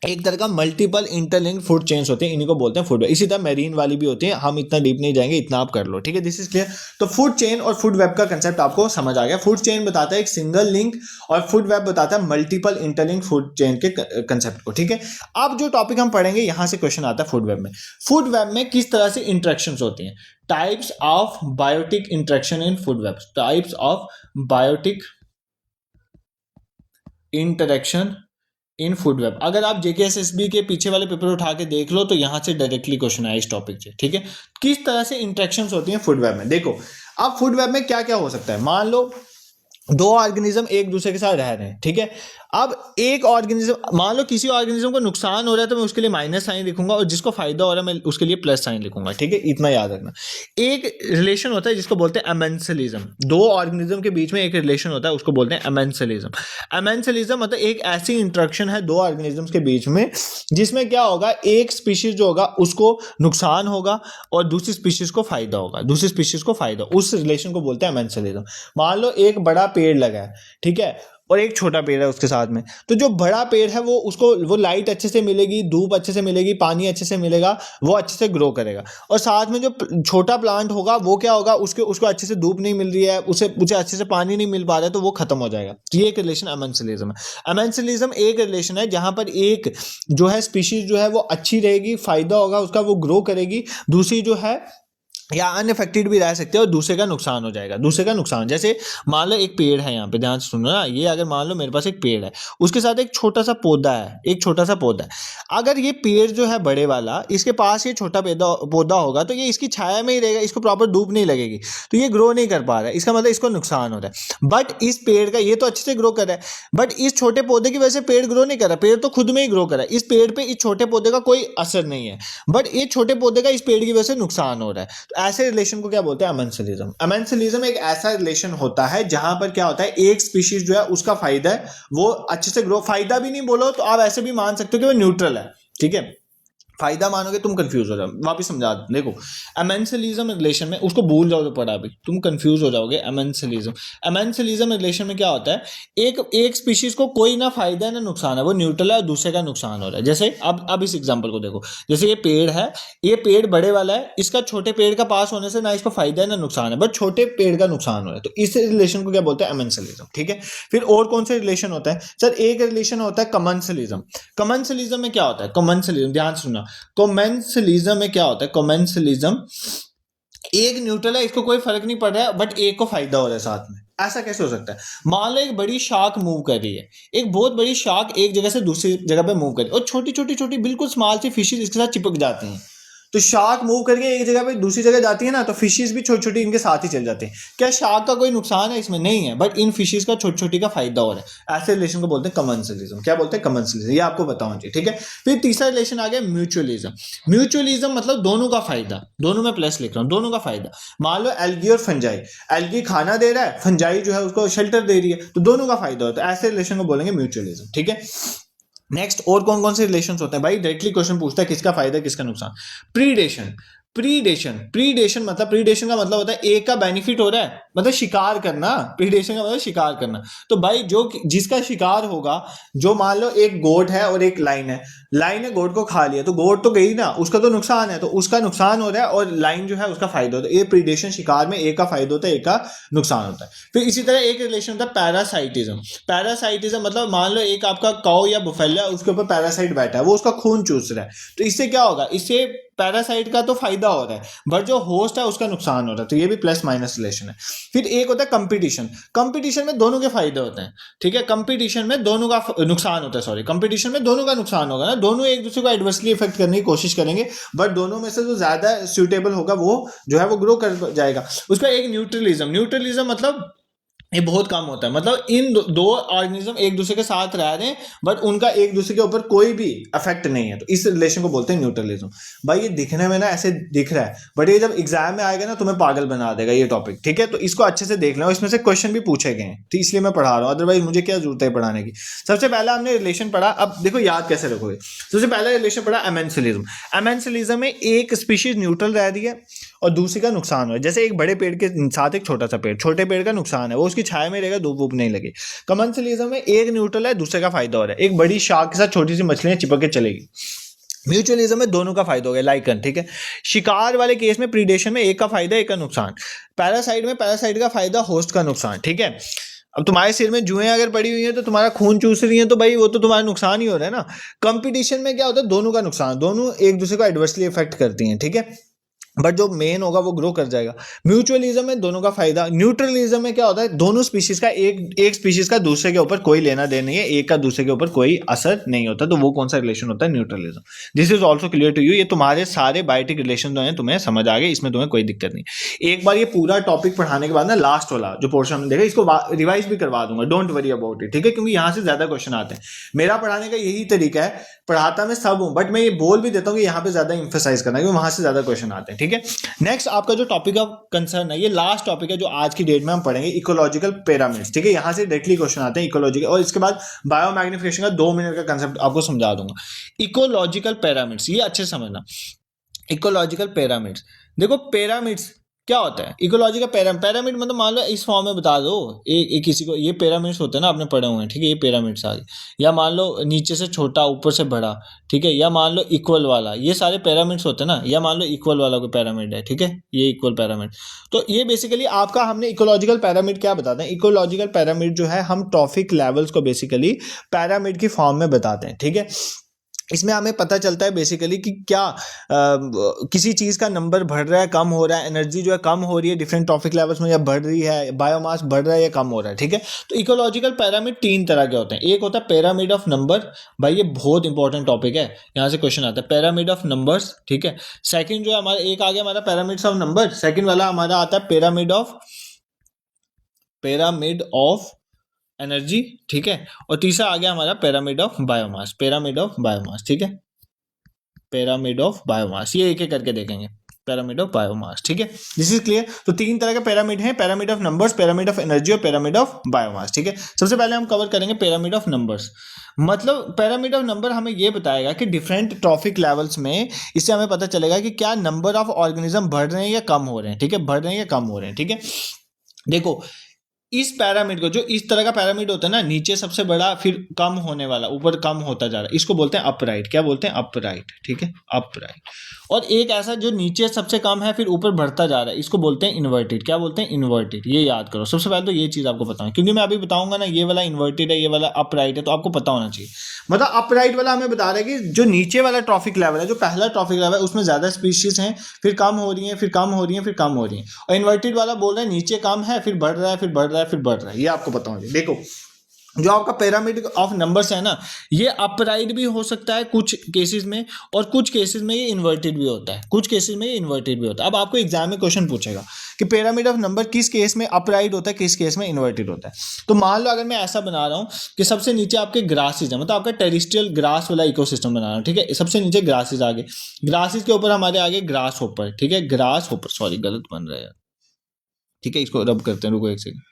एक तरह का मल्टीपल इंटरलिंक्ड फूड चेन्स होते हैं, इन्हीं को बोलते हैं फूड वेब। इसी तरह मेरीन वाली भी होती है, हम इतना डीप नहीं जाएंगे, इतना आप कर लो, ठीक है, दिस इज क्लियर। तो फूड चेन और फूड वेब का कंसेप्ट आपको समझ आ गया। फूड चेन बताता है एक सिंगल लिंक, और फूड वेब बताता है मल्टीपल इंटरलिंक्ड फूड चेन के कंसेप्ट को, ठीक है। अब जो टॉपिक हम पढ़ेंगे, यहां से क्वेश्चन आता है फूड वेब में। फूड वेब में किस तरह से इंटरेक्शंस होती हैं, types of biotic interaction in food web, types of biotic interaction in food web. अगर आप जेकेएसएसबी के पीछे वाले पेपर उठा के देख लो तो यहां से डायरेक्टली क्वेश्चन आया इस टॉपिक से, ठीक है। किस तरह से इंटरेक्शंस होती हैं फूड वेब में, देखो। अब फूड वेब में क्या क्या हो सकता है, मान लो दो ऑर्गेनिज्म एक दूसरे के साथ रह रहे हैं, ठीक है। अब एक ऑर्गेनिज्म, मान लो किसी ऑर्गेनिज्म को नुकसान हो रहा है तो मैं उसके लिए माइनस साइन लिखूंगा, और जिसको फायदा हो रहा है मैं उसके लिए प्लस साइन लिखूंगा, ठीक है, इतना याद रखना। एक रिलेशन होता है जिसको बोलते हैं एमेंसलिज्म, दो ऑर्गेनिज्म के बीच में एक रिलेशन होता है, उसको बोलते हैं एमेंसलिज्म। एमेंसलिज्म मतलब एक ऐसी इंटरेक्शन है दो ऑर्गेनिजम्स के बीच में जिसमें क्या होगा, एक स्पीशीज जो होगा उसको नुकसान होगा और दूसरी स्पीशीज को फायदा होगा, दूसरी स्पीशीज को फायदा, उस रिलेशन को बोलते हैं एमेंसलिज्म। मान लो एक बड़ा पेड़ लगा है, ठीक है, और एक छोटा पेड़ है उसके साथ में, तो जो बड़ा पेड़ है वो उसको वो लाइट अच्छे से मिलेगी, धूप अच्छे से मिलेगी, पानी अच्छे से मिलेगा, वो अच्छे से ग्रो करेगा। और साथ में जो छोटा प्लांट होगा वो क्या होगा, उसको अच्छे से धूप नहीं मिल रही है, उसे अच्छे से पानी नहीं मिल पा रहा है, तो वो खत्म हो जाएगा। तो ये एक रिलेशन एमेंसलिज्म है। एमेंसलिज्म एक रिलेशन है जहां पर एक जो है स्पीशीज जो है वो अच्छी रहेगी, फायदा होगा उसका, वो ग्रो करेगी, दूसरी जो है या अनअफेक्टेड भी रह सकते हैं और दूसरे का नुकसान हो जाएगा, दूसरे का नुकसान। जैसे मान लो एक पेड़ है, यहाँ पे ध्यान से सुनो ना, ये अगर मान लो मेरे पास एक पेड़ है, उसके साथ एक छोटा सा पौधा है, एक छोटा सा पौधा है। अगर ये पेड़ जो है बड़े वाला, इसके पास ये छोटा पौधा होगा तो ये इसकी छाया में ही रहेगा, इसको प्रॉपर धूप नहीं लगेगी, तो ये ग्रो नहीं कर पा रहा है, इसका मतलब इसको नुकसान हो रहा है। बट इस पेड़ का, ये तो अच्छे से ग्रो कर रहा है, बट इस छोटे पौधे की वजह से पेड़ ग्रो नहीं कर रहा, पेड़ तो खुद में ही ग्रो कर रहा है, इस पेड़ पे इस छोटे पौधे का कोई असर नहीं है, बट ये छोटे पौधे का इस पेड़ की वजह से नुकसान हो रहा है। ऐसे रिलेशन को क्या बोलते हैं, अमेंसलिज्म। अमेंसलिज्म एक ऐसा रिलेशन होता है जहां पर क्या होता है, एक स्पीशीज जो है उसका फायदा है, वो अच्छे से ग्रो, फायदा भी नहीं बोलो तो आप ऐसे भी मान सकते हो कि वो न्यूट्रल है, ठीक है। फायदा मानोगे तुम कंफ्यूज हो जाओ, वापस समझा दो, देखो एमेंसलिज्म रिलेशन में, उसको भूल जाओ तो पढ़ा अभी, तुम कंफ्यूज हो जाओगे। एमेंसलिज्म रिलेशन में क्या होता है, एक स्पीशीज को कोई ना फायदा है ना नुकसान है, वो न्यूट्रल है और दूसरे का नुकसान हो रहा है। जैसे अब इस एग्जांपल को देखो, जैसे ये पेड़ है, ये पेड़ बड़े वाला है, इसका छोटे पेड़ का पास होने से ना इसको फायदा है ना नुकसान है, बट छोटे पेड़ का नुकसान हो रहा है, तो इस रिलेशन को क्या बोलते हैं, एमेंसलिज्म, ठीक है। फिर और कौन सा रिलेशन होता है सर, एक रिलेशन होता है कमेंसलिज्म। कमेंसलिज्म में क्या होता है, कमेंसलिज्म ध्यान सुनना, कमेंसलिज्म में क्या होता है, कमेंसलिज्म एक न्यूट्रल है, इसको कोई फर्क नहीं पड़ रहा है, बट एक को फायदा हो रहा है साथ में। ऐसा कैसे हो सकता है, मान लो एक बड़ी शार्क मूव कर रही है, एक बहुत बड़ी शार्क एक जगह से दूसरी जगह पे मूव कर रही है, और छोटी छोटी छोटी बिल्कुल स्मॉल सी फिशेज इसके साथ चिपक जाती हैं। तो शार्क मूव करके एक जगह पे दूसरी जगह जाती है ना, तो फिशेज भी छोटी छोटी इनके साथ ही चल जाते हैं। क्या शार्क का कोई नुकसान है इसमें, नहीं है, बट इन फिशेज का छोटी छोटी का फायदा हो रहा है। ऐसे रिलेशन को बोलते हैं कमेंसलिज्म। क्या बोलते हैं, कमेंसलिज्म, ये आपको बताऊं जी, ठीक है। फिर तीसरा रिलेशन आ गया म्यूचुअलिज्म। म्यूचुअलिज्म मतलब दोनों का फायदा, दोनों में प्लस लिख रहा हूं, दोनों का फायदा। मान लो एल्गी और फंजाई, एल्गी खाना दे रहा है, फंजाई जो है उसको शेल्टर दे रही है, तो दोनों का फायदा होता है। ऐसे रिलेशन को बोलेंगे म्यूचुअलिज्म, ठीक है। नेक्स्ट और कौन कौन से रिलेशंस होते हैं भाई, डायरेक्टली क्वेश्चन पूछता है किसका फायदा किसका नुकसान। प्रीडेशन, प्रीडेशन मतलब प्रीडेशन का मतलब होता है एक का बेनिफिट हो रहा है, मतलब शिकार करना। प्रीडेशन का मतलब शिकार करना। तो भाई जो जिसका शिकार होगा, जो मान लो एक गोट है और एक लाइन है, लाइन ने गोट को खा लिया तो गोट तो गई ना, उसका तो नुकसान है, तो उसका नुकसान हो रहा है और लाइन जो है उसका फायदा होता है। ये प्रीडेशन शिकार में एक का फायदा होता है, एक का नुकसान होता है। फिर इसी तरह एक रिलेशन होता है पैरासाइटिज्म। पैरासाइटिज्म मतलब मान लो एक आपका काऊ या बुफेलो है, उसके ऊपर पैरासाइट बैठा है, वो उसका खून चूस रहा है, तो इससे क्या होगा, इससे पैरासाइट का तो फायदा हो रहा है बट जो होस्ट है उसका नुकसान हो रहा है, तो ये भी प्लस माइनस रिलेशन है। फिर एक होता है कंपटीशन। कंपटीशन में दोनों के फायदे होते हैं, ठीक है। कंपटीशन में दोनों का नुकसान होता है, सॉरी, कंपटीशन में दोनों का नुकसान होगा ना, दोनों एक दूसरे को एडवर्सली इफेक्ट करने की कोशिश करेंगे, बट दोनों में से जो ज्यादा सुटेबल होगा वो जो है वो ग्रो कर जाएगा। उसका एक न्यूट्रलिज्म मतलब ये बहुत कम होता है, मतलब इन दो ऑर्गेनिज्म एक दूसरे के साथ रह रहे हैं बट उनका एक दूसरे के ऊपर कोई भी इफेक्ट नहीं है, तो इस रिलेशन को बोलते हैं न्यूट्रलिज्म। भाई ये दिखने में ना ऐसे दिख रहा है बट ये जब एग्जाम में आएगा ना तुम्हें पागल बना देगा ये टॉपिक, ठीक है। तो इसको अच्छे से देख लो, इसमें से क्वेश्चन भी पूछे गए हैं, तो इसलिए मैं पढ़ा रहा हूँ, अदरवाइज मुझे क्या जरूरत है पढ़ाने की। सबसे पहला हमने रिलेशन पढ़ा, अब देखो याद कैसे रखोगे। सबसे पहला रिलेशन पढ़ा एमेंसिलिज्म। एमेंसिलिज्म में एक स्पीशीज न्यूट्रल रह रही है और दूसरी का नुकसान हो, जैसे एक बड़े पेड़ के साथ एक छोटा सा पेड़, छोटे पेड़ का नुकसान है, वो उसकी छाया में रहेगा, धूप वूप नहीं लगे। कमेंसलिज्म में एक न्यूट्रल है, दूसरे का फायदा हो रहा है, एक बड़ी शार्क के साथ छोटी सी मछलियां चिपक के चलेगी। म्यूचुअलिज्म में दोनों का फायदा हो गया, लाइकन, ठीक है। शिकार वाले केस में प्रीडेशन में एक का फायदा एक का नुकसान। पैरासाइट में पैरासाइट का फायदा होस्ट का नुकसान, ठीक है। अब तुम्हारे सिर में जुएं अगर पड़ी हुई है तो तुम्हारा खून चूस रही है, तो भाई वो तो तुम्हारा नुकसान ही हो रहा है ना। कंपटीशन में क्या होता है, दोनों का नुकसान, दोनों एक दूसरे को एडवर्सली इफेक्ट करती हैं, ठीक है, बट जो मेन होगा वो ग्रो कर जाएगा। म्यूचुअलिज्म में दोनों का फायदा। न्यूट्रलिज्म में क्या होता है, दोनों स्पीशीज का एक स्पीशीज का दूसरे के ऊपर कोई लेना देना नहीं है, एक का दूसरे के ऊपर कोई असर नहीं होता, तो वो कौन सा रिलेशन होता है, neutralism. This is also clear to you, ये तुम्हारे सारे बायोटिक रिलेशन जो है तुम्हें समझ आ गए, इसमें तुम्हें कोई दिक्कत नहीं। एक बार ये पूरा टॉपिक पढ़ाने के बाद ना लास्ट वाला जो पोर्शन हमने देखा इसको रिवाइज भी करवा दूंगा, डोंट वरी अबाउट इट, ठीक है, क्योंकि यहाँ से ज्यादा क्वेश्चन आते हैं। मेरा पढ़ाने का यही तरीका है, पढ़ाता मैं सब हूं बट मैं ये बोल भी देता हूँ कि यहाँ पे ज्यादा इंफेसाइज करना है, क्योंकि वहां से ज्यादा क्वेश्चन आते हैं, ठीक है। नेक्स्ट आपका जो टॉपिक ऑफ कंसर्न है, ये लास्ट टॉपिक है जो आज की डेट में हम पढ़ेंगे, इकोलॉजिकल पिरामिड्स, ठीक है। यहां से डायरेक्टली क्वेश्चन आते हैं इकोलॉजिकल, और इसके बाद बायोमैग्निफिकेशन का 2 मिनट का कंसेप्ट आपको समझा दूंगा। इकोलॉजिकल पिरामिड्स, ये अच्छे से समझना। इकोलॉजिकल पिरामिड्स, देखो पिरामिड्स क्या होता है, इकोलॉजिकल पिरामिड मतलब मान लो इस फॉर्म में बता दो, एक किसी को, ये पिरामिड्स होते हैं ना, आपने पढ़े हुए हैं, ठीक है, ये पिरामिड्स आ गए, या मान लो नीचे से छोटा ऊपर से बड़ा, ठीक है, या मान लो इक्वल वाला, ये सारे पिरामिड्स होते हैं ना, या मान लो इक्वल वाला कोई पिरामिड है, ठीक है, ये इक्वल पिरामिड। तो ये बेसिकली आपका, हमने इकोलॉजिकल पिरामिड क्या बताते हैं, इकोलॉजिकल पिरामिड जो है हम ट्रॉफिक लेवल्स को बेसिकली पिरामिड की फॉर्म में बताते हैं, ठीक है। इसमें हमें पता चलता है बेसिकली कि क्या किसी चीज़ का नंबर बढ़ रहा है कम हो रहा है, एनर्जी जो है कम हो रही है डिफरेंट ट्रॉफिक लेवल्स में, या बढ़ रही है, बायोमास बढ़ रहा है या कम हो रहा है, ठीक है। तो इकोलॉजिकल पिरामिड 3 तरह के होते हैं। एक होता है पिरामिड ऑफ नंबर, भाई ये बहुत इंपॉर्टेंट टॉपिक है, यहाँ से क्वेश्चन आता है, पिरामिड ऑफ नंबर्स, ठीक है। सेकंड जो है हमारा, एक आ गया हमारा पिरामिड्स ऑफ नंबर, सेकंड वाला हमारा आता है पिरामिड ऑफ एनर्जी, ठीक है। और तीसरा आ गया हमारा पिरामिड ऑफ बायोमास, ठीक है, पिरामिड ऑफ बायोमास, ये एक एक करके देखेंगे, पिरामिड ऑफ बायोमास, ठीक है। This is clear. तो 3 तरह के पिरामिड हैं, pyramid of numbers, pyramid of energy और पिरामिड ऑफ बायोमास, ठीक है। सबसे पहले हम कवर करेंगे पिरामिड ऑफ नंबर्स। मतलब पिरामिड ऑफ नंबर हमें ये बताएगा कि डिफरेंट ट्रॉफिक लेवल्स में, इससे हमें पता चलेगा कि क्या नंबर ऑफ ऑर्गेनिज्म बढ़ रहे हैं या कम हो रहे हैं, ठीक है, बढ़ रहे हैं या कम हो रहे हैं, ठीक है। देखो इस पैरामिड को, जो इस तरह का पैरामिड होता है ना, नीचे सबसे बड़ा फिर कम होने वाला, ऊपर कम होता जा रहा है, इसको बोलते हैं अपराइट। क्या बोलते हैं, अपराइट, ठीक है, अपराइट। और एक ऐसा जो नीचे सबसे कम है फिर ऊपर बढ़ता जा रहा है, इसको बोलते हैं इन्वर्टेड। क्या बोलते हैं, इन्वर्टेड। ये याद करो, सबसे पहले तो ये चीज आपको पता है, क्योंकि मैं अभी बताऊंगा ना ये वाला इन्वर्टेड है, ये वाला अपराइट है, तो आपको पता होना चाहिए। मतलब अपराइट वाला हमें बता रहा है कि जो नीचे वाला ट्रॉफिक लेवल है, जो पहला ट्रॉफिक लेवल है, उसमें ज्यादा स्पीशीज हैं, फिर कम हो रही है, फिर कम हो रही है, फिर कम हो रही है। और इन्वर्टेड वाला बोल रहा है नीचे कम है फिर बढ़ रहा है, फिर बढ़ रहा है, फिर बढ़ रहा है। ये आपको पता होना चाहिए। देखो जो आपका पिरामिड ऑफ नंबर्स है ना, ये अपराइट भी हो सकता है कुछ केसेस में, और कुछ केसेस में ये इन्वर्टेड भी होता है, कुछ केसेस में ये इन्वर्टेड भी होता है। अब आपको एग्जाम में क्वेश्चन पूछेगा कि पिरामिड ऑफ नंबर किस केस में अपराइट होता है, किस केस में इन्वर्टेड होता है। तो मान लो अगर मैं ऐसा बना रहा हूं कि सबसे नीचे आपके ग्रासेज है, मतलब आपका टेरिस्ट्रियल ग्रास वाला इकोसिस्टम बना रहा हूं, ठीक है। सबसे नीचे ग्रासेज आ गए, ग्रासेज के ऊपर हमारे आगे ग्रास होपर, ठीक है, ग्रास होपर, सॉरी गलत बन रहा है, ठीक है, इसको रब करते हैं, रुको एक सेकंड।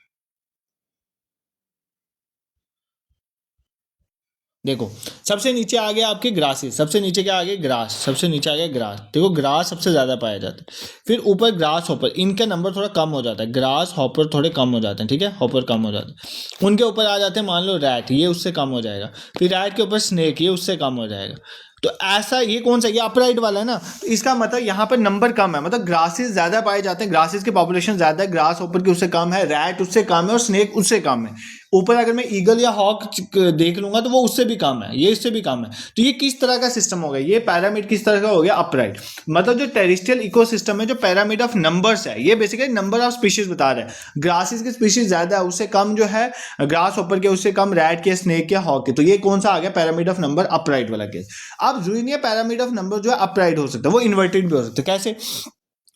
देखो सबसे नीचे आ गया आपके ग्रासेस, सबसे नीचे क्या आ गया ग्रास, सबसे नीचे आ गया ग्रास। देखो ग्रास सबसे ज़्यादा पाया जाता है। फिर ऊपर ग्रास हॉपर, इनका नंबर थोड़ा कम हो जाता है, ग्रास हॉपर थोड़े कम हो जाते हैं, ठीक है, हॉपर कम हो जाते हैं। उनके ऊपर आ जाते हैं मान लो रैट, ये उससे कम हो जाएगा। फिर रैट के ऊपर स्नेक, ये उससे कम हो जाएगा। तो ऐसा ये कौन सा, ये अपराइट वाला है ना, तो इसका मतलब यहाँ पर नंबर कम है, मतलब ग्रासेस ज़्यादा पाए जाते हैं, ग्रासेस की पॉपुलेशन ज़्यादा है, ग्रास ऊपर की उससे कम है, रैट उससे कम है और स्नेक उससे कम है। ऊपर अगर मैं ईगल या हॉक देख लूंगा तो वो उससे भी कम है, ये इससे भी कम है। तो ये किस तरह का सिस्टम हो गया, ये पैरामिड किस तरह का हो गया, अपराइट। मतलब जो टेरिस्ट्रियल इकोसिस्टम है, जो पैरामिड ऑफ नंबर्स है, ये बेसिकली नंबर ऑफ स्पीशीज बता रहे हैं। ग्रासेस की स्पीशीज ज्यादा है, उससे कम जो है ग्रास ऊपर के, उससे कम रैट के, स्नेक के, हॉक के। तो ये कौन सा आ गया, पैरामिड ऑफ नंबर अपराइट वाला केस। अब जूनियर पैरामिड ऑफ नंबर जो है अपराइट हो सकता है, वो इन्वर्टेड भी हो सकता है। कैसे,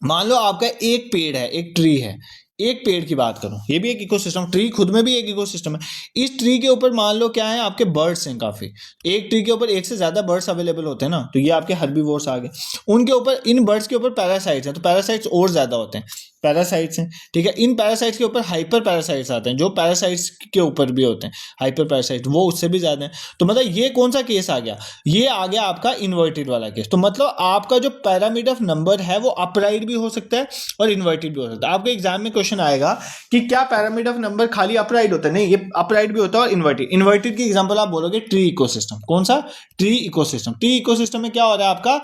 मान लो आपका एक पेड़ है, एक ट्री है, एक पेड़ की बात करूं, ये भी एक इकोसिस्टम, ट्री खुद में भी एक इकोसिस्टम है। इस ट्री के ऊपर मान लो क्या है, आपके बर्ड्स हैं काफी, एक ट्री के ऊपर एक से ज्यादा बर्ड्स अवेलेबल होते हैं ना, तो ये आपके हर्बीवोर्स आ गए। उनके ऊपर, इन बर्ड्स के ऊपर पैरासाइट्स हैं, तो पैरासाइट्स और ज्यादा होते हैं, पैरासाइट्स हैं, ठीक है। इन पैरासाइट्स के ऊपर हाइपर पैरासाइट्स आते हैं, जो पैरासाइट्स के ऊपर भी होते हैं हाइपर पैरासाइट, वो उससे भी ज्यादा है। तो मतलब ये कौन सा केस आ गया, ये आ गया आपका इन्वर्टेड वाला केस। तो मतलब आपका जो पैरामिड ऑफ नंबर है वो अपराइट भी हो सकता है और इन्वर्टेड भी हो सकता है। आपके एग्जाम में क्वेश्चन आएगा कि क्या पैरामिड ऑफ नंबर खाली अपराइट होता है, नहीं, ये अपराइट भी होता है और इन्वर्टेड। इन्वर्टेड की एग्जांपल आप बोलोगे ट्री इकोसिस्टम, कौन सा, ट्री इकोसिस्टम। ट्री इकोसिस्टम में क्या हो रहा है आपका,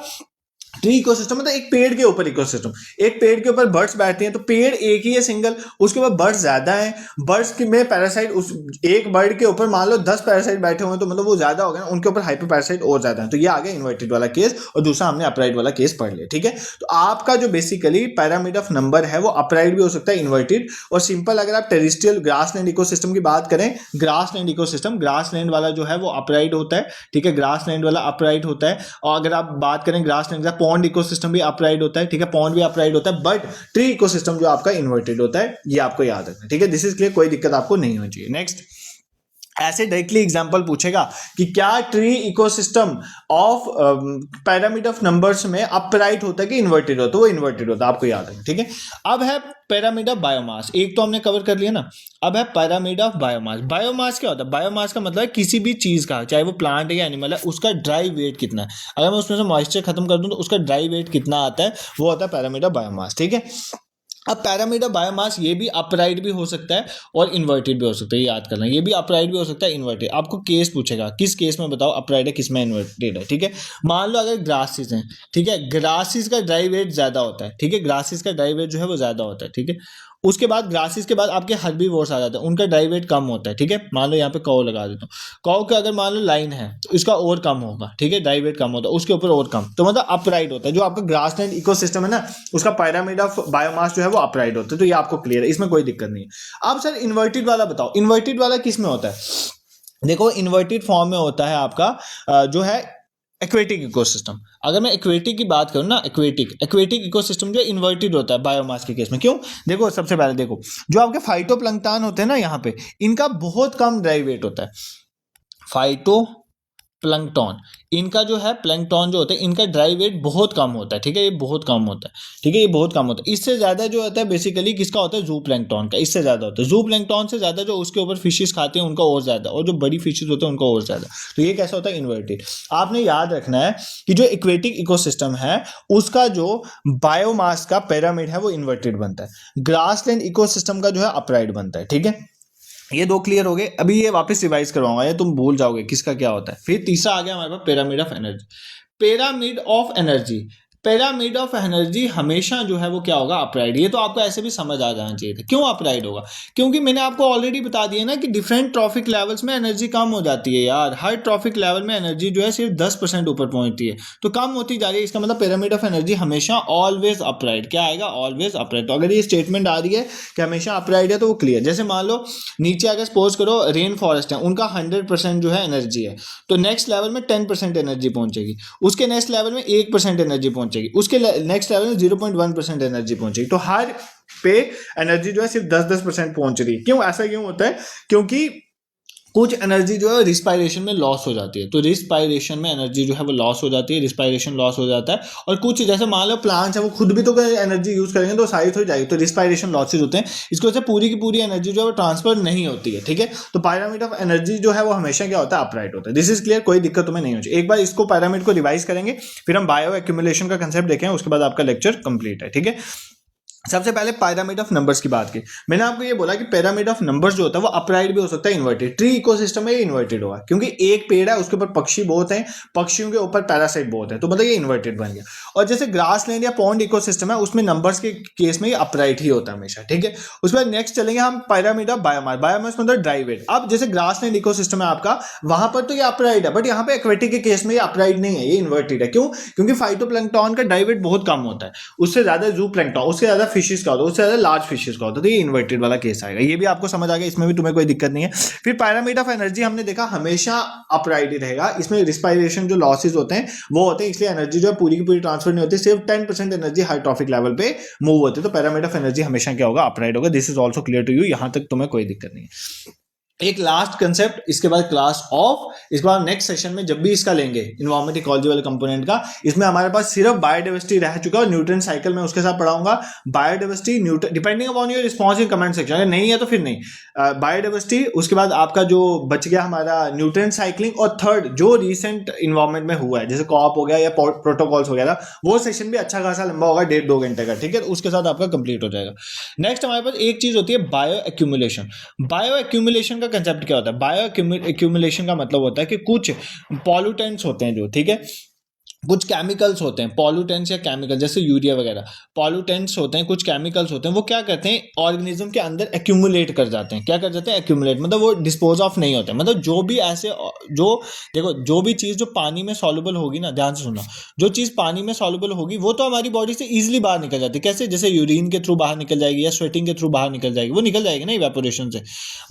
ट्री इकोसिस्टम मतलब एक पेड़ के ऊपर इकोसिस्टम, एक पेड़ के ऊपर बर्ड्स बैठते हैं, तो पेड़ एक ही है सिंगल, उसके ऊपर बर्ड्स ज्यादा हैं, बर्ड्स में पैरासाइट, उस एक बर्ड के ऊपर मान लो 10 पैरासाइट बैठे हुए हैं, तो मतलब वो ज्यादा हो गए, उनके ऊपर हाइपर पैरासाइट और ज्यादा है। तो ये आ गया इन्वर्टेड वाला केस, और दूसरा हमने अपराइट वाला केस पढ़ लिया, ठीक है। तो आपका जो बेसिकली पैरामिड ऑफ नंबर है वो अपराइट भी हो सकता है, इन्वर्टेड। और सिंपल अगर आप टेरिस्ट्रियल ग्रासलैंड इकोसिस्टम की बात करें, ग्रासलैंड इकोसिस्टम, ग्रासलैंड वाला जो है वो अपराइट होता है, ठीक है, ग्रासलैंड वाला अपराइट होता है। और अगर आप बात करें ग्रासलैंड का, पॉन्ड इकोसिस्टम भी अपराइट होता है, ठीक है, पॉन्ड भी अपराइट होता है, बट ट्री इकोसिस्टम जो आपका इन्वर्टेड होता है, ये आपको याद रखना, ठीक है। दिस इज क्लियर, कोई दिक्कत आपको नहीं होनी चाहिए। नेक्स्ट, ऐसे डायरेक्टली एग्जांपल पूछेगा कि क्या tree ecosystem of pyramid of numbers में अपराइट होता है कि इन्वर्टेड होता है, वो इन्वर्टेड होता है, आपको याद रखना, ठीक है। अब है पैरामिड ऑफ बायोमास, एक तो हमने कवर कर लिया ना। अब है पैरामिड ऑफ बायोमास। बायोमास क्या होता है, बायोमास का मतलब है किसी भी चीज का, चाहे वो प्लांट है या एनिमल है, उसका ड्राई वेट कितना है। अगर मैं उसमें से मॉइस्चर खत्म कर दूं तो उसका ड्राई वेट कितना आता है, वो होता है पैरामिड ऑफ बायोमास, ठीक है। अब पैरामिड ऑफ बायोमास ये भी अपराइट भी हो सकता है और इन्वर्टेड भी हो सकता है, ये याद करना, ये भी अपराइट भी हो सकता है, इन्वर्टेड। आपको केस पूछेगा, किस केस में बताओ अपराइट है, किस में इन्वर्टेड है, ठीक है। मान लो अगर ग्रासेस हैं, ठीक है, ग्रासेस का ड्राई वेट ज्यादा होता है, ठीक है, ग्रासेस का ड्राई वेट जो है वो ज्यादा होता है, ठीक है। उसके बाद ग्रासेस के बाद आपके हर्बीवोर्स आ जाते हैं, उनका ड्राई वेट कम होता है, ठीक है। मान लो यहाँ पे कौ लगा देता हूँ, कौ का अगर मान लो लाइन है तो इसका और कम होगा, ठीक है, ड्राई वेट कम होता है, उसके ऊपर और कम, तो मतलब अपराइट होता है। जो आपका ग्रासलैंड इकोसिस्टम है ना, उसका पैरामिड ऑफ बायोमास जो है वो अपराइट होता है, तो ये आपको क्लियर है, इसमें कोई दिक्कत नहीं है। अब सर इन्वर्टेड वाला बताओ, इन्वर्टेड वाला किस में होता है। देखो इन्वर्टेड फॉर्म में होता है आपका जो है एक्वेटिक इकोसिस्टम। अगर मैं एक्वेटिक की बात करूं ना, एक्वेटिक इकोसिस्टम जो इन्वर्टेड होता है बायोमास के केस में। क्यों, देखो सबसे पहले देखो, जो आपके फाइटोप्लैंक्टन होते हैं ना, यहाँ पे इनका बहुत कम ड्राई वेट होता है। फाइटो प्लैंक्टन, इनका जो है प्लैंक्टन जो होते हैं, इनका ड्राई वेट बहुत कम होता है, ठीक है, ये बहुत कम होता है, ठीक है, ये बहुत कम होता है। इससे ज्यादा जो होता है बेसिकली किसका होता है, जू प्लैंक्टन का, इससे ज्यादा होता है। जू प्लैंक्टन से ज्यादा जो उसके ऊपर फिशेस खाते हैं उनका और ज्यादा, और जो बड़ी फिशेस होते हैं उनका और ज्यादा। तो ये कैसा होता है, इन्वर्टेड। आपने याद रखना है कि जो इक्वेटिक इकोसिस्टम है उसका जो बायोमास का पिरामिड है वो इन्वर्टेड बनता है, ग्रासलैंड इकोसिस्टम का जो है अपराइट बनता है, ठीक है। ये दो क्लियर हो गए। अभी ये वापस रिवाइज करवाऊंगा, ये तुम भूल जाओगे किसका क्या होता है। फिर तीसरा आ गया हमारे पास pyramid of energy. Pyramid of energy, pyramid of energy हमेशा जो है वो क्या होगा, अपराइट। ये तो आपको ऐसे भी समझ आ जाना चाहिए था, क्यों अपराइट होगा, क्योंकि मैंने आपको ऑलरेडी बता दिया ना कि डिफरेंट ट्रॉफिक लेवल्स में एनर्जी कम हो जाती है यार। हर ट्रॉफिक लेवल में एनर्जी जो है सिर्फ 10% ऊपर पहुंचती है, तो कम होती जा रही है। इसका मतलब पिरामिड ऑफ एनर्जी हमेशा ऑलवेज अपराइट, क्या आएगा, ऑलवेज अपराइट। तो अगर ये स्टेटमेंट आ रही है कि हमेशा अपराइट है तो वो क्लियर। जैसे मान लो नीचे अगर सपोज करो रेन फॉरेस्ट है, उनका 100% जो है एनर्जी है, तो नेक्स्ट लेवल में 10% एनर्जी पहुंचेगी, उसके नेक्स्ट लेवल में 1% एनर्जी पहुंचेगी, उसके नेक्स्ट लेवल में 0.1% एनर्जी पहुंचेगी। तो हर पे एनर्जी जो है सिर्फ 10% पहुंच रही है। क्यों, ऐसा क्यों होता है, क्योंकि कुछ एनर्जी जो है रिस्पायरेशन में लॉस हो जाती है, तो रिस्पायरेशन में एनर्जी जो है वो लॉस हो जाती है, रिस्पायरेशन लॉस हो जाता है। और कुछ जैसे मान लो प्लांट्स है वो खुद भी तो एनर्जी यूज करेंगे तो साइज हो जाएगी, तो रिस्पायरेशन लॉसेज होते हैं, इसकी वजह से पूरी की पूरी एनर्जी जो है वो ट्रांसफर नहीं होती है, ठीक है। तो पैरामीटर ऑफ एनर्जी जो है वो हमेशा क्या होता है, अपराइट होता है। दिस इज क्लियर, कोई दिक्कत तुम्हें नहीं हो चाहिए। एक बार इसको पैरामीटर को रिवाइज करेंगे, फिर हम बायो एक्यूमुलेशन का कंसेप्ट देखेंगे, उसके बाद आपका लेक्चर कंप्लीट है, ठीक है। सबसे पहले पिरामिड ऑफ नंबर्स की बात की। मैंने आपको ये बोला कि पिरामिड ऑफ नंबर्स जो होता है वो अपराइट भी हो सकता है, इन्वर्टेड। ट्री इकोसिस्टम में ये इन्वर्टेड होगा, क्योंकि एक पेड़ है उसके ऊपर पक्षी बहुत हैं, पक्षियों के ऊपर पैरासाइट बहुत है, तो मतलब ये इन्वर्टेड बन गया। और जैसे ग्रास लैंड या पॉन्ड इकोसिस्टम है उसमें नंबर्स के केस में ये अपराइट ही होता है हमेशा, ठीक है। उसके बाद नेक्स्ट चलेंगे हम पिरामिड ऑफ बायोमास। बायोमास मतलब ड्राई वेट। अब जैसे ग्रास लैंड इकोसिस्टम है आपका, वहां पर तो ये अपराइट है, बट यहाँ पे एक्वेटिक के केस में ये अपराइट नहीं है, ये इन्वर्टेड है। क्यों? क्योंकि फाइटोप्लैंक्टन का ड्राई वेट बहुत कम होता है, उससे ज्यादा जू प्लैंक्टन, उससे ज्यादा फिशेस का होता है, उससे लार्ज फिशेस का होता है, तो ये इन्वर्टेड वाला केस आएगा। ये भी आपको समझ आ गया, इसमें भी तुम्हें कोई दिक्कत नहीं है। फिर पिरामिड ऑफ एनर्जी हमने देखा हमेशा अपराइट ही रहेगा, इसमें रिस्पायरेशन जो लॉसेज होते हैं वो होते हैं, इसलिए एनर्जी जो है पूरी की पूरी ट्रांसफर नहीं होती, सिर्फ 10% एनर्जी हाई ट्रॉफिक लेवल पे मूव होती है। तो पिरामिड ऑफ एनर्जी हमेशा क्या होगा, अपराइट होगा। This is also clear to you, यहां तक तुम्हें कोई दिक्कत नहीं है। एक लास्ट कंसेप्ट, इसके बाद क्लास ऑफ, इसके बाद नेक्स्ट सेशन में जब भी इसका लेंगे इन्वायरमेंट इकोलॉजी वाले कंपोनेंट का, इसमें हमारे पास सिर्फ बायोडाइवर्सिटी रह चुका है और न्यूट्रिएंट साइकिल में उसके साथ पढ़ाऊंगा। Biodiversity depending upon your response in comment section, अगर नहीं है तो फिर नहीं। बायोडाइवर्सिटी, उसके बाद आपका जो बच गया हमारा न्यूट्रिएंट साइक्लिंग, और थर्ड जो रिसेंट इन्वायरमेंट में हुआ है जैसे कॉप हो गया या प्रोटोकॉल्स वगैरह, वो सेशन भी अच्छा खासा लंबा होगा, 1.5-2 घंटे का, ठीक है। उसके साथ आपका कंप्लीट हो जाएगा। नेक्स्ट हमारे पास एक चीज होती है बायो एक्यूमुलेशन। बायो एक्यूमुलेशन का कंसेप्ट क्या होता है? बायो एक्यूमुलेशन का मतलब होता है कि कुछ पॉल्यूटेंट्स होते हैं जो, ठीक है, कुछ केमिकल्स होते हैं, पॉल्यूटेंट्स या केमिकल, जैसे यूरिया वगैरह पॉल्यूटेंट्स होते हैं, कुछ केमिकल्स होते हैं, वो क्या करते हैं ऑर्गेनिज्म के अंदर एक्यूमुलेट कर जाते हैं। क्या कर जाते हैं? एक्यूमुलेट, मतलब वो डिस्पोज ऑफ नहीं होते। मतलब जो भी ऐसे जो देखो, जो भी चीज़ जो पानी में सॉल्युबल होगी ना, ध्यान से सुनना, जो चीज़ पानी में सॉल्युबल होगी वो तो हमारी बॉडी से ईजिली बाहर निकल जाती है। कैसे? जैसे यूरिन के थ्रू बाहर निकल जाएगी या स्वेटिंग के थ्रू बाहर निकल जाएगी, वो निकल जाएगी ना इवेपोरेशन से।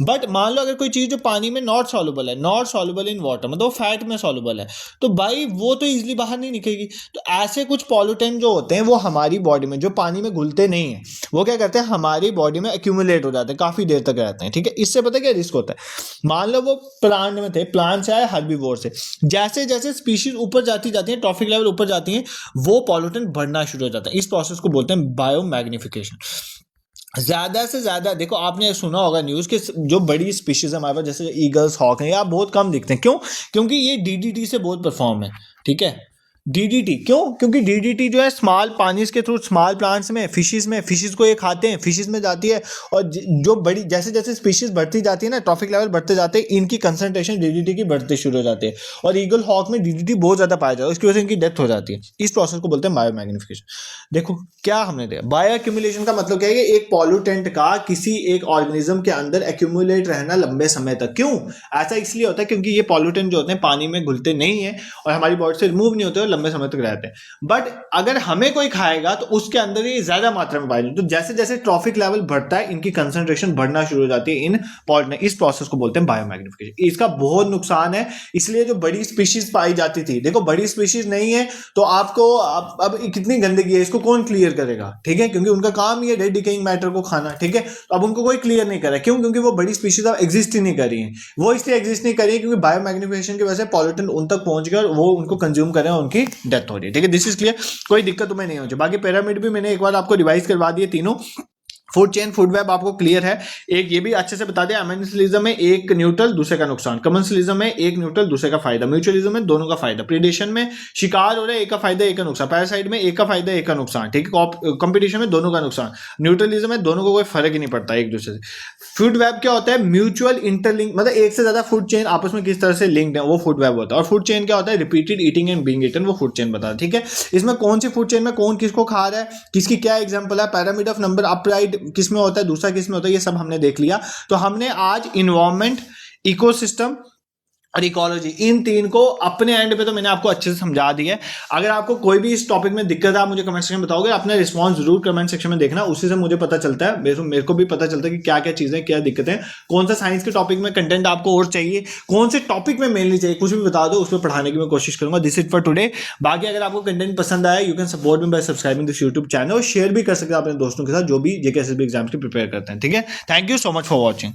बट मान लो अगर कोई चीज़ जो पानी में नॉट सॉल्युबल है, नॉट सॉल्युबल इन वाटर, मतलब वो फैट में सॉल्युबल है, तो भाई वो तो ईजिली बाहर नहीं निकलेगी। तो ऐसे कुछ पॉल्यूटेंट जो होते हैं वो हमारी बॉडी में, जो पानी में घुलते नहीं है, वो क्या करते हैं हमारी बॉडी में एक्यूमुलेट हो जाते हैं, काफी देर तक रहते हैं, ठीक है। इससे पता क्या रिस्क होता है? मान लो वो प्लांट में थे, प्लांट से आए हर्बीवोर से, जैसे जैसे स्पीशीज ऊपर जाती जाती है, ट्रॉफिक लेवल ऊपर जाती है, वो पॉल्यूटेंट बढ़ना शुरू हो जाता है। इस प्रोसेस को बोलते हैं बायोमैग्निफिकेशन। ज्यादा से ज्यादा देखो, आपने सुना होगा न्यूज कि जो बड़ी स्पीशीज है हमारे पास, जैसे ईगल्स, हॉक हैं, ये आप बहुत कम दिखते हैं। क्यों? क्योंकि ये डीडीटी से बहुत परफॉर्म है, ठीक है। डीडीटी क्यों? क्योंकि डीडीटी जो है स्मॉल पानी के थ्रू स्मॉल प्लांट्स में, फिशेस को ये खाते हैं, फिशेस में जाती है, और जो बड़ी जैसे जैसे स्पीशीज बढ़ती जाती है ना, ट्रॉफिक लेवल बढ़ते जाते हैं, इनकी कंसंट्रेशन डीडीटी की बढ़ती शुरू हो जाती है, और ईगल हॉक में डीडीटी बहुत ज्यादा पाया जाता है, उसकी वजह से इनकी डेथ हो जाती है। इस प्रोसेस को बोलते हैं बायोमैग्निफिकेशन। देखो क्या हमने देखा, बायो एक्यूमुलेशन का मतलब क्या है कि एक पॉल्यूटेंट का किसी एक ऑर्गेनिज्म के अंदर एक्यूमुलेट रहना लंबे समय तक। क्यों ऐसा? इसलिए होता है क्योंकि ये पॉल्यूटेंट जो होते हैं पानी में घुलते नहीं है और हमारी बॉडी से रिमूव नहीं होते, लंबे समय तक रहते हैं। बट अगर हमें कोई खाएगा तो उसके अंदर ये ज्यादा मात्रा में पाए जाते, तो जैसे जैसे ट्रॉफिक लेवल बढ़ता है इनकी कंसंट्रेशन बढ़ना शुरू हो जाती है इन पॉल्यूटेंट। इस प्रोसेस को बोलते हैं बायोमैग्निफिकेशन। इसका बहुत नुकसान है, इसलिए जो बड़ी स्पीशीज पाई जाती थी, देखो बड़ी स्पीशीज नहीं है तो आपको अब कितनी गंदगी है, इसको कौन क्लियर करेगा, ठीक है, क्योंकि उनका काम ही है डेड डिकेइंग मैटर को खाना, ठीक है। तो अब उनको कोई क्लियर नहीं कर रहा। क्यों? क्योंकि वो बड़ी स्पीशीज अब एग्जिस्ट ही नहीं कर रही है। वो इसलिए एग्जिस्ट नहीं कर रही है क्योंकि बायोमैग्निफिकेशन की वजह से पॉल्यूटेंट उन तक पहुंच गए और वो उनको कंज्यूम कर रहे हैं, उनकी डेथ हो रही है, ठीक है। दिस इज क्लियर, कोई दिक्कत तुम्हें नहीं होगी। बाकी पिरामिड भी मैंने एक बार आपको रिवाइज करवा दिए तीनों। फूड चेन, फूड वेब आपको क्लियर है। एक ये भी अच्छे से बता दिया, अमेनिसलिज्म में एक न्यूट्रल दूसरे का नुकसान, कमेंसलिज्म में एक न्यूट्रल दूसरे का फायदा, म्यूचुअलिज्म में दोनों का फायदा, प्रीडेशन में शिकार हो रहा है एक का फायदा एक का नुकसान, पैरासाइट में एक का फायदा एक का नुकसान, ठीक है, कंपटीशन में दोनों का नुकसान, न्यूट्रलिज्म में दोनों को कोई फर्क ही नहीं पड़ता एक दूसरे से। फूड वेब क्या होता है? म्यूचुअल इंटरलिंक, मतलब एक से ज्यादा फूड चेन आपस में किस तरह से लिंक्ड है, वो फूड वेब होता है। और फूड चेन क्या होता है? Repeated eating and being eaten, वो फूड चेन बता है, ठीक है। इसमें कौन सी फूड चेन में कौन किसको खा रहा है, किसकी क्या एग्जांपल है, पिरामिड ऑफ नंबर अपराइट किसमें होता है, दूसरा किसमें होता है, ये सब हमने देख लिया। तो हमने आज इन्वायरमेंट, इकोसिस्टम और इकोलॉजी, इन तीन को अपने एंड पे तो मैंने आपको अच्छे से समझा दिया है। अगर आपको कोई भी इस टॉपिक में दिक्कत है आप मुझे कमेंट सेक्शन में बताओगे, अपना रिस्पांस जरूर कमेंट सेक्शन में देखना, उसी से मुझे पता चलता है, मेरे को भी पता चलता है कि क्या क्या चीजें, क्या दिक्कतें, कौन सा साइंस के टॉपिक में कंटेंट आपको और चाहिए, कौन से टॉपिक में मेनली चाहिए, कुछ भी बता दो, उसमें पढ़ाने की मैं कोशिश करूंगा। This it for today. बाकी अगर आपको कंटेंट पसंद आया, you can support me bye subscribing this YouTube channel, और शेयर भी कर सकते हैं अपने दोस्तों के साथ जो भी जेके एसएसबी एग्जाम्स की प्रिपेयर करते हैं, ठीक है। Thank you so much for watching.